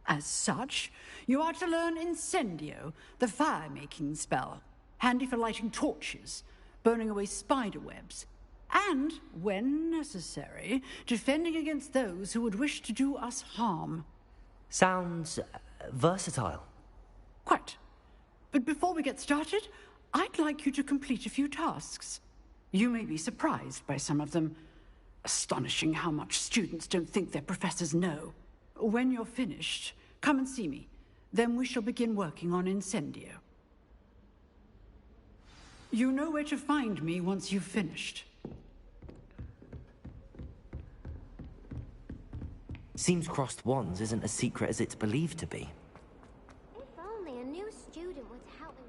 As such, you are to learn Incendio, the fire-making spell, handy for lighting torches, burning away spider webs, and, when necessary, defending against those who would wish to do us harm. Sounds versatile. Quite. But before we get started, I'd like you to complete a few tasks. You may be surprised by some of them. Astonishing how much students don't think their professors know. When you're finished, come and see me. Then we shall begin working on Incendio. You know where to find me once you've finished. Seems crossed wands isn't as secret as it's believed to be. If only a new student would help me.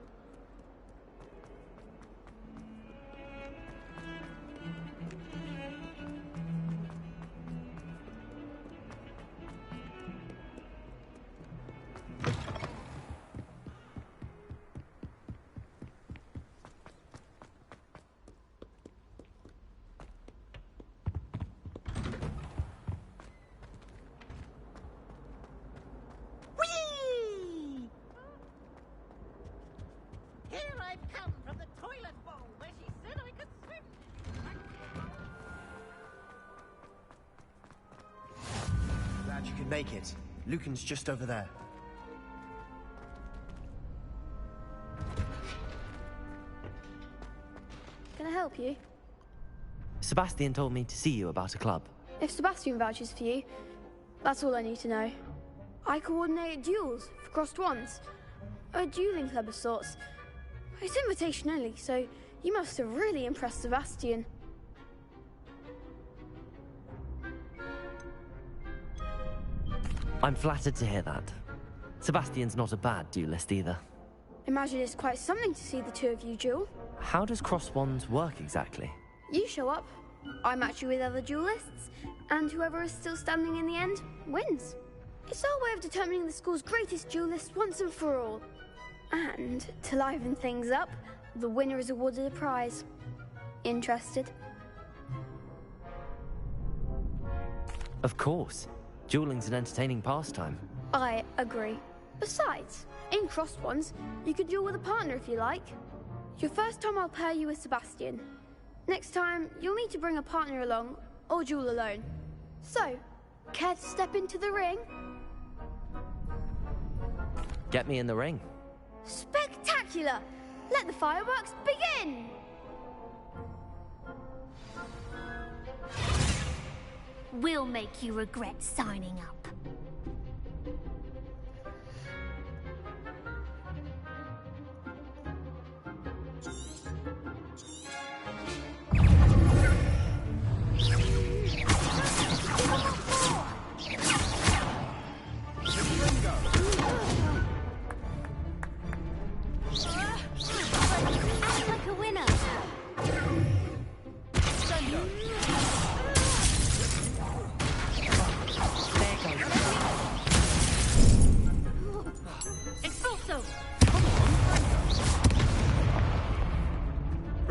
Make it. Lucan's just over there. Can I help you? Sebastian told me to see you about a club. If Sebastian vouches for you, that's all I need to know. I coordinate duels for crossed wands. A dueling club of sorts. It's invitation only, so you must have really impressed Sebastian. I'm flattered to hear that. Sebastian's not a bad duelist either. Imagine it's quite something to see the two of you duel. How does cross wands work exactly? You show up, I match you with other duelists, and whoever is still standing in the end wins. It's our way of determining the school's greatest duelist once and for all. And to liven things up, the winner is awarded a prize. Interested? Of course. Dueling's an entertaining pastime. I agree. Besides, in crossed wands, you could duel with a partner if you like. Your first time I'll pair you with Sebastian. Next time, you'll need to bring a partner along, or duel alone. So, care to step into the ring? Get me in the ring. Spectacular! Let the fireworks begin! We'll make you regret signing up.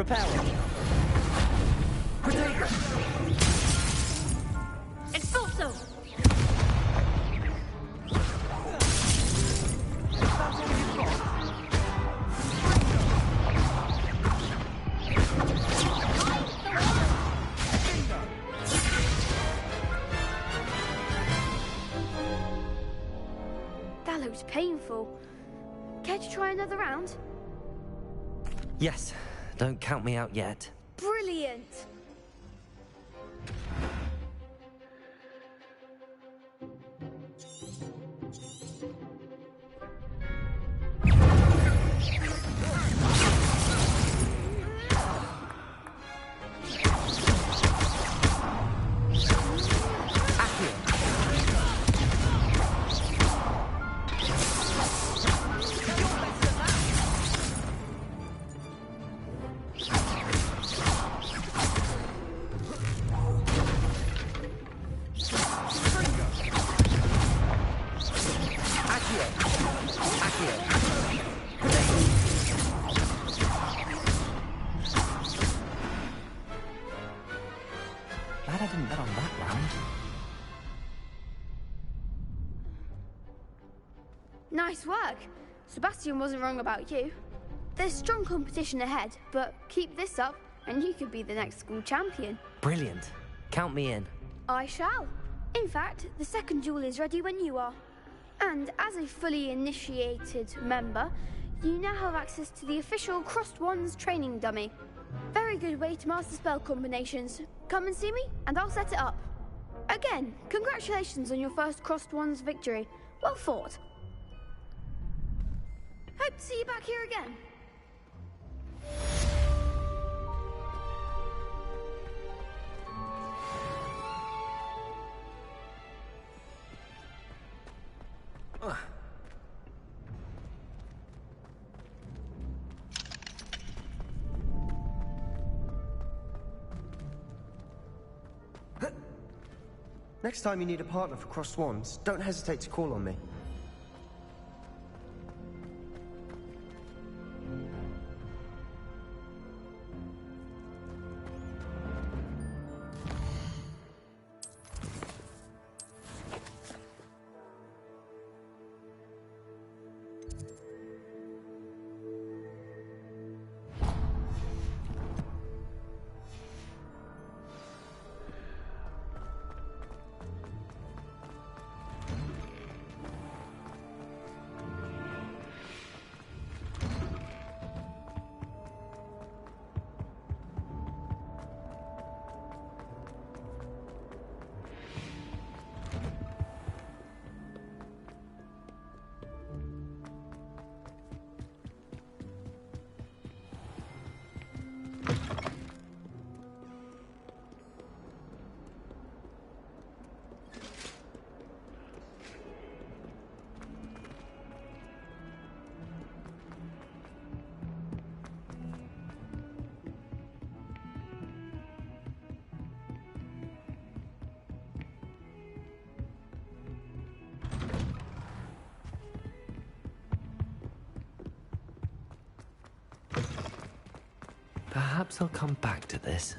Repel! Protego! Expulso! That looks painful. Care to try another round? Yes, don't count me out yet. Brilliant! Glad I didn't bet on that round. Nice work. Sebastian wasn't wrong about you. There's strong competition ahead, but keep this up and you could be the next school champion. Brilliant. Count me in. I shall. In fact, the second duel is ready when you are. And as a fully initiated member, you now have access to the official Crossed Wands training dummy. Very good way to master spell combinations. Come and see me, and I'll set it up. Again, congratulations on your first Crossed Wands victory. Well fought. Hope to see you back here again. Next time you need a partner for Crossed Wands, don't hesitate to call on me. Perhaps I'll come back to this.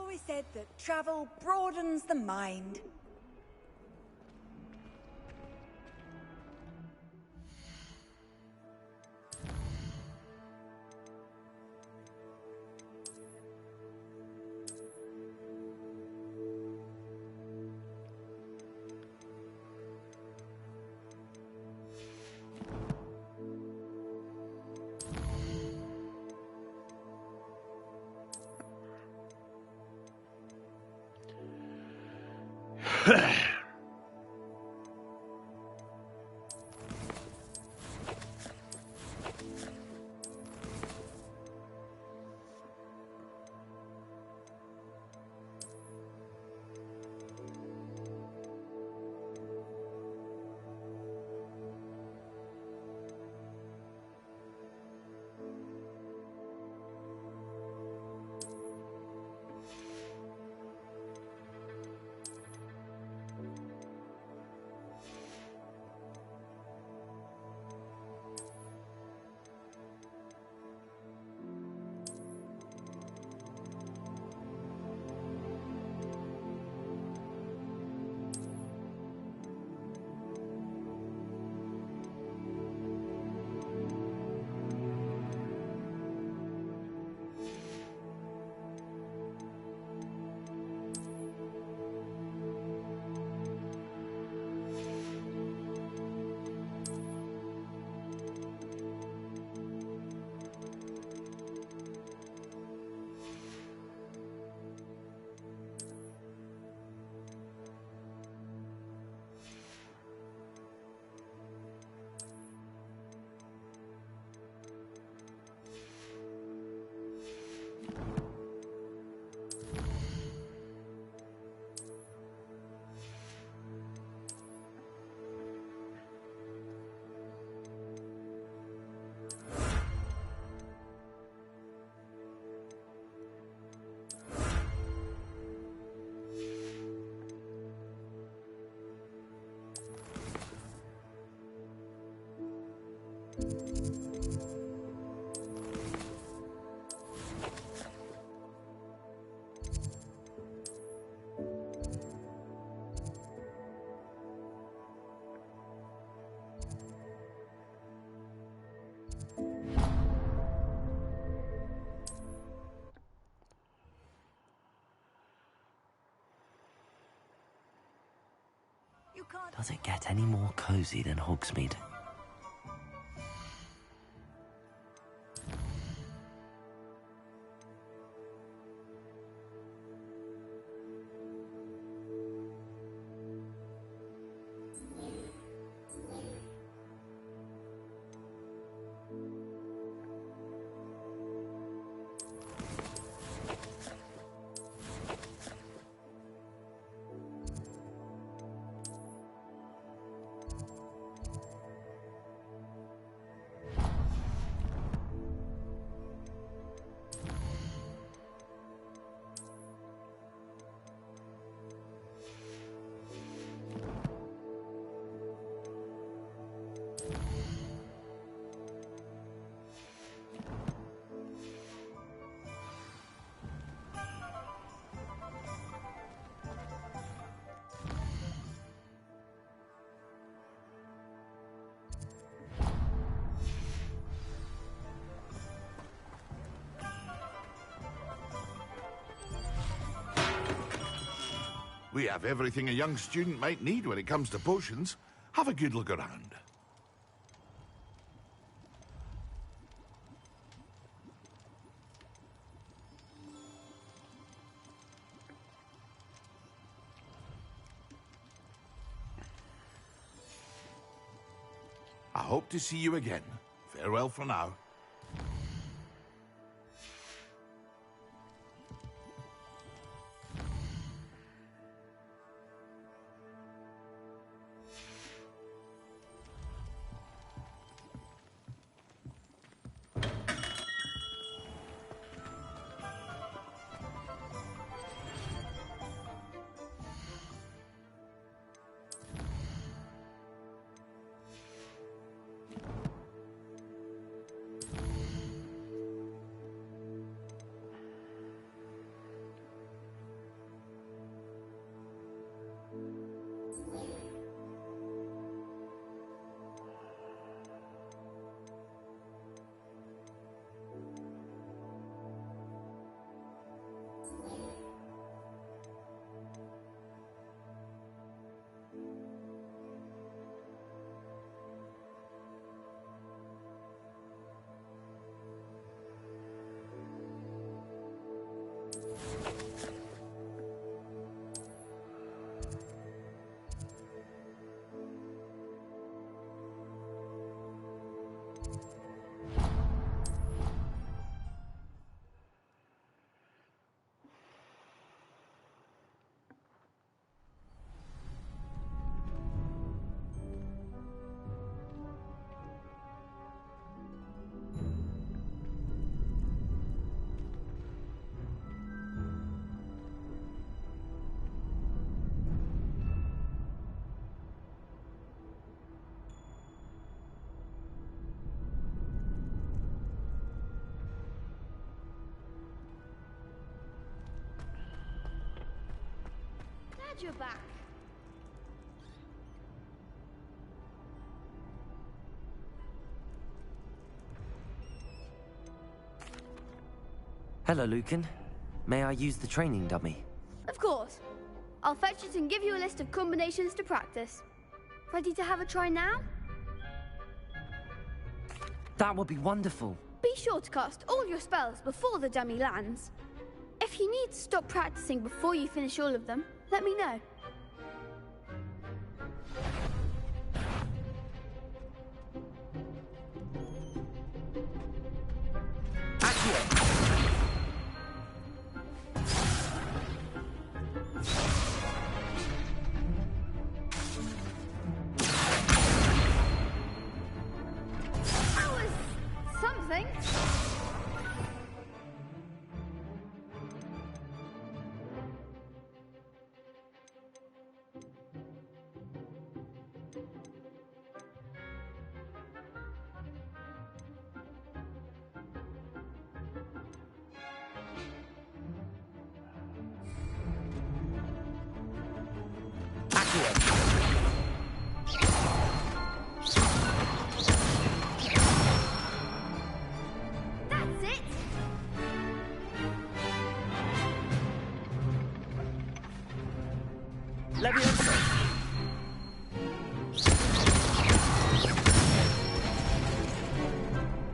always said that travel broadens the mind. Does it get any more cozy than Hogsmeade? We have everything a young student might need when it comes to potions. Have a good look around. I hope to see you again. Farewell for now. Glad you're back. Hello, Lucan. May I use the training dummy? Of course. I'll fetch it and give you a list of combinations to practice. Ready to have a try now? That would be wonderful. Be sure to cast all your spells before the dummy lands. If you need to stop practicing before you finish all of them, let me know.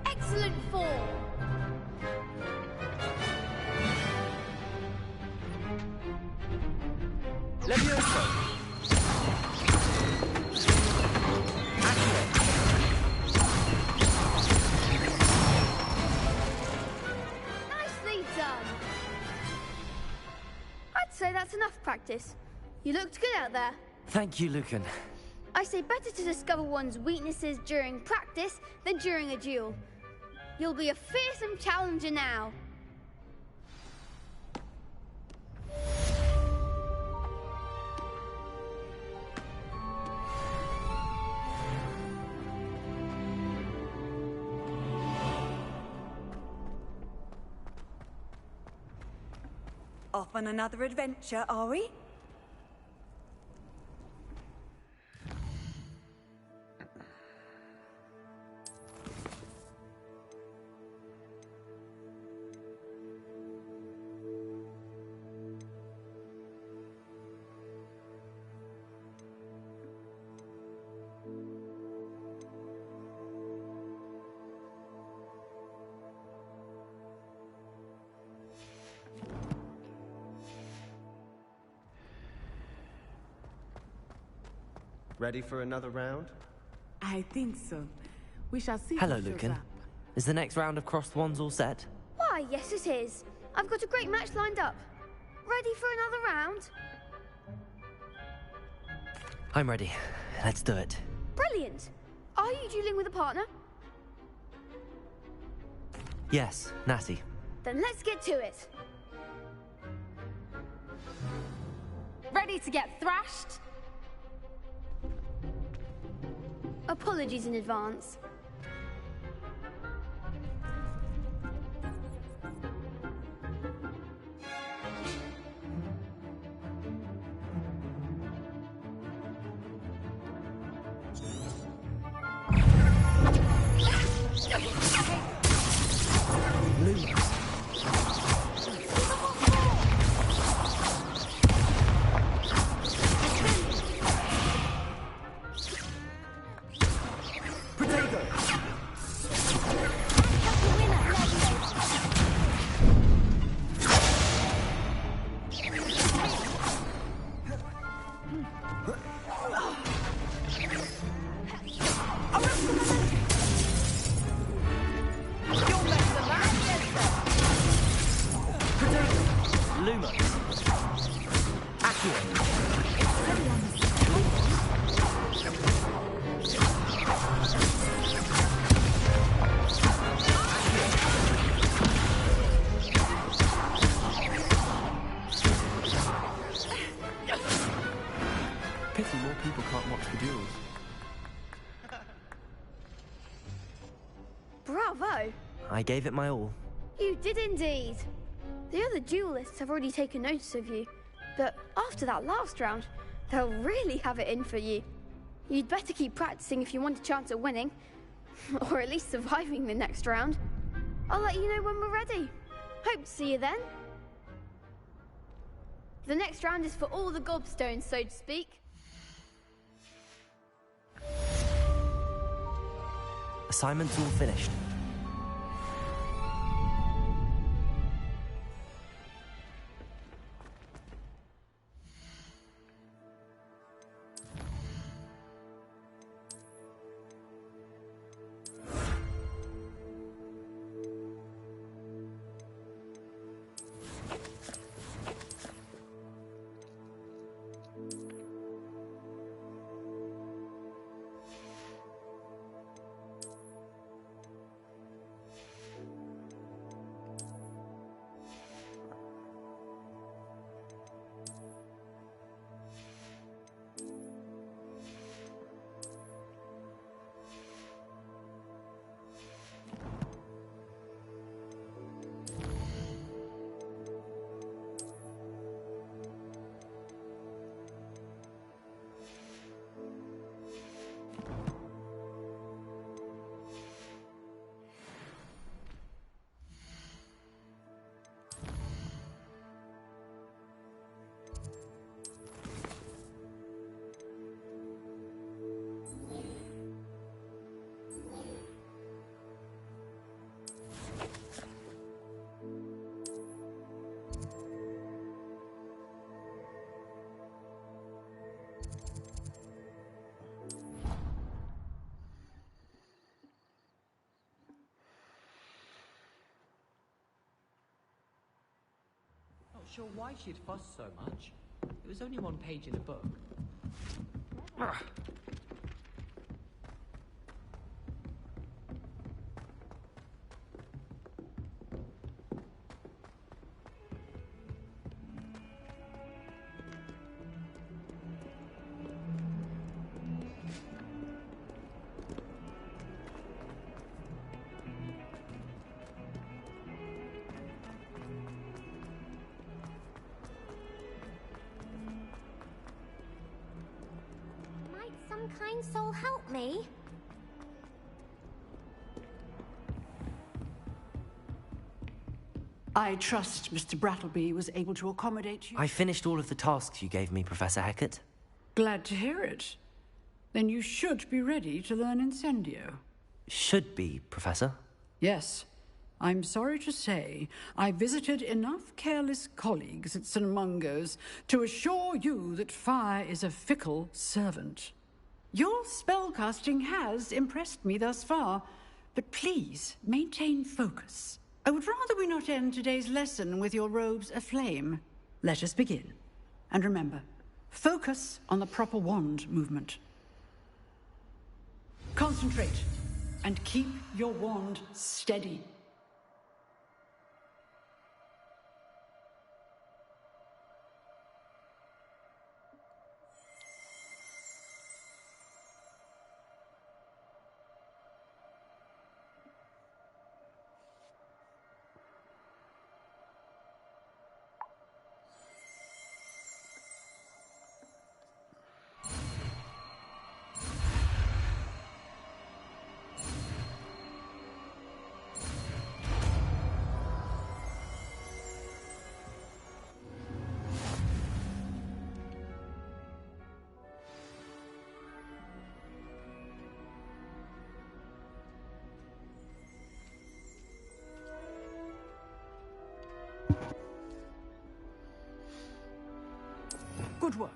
Excellent form. Levioso. Nicely done. I'd say that's enough practice. You looked good out there. Thank you, Lucan. I say better to discover one's weaknesses during practice than during a duel. You'll be a fearsome challenger now. Off on another adventure, are we? Ready for another round? I think so. We shall see. Hello, who shows Lucan. up. Is the next round of Crossed Wands all set? Why, yes it is. I've got a great match lined up. Ready for another round? I'm ready. Let's do it. Brilliant. Are you dueling with a partner? Yes, Natty. Then let's get to it. Ready to get thrashed? Apologies in advance. Pity more people can't watch the duels. Bravo! I gave it my all. You did indeed. The other duelists have already taken notice of you. But after that last round, they'll really have it in for you. You'd better keep practicing if you want a chance at winning. Or at least surviving the next round. I'll let you know when we're ready. Hope to see you then. The next round is for all the gobstones, so to speak. Assignment's all finished. Not sure why she'd fuss so much. It was only one page in a book. Some kind soul help me? I trust Mr. Brattleby was able to accommodate you. I finished all of the tasks you gave me, Professor Hecat. Glad to hear it. Then you should be ready to learn Incendio. Should be, Professor. Yes. I'm sorry to say, I visited enough careless colleagues at St. Mungo's to assure you that fire is a fickle servant. Your spellcasting has impressed me thus far, but please maintain focus. I would rather we not end today's lesson with your robes aflame. Let us begin. And remember, focus on the proper wand movement. Concentrate, and keep your wand steady. Good work.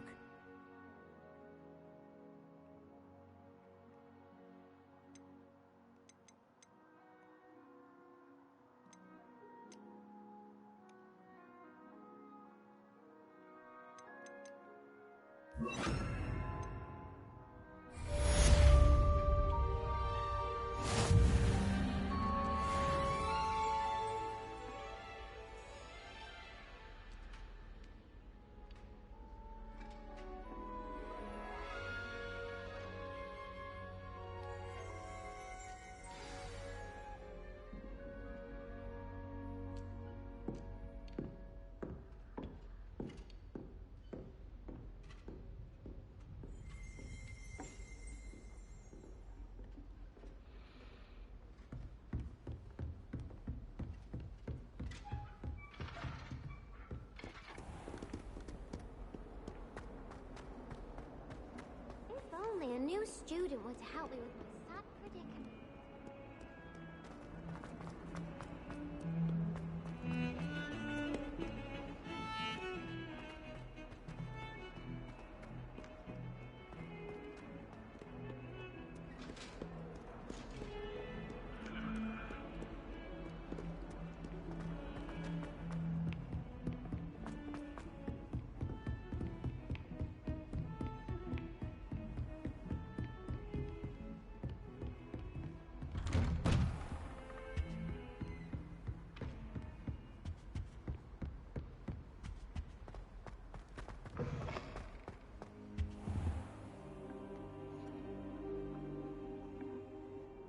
a student were to help me with my sad predicament.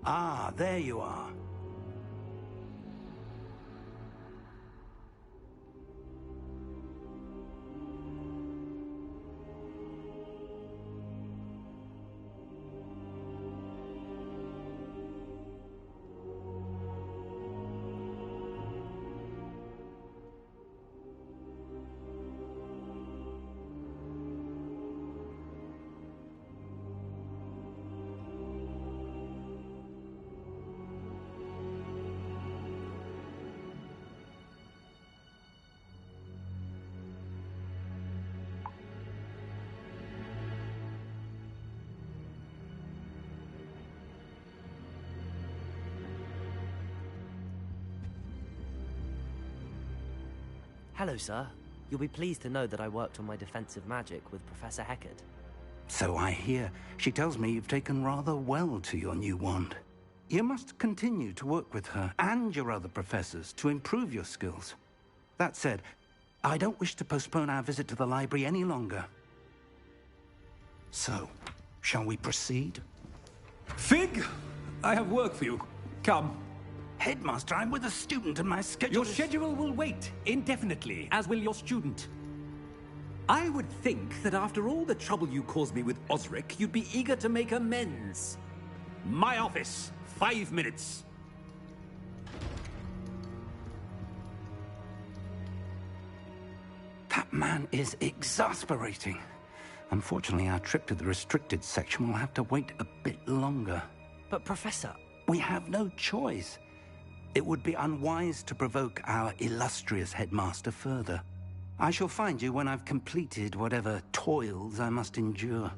Ah, there you are. Hello, sir. You'll be pleased to know that I worked on my defensive magic with Professor Heckard. So I hear. She tells me you've taken rather well to your new wand. You must continue to work with her and your other professors to improve your skills. That said, I don't wish to postpone our visit to the library any longer. So, shall we proceed? Fig! I have work for you. Come. Headmaster, I'm with a student and my schedule Your schedule will wait indefinitely, as will your student. I would think that after all the trouble you caused me with Osric, you'd be eager to make amends. My office, 5 minutes. That man is exasperating. Unfortunately, our trip to the restricted section will have to wait a bit longer. But, Professor... We have no choice. It would be unwise to provoke our illustrious headmaster further. I shall find you when I've completed whatever toils I must endure.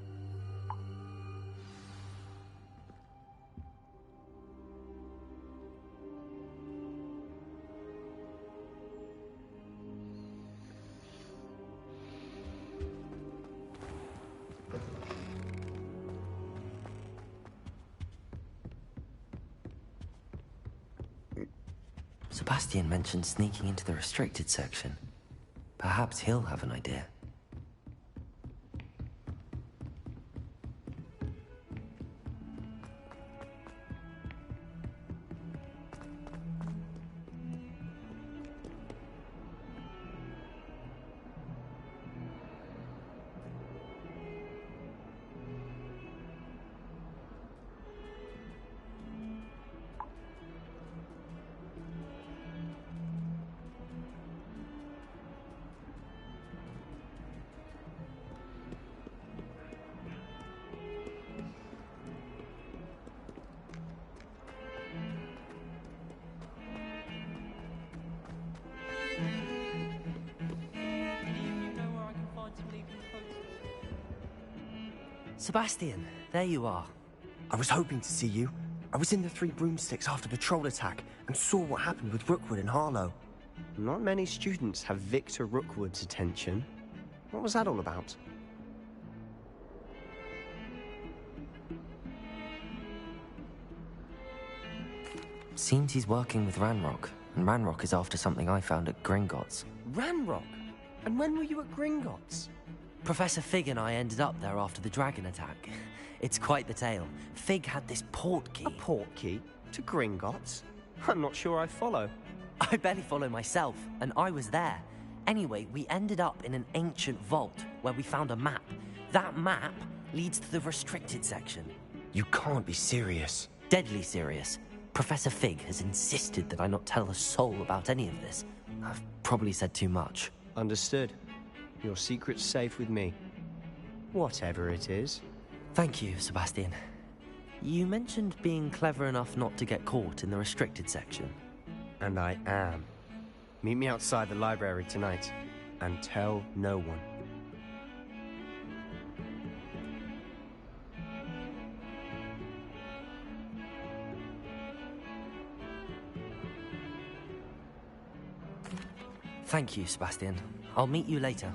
Sebastian mentioned sneaking into the restricted section. Perhaps he'll have an idea. Sebastian, there you are. I was hoping to see you. I was in the Three Broomsticks after the troll attack and saw what happened with Rookwood and Harlow. Not many students have Victor Rookwood's attention. What was that all about? Seems he's working with Ranrock, and Ranrock is after something I found at Gringotts. Ranrock? And when were you at Gringotts? Professor Fig and I ended up there after the dragon attack. It's quite the tale. Fig had this port key. A port key? To Gringotts? I'm not sure I follow. I barely follow myself, and I was there. Anyway, we ended up in an ancient vault where we found a map. That map leads to the restricted section. You can't be serious. Deadly serious. Professor Fig has insisted that I not tell a soul about any of this. I've probably said too much. Understood. Your secret's safe with me. Whatever it is. Thank you, Sebastian. You mentioned being clever enough not to get caught in the restricted section. And I am. Meet me outside the library tonight, and tell no one. Thank you, Sebastian. I'll meet you later.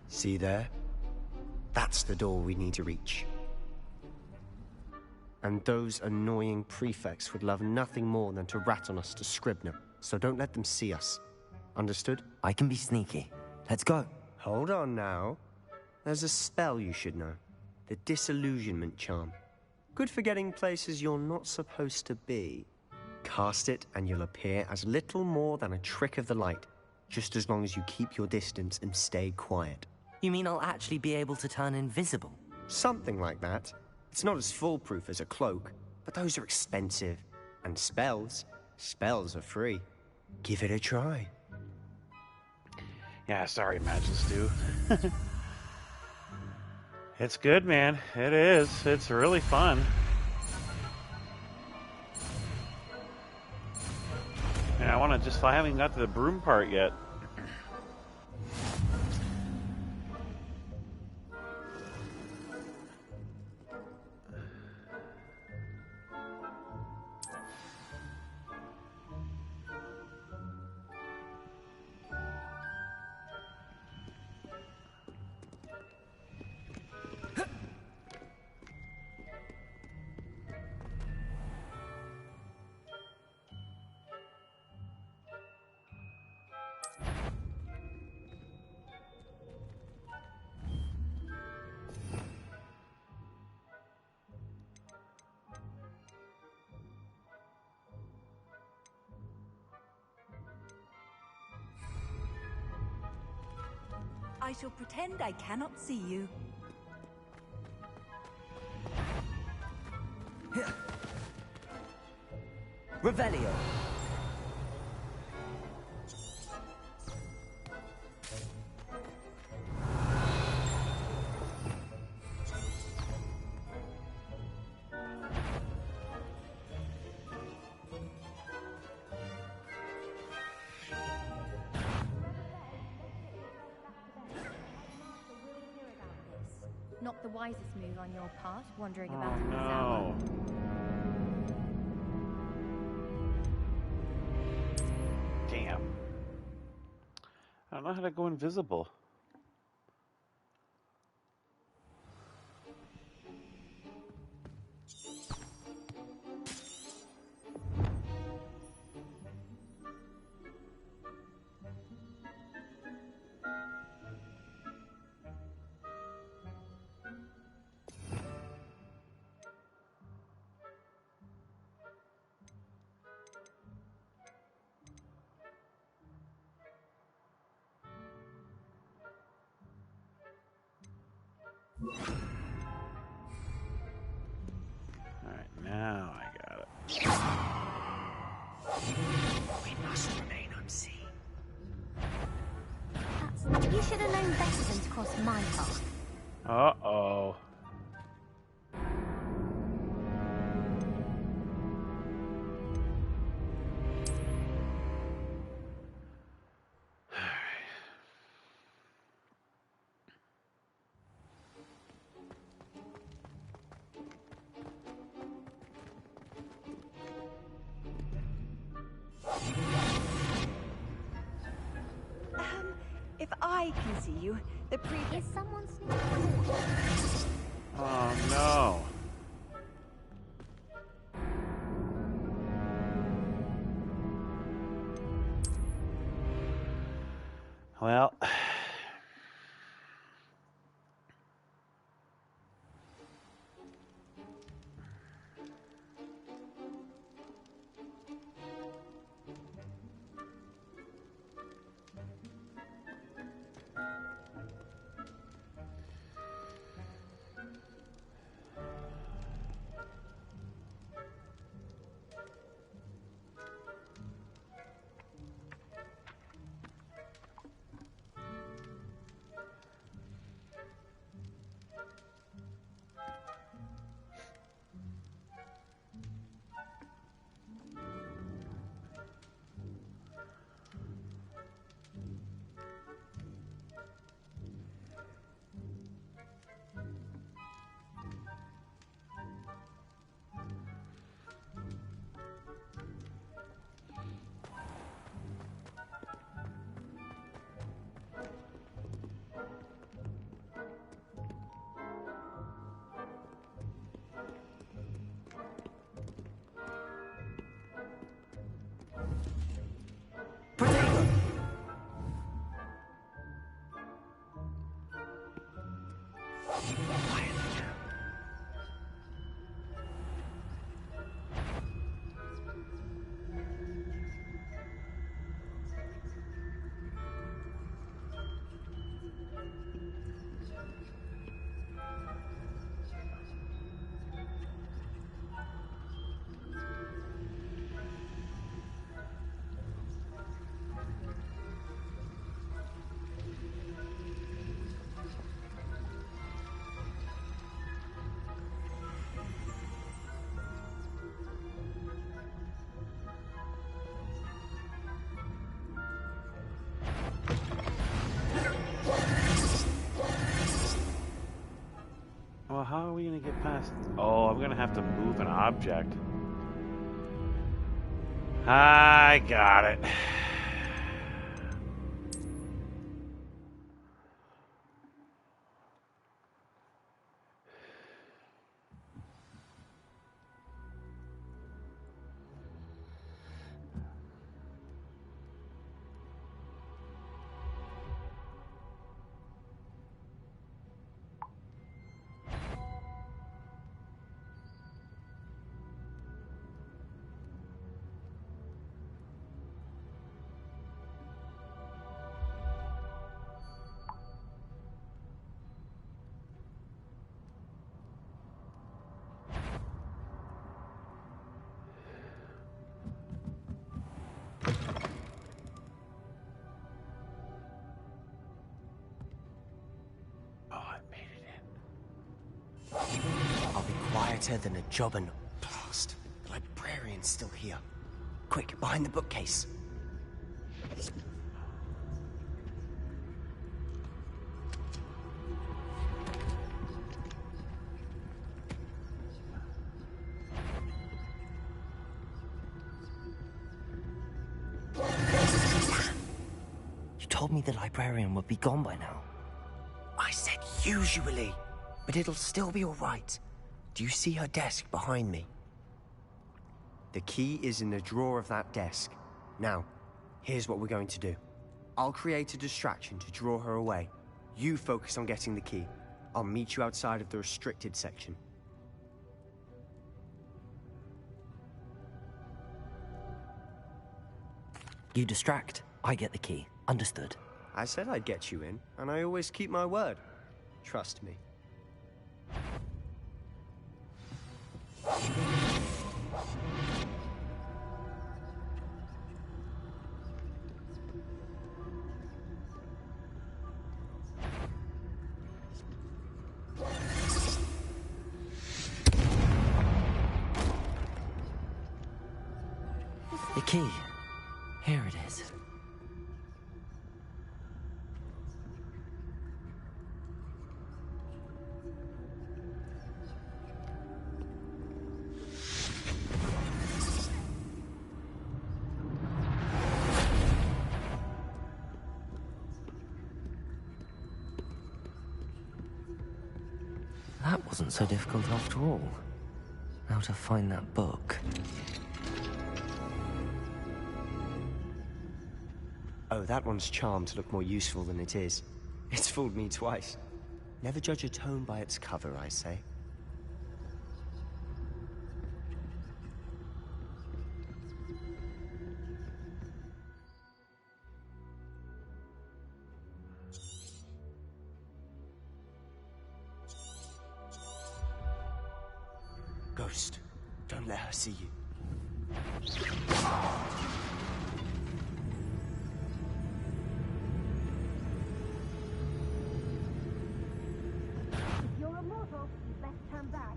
See there? That's the door we need to reach. And those annoying prefects would love nothing more than to rat on us to Scribner, so don't let them see us. Understood? I can be sneaky. Let's go. Hold on now. There's a spell you should know. The Disillusionment Charm. Good for getting places you're not supposed to be. Cast it and you'll appear as little more than a trick of the light, just as long as you keep your distance and stay quiet. You mean I'll actually be able to turn invisible? Something like that. It's not as foolproof as a cloak, but those are expensive. And spells are free. Give it a try. Yeah, sorry, Magistu. It's good, man. It is. It's really fun. Yeah, I haven't got to the broom part yet. I shall pretend I cannot see you. Revelio. Not the wisest move on your part, wandering about Oh in this no. hour. Damn. I don't know how to go invisible. Alright, now I got it. We must remain unseen. You should have known better than to cross my path. Uh-oh. If I can see you, the previous someone sneaking. Oh no. Well, gonna get past? Oh, I'm gonna have to move an object. I got it. I'll be quieter than a jobbing blast. The librarian's still here. Quick, behind the bookcase. You told me the librarian would be gone by now. I said usually, but it'll still be all right. Do you see her desk behind me? The key is in the drawer of that desk. Now, here's what we're going to do. I'll create a distraction to draw her away. You focus on getting the key. I'll meet you outside of the restricted section. You distract, I get the key. Understood. I said I'd get you in, and I always keep my word. Trust me. The key. Here it is. That wasn't so difficult after all. Now to find that book. Oh, that one's charmed to look more useful than it is. It's fooled me twice. Never judge a tome by its cover, I say. Ghost, don't let her see you. If you're immortal, you best turn back.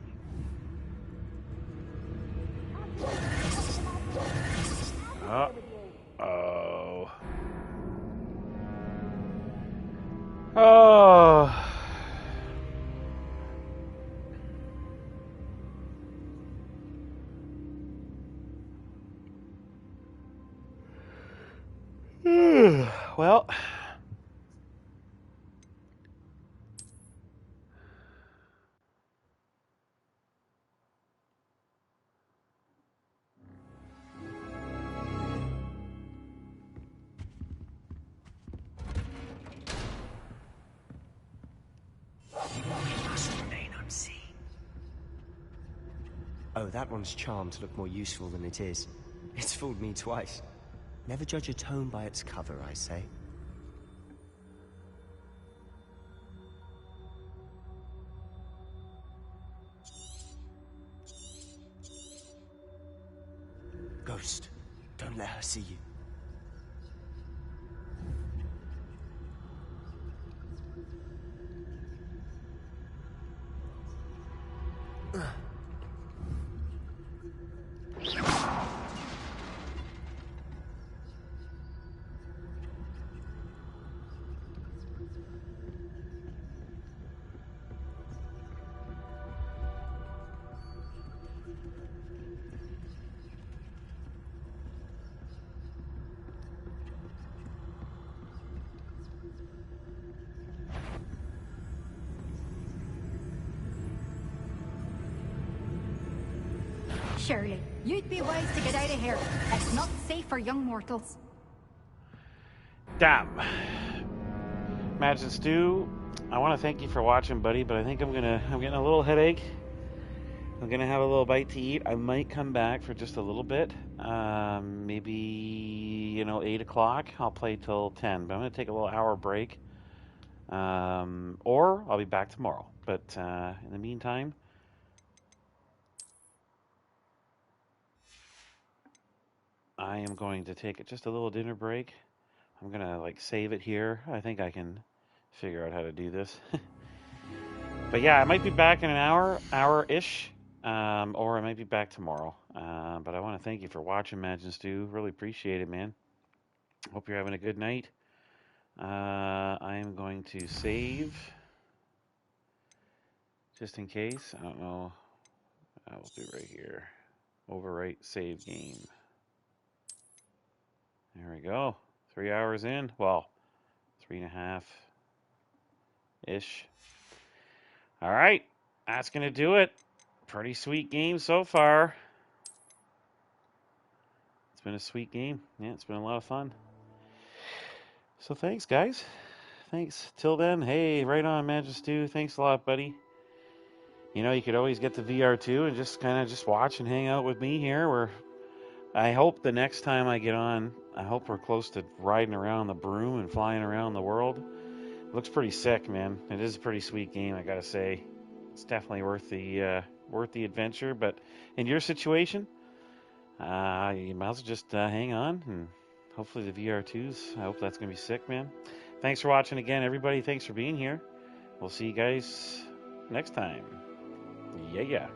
Oh. Oh. Well. We must remain unseen. Oh, that one's charmed to look more useful than it is. It's fooled me twice. Never judge a tome by its cover, I say. Ghost, don't let her see you. Surely, you'd be wise to get out of here. It's not safe for young mortals. Damn. Imagine Stu, I want to thank you for watching, buddy, but I think I'm getting a little headache. I'm gonna have a little bite to eat. I might come back for just a little bit. Maybe 8 o'clock. I'll play till 10, but I'm gonna take a little hour break. Or I'll be back tomorrow. But in the meantime, I am going to take just a little dinner break. I'm gonna save it here. I think I can figure out how to do this. But yeah, I might be back in an hour-ish, or I might be back tomorrow. But I want to thank you for watching, Imagine Stu. Really appreciate it, man. Hope you're having a good night. I am going to save, just in case. I don't know. I'll do right here. Overwrite save game. There we go. 3 hours in. Well, 3.5-ish. All right. That's going to do it. Pretty sweet game so far. It's been a sweet game. Yeah, it's been a lot of fun. So thanks, guys. Thanks. Till then, hey, right on, Imagine Stu. Thanks a lot, buddy. You could always get the VR2 and just watch and hang out with me here. I hope the next time I get on, I hope we're close to riding around the broom and flying around the world. It looks pretty sick, man. It is a pretty sweet game, I gotta say. It's definitely worth the adventure. But in your situation, you might as well just hang on, and hopefully the VR2s. I hope that's gonna be sick, man. Thanks for watching again, everybody. Thanks for being here. We'll see you guys next time. Yeah.